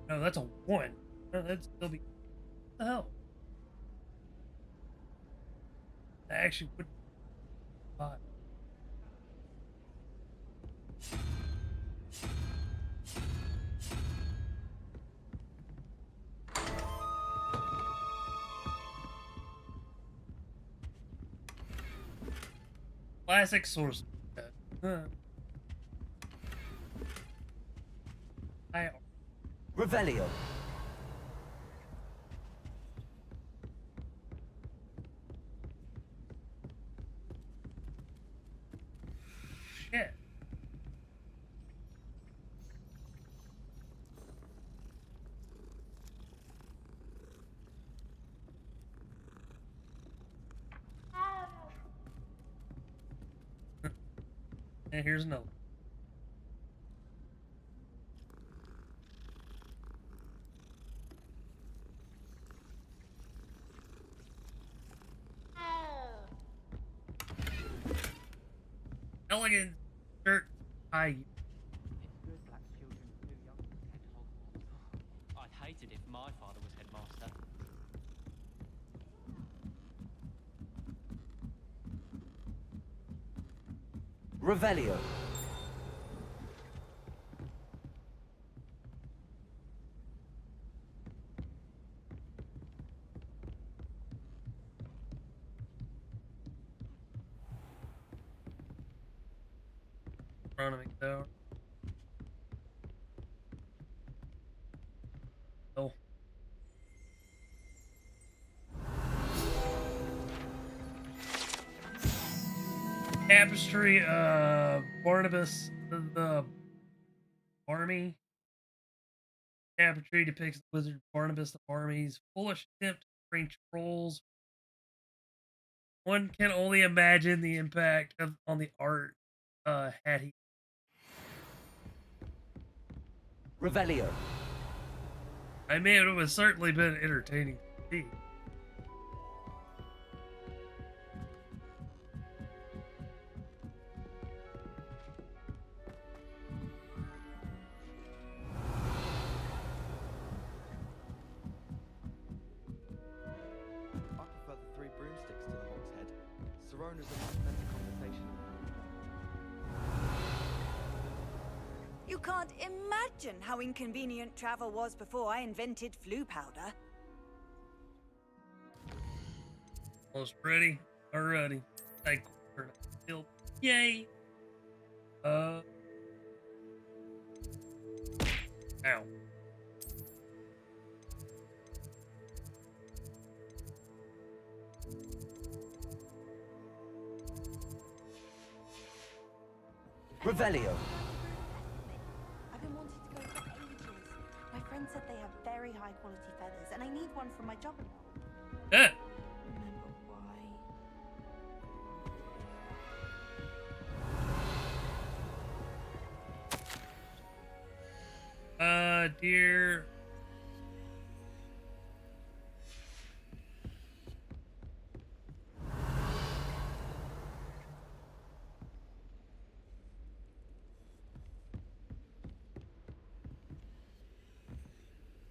A: No, that's a 1. No, that'd still be. What the hell? That actually would be 5. Classic source. Huh.
E: Revelio.
A: Shit. And here's another. Elegant shirt tie.
R: I'd hate it if my father was headmaster.
E: Revelio.
A: Astronomy tower. Oh. Tapestry Barnabas the army. Tapestry depicts the wizard Barnabas the army's foolish attempt to bring trolls. One can only imagine the impact on the art had he.
E: Revelio.
A: I mean, it would have certainly been entertaining to see.
P: I prefer the 3 broomsticks to the Hog's Head. Sirona's a much better conversation.
B: You can't imagine how inconvenient travel was before I invented flu powder.
A: Almost ready. Alrighty. Thank you. Yay. Ow.
E: Revelio.
D: I've been wanting to go for ages. My friend said they have very high quality feathers, and I need one for my job.
A: Yeah.
D: Remember why?
A: Dear.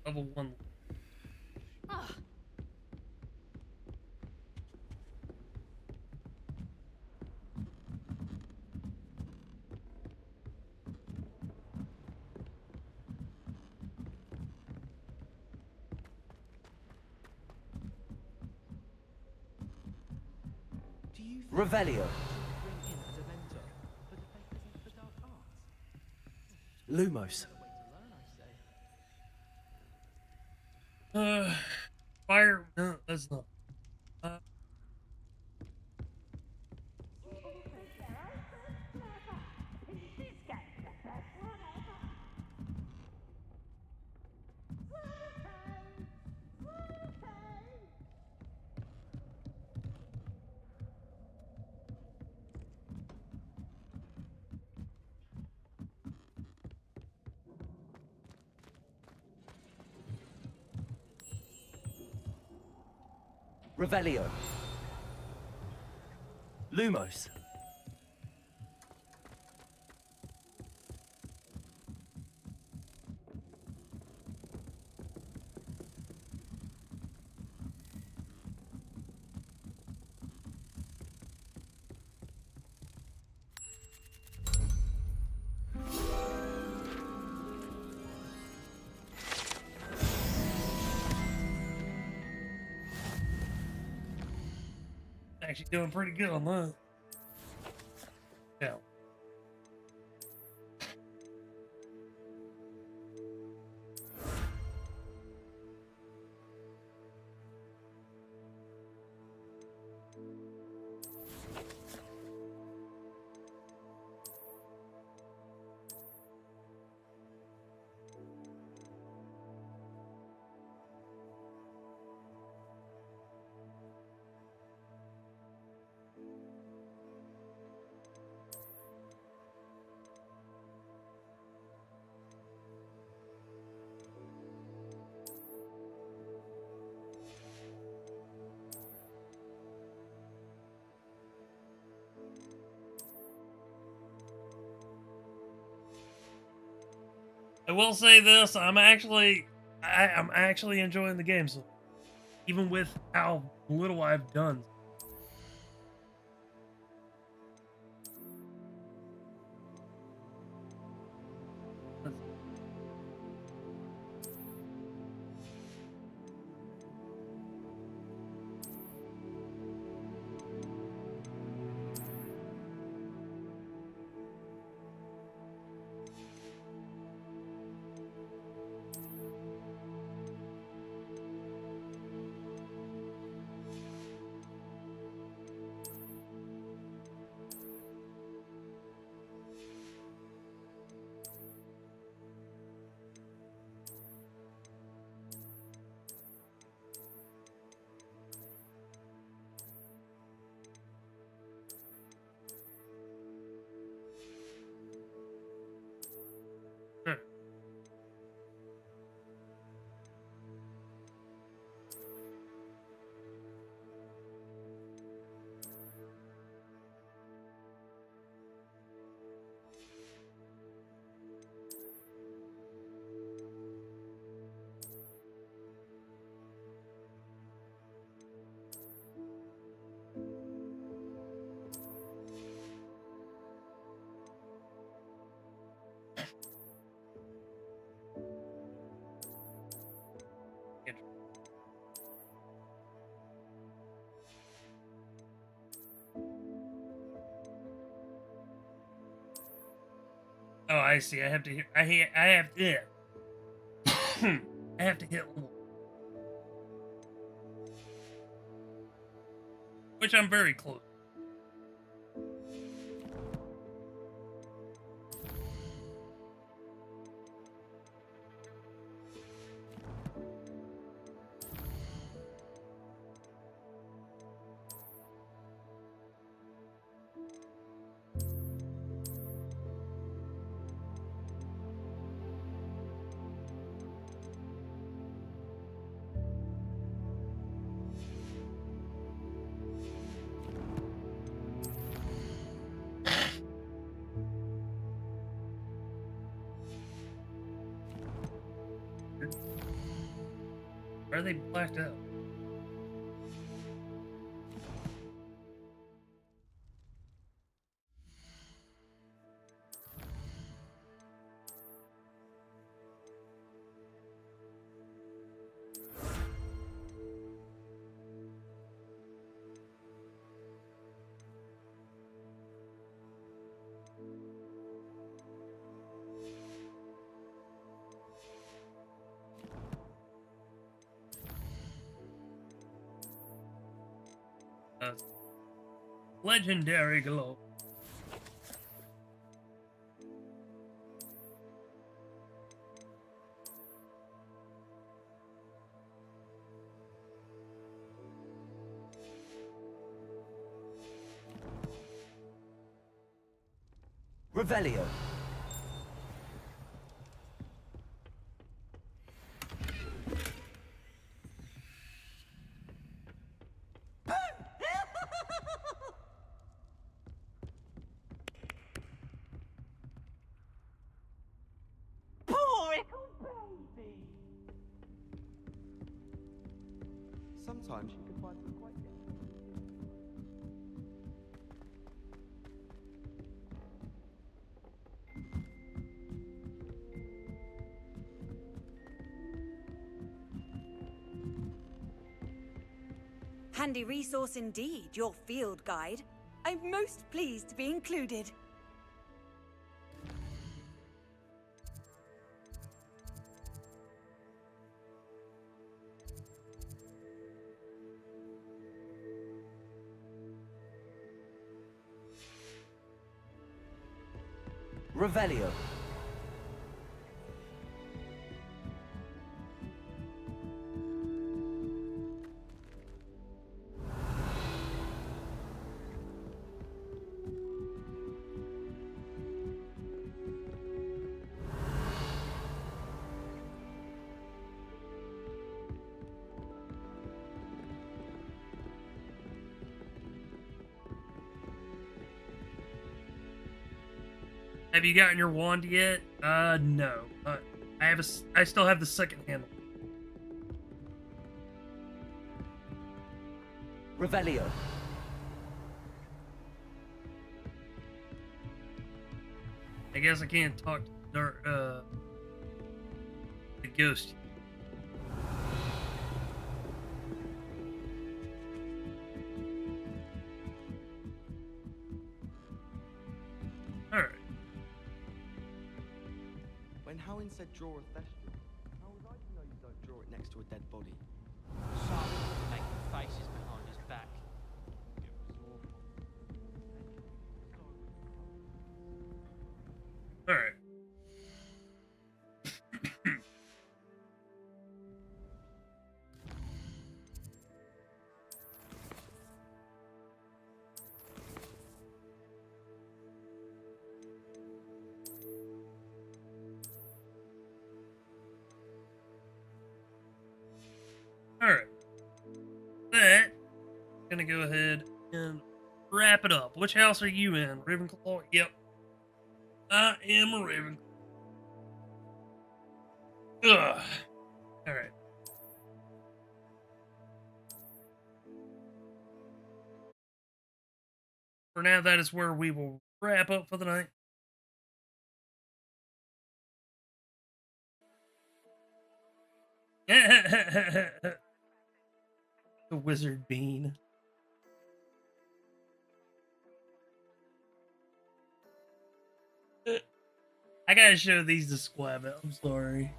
A: Level 1.
B: Ah.
E: Revelio.
T: Lumos.
A: Fire. No, that's not.
T: Revelio. Lumos.
A: Actually doing pretty good on that. Yeah. I will say this: I'm actually enjoying the game, so even with how little I've done. Oh, I see. I have to hit. I have. Yeah. I have to hit level, which I'm very close. Why are they blacked out? Legendary glow.
T: Revelio.
P: Sometimes you can find them quite different.
B: Handy resource indeed, your field guide. I'm most pleased to be included.
E: Revelio.
A: Have you gotten your wand yet? No. I still have the second handle.
E: Revelio.
A: I guess I can't talk to the ghost. Alright.
P: When Howin said draw a thestrel, how was I to know you don't draw it next to a dead body?
Q: Simon making faces behind his back.
A: Alright. Alright. That gonna go ahead and wrap it up. Which house are you in? Ravenclaw? Yep. I am a Ravenclaw. Ugh. Alright. For now, that is where we will wrap up for the night. The wizard bean. I gotta show these to Squabbit. I'm sorry.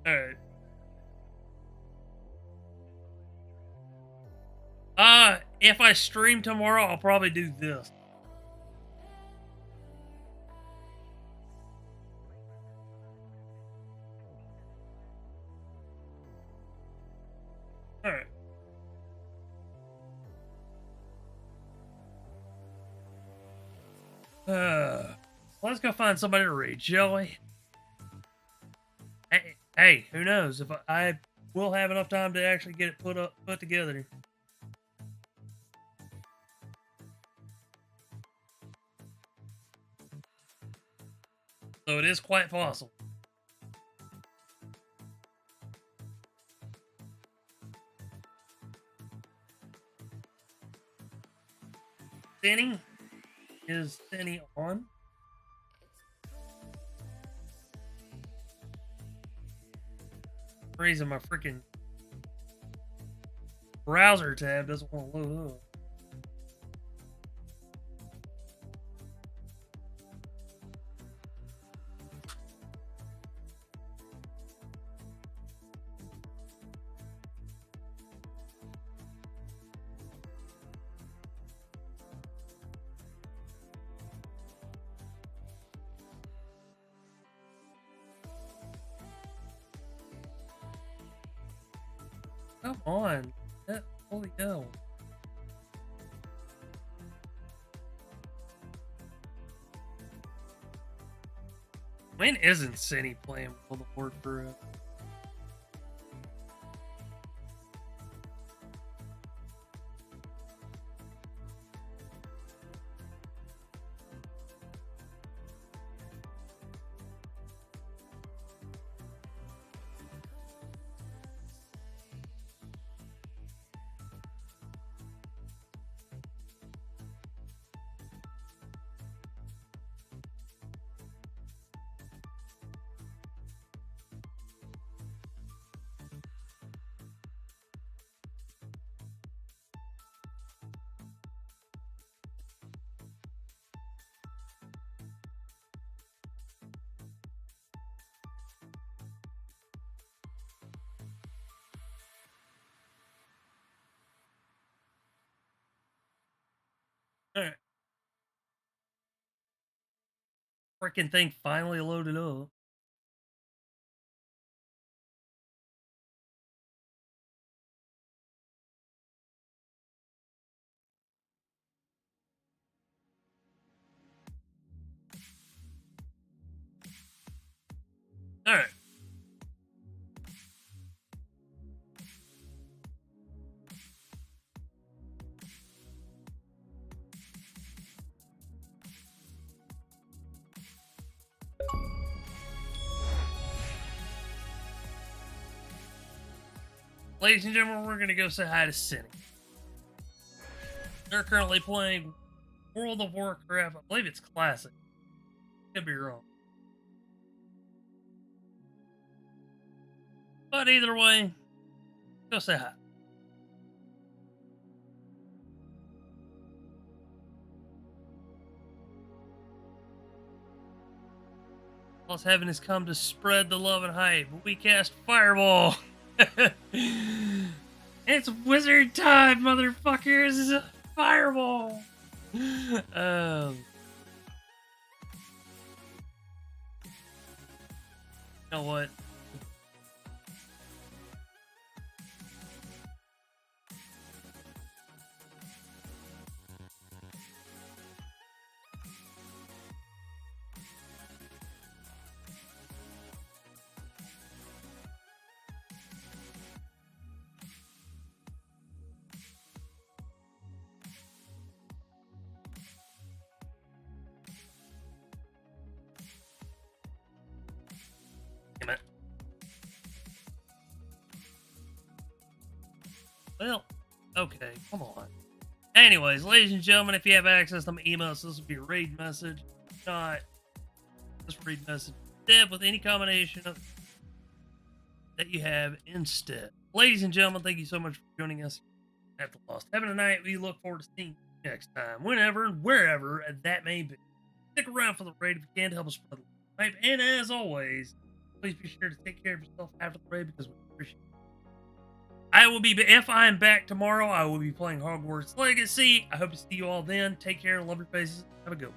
A: Alright. If I stream tomorrow, I'll probably do this. Alright. Let's go find somebody to read, shall we? Hey, who knows if I will have enough time to actually get it put together. So it is quite possible. Cinny? Is Cinny on? For some reason my freaking browser tab doesn't want to load up. Come on. Holy hell. When isn't Cindy playing World of Warcraft? Alright. Freaking thing finally loaded up. Alright. Ladies and gentlemen, we're going to go say hi to Cindy. They're currently playing World of Warcraft. I believe it's Classic. Could be wrong. But either way, go say hi. All's heaven has come to spread the love and hype. We cast Fireball. It's wizard time, motherfuckers! Fireball! You know what? Damn it. Well, okay, come on. Anyways, ladies and gentlemen, if you have access to my emails, this will be a raid message. If not, this raid message instead with any combination of that you have instead. Ladies and gentlemen, thank you so much for joining us at the Lost Heaven tonight. We look forward to seeing you next time, whenever and wherever that may be. Stick around for the raid if you can to help us spread the hype. And as always, please be sure to take care of yourself after the raid because we appreciate it. I will be, if I'm back tomorrow, I will be playing Hogwarts Legacy. I hope to see you all then. Take care and love your faces. Have a good one.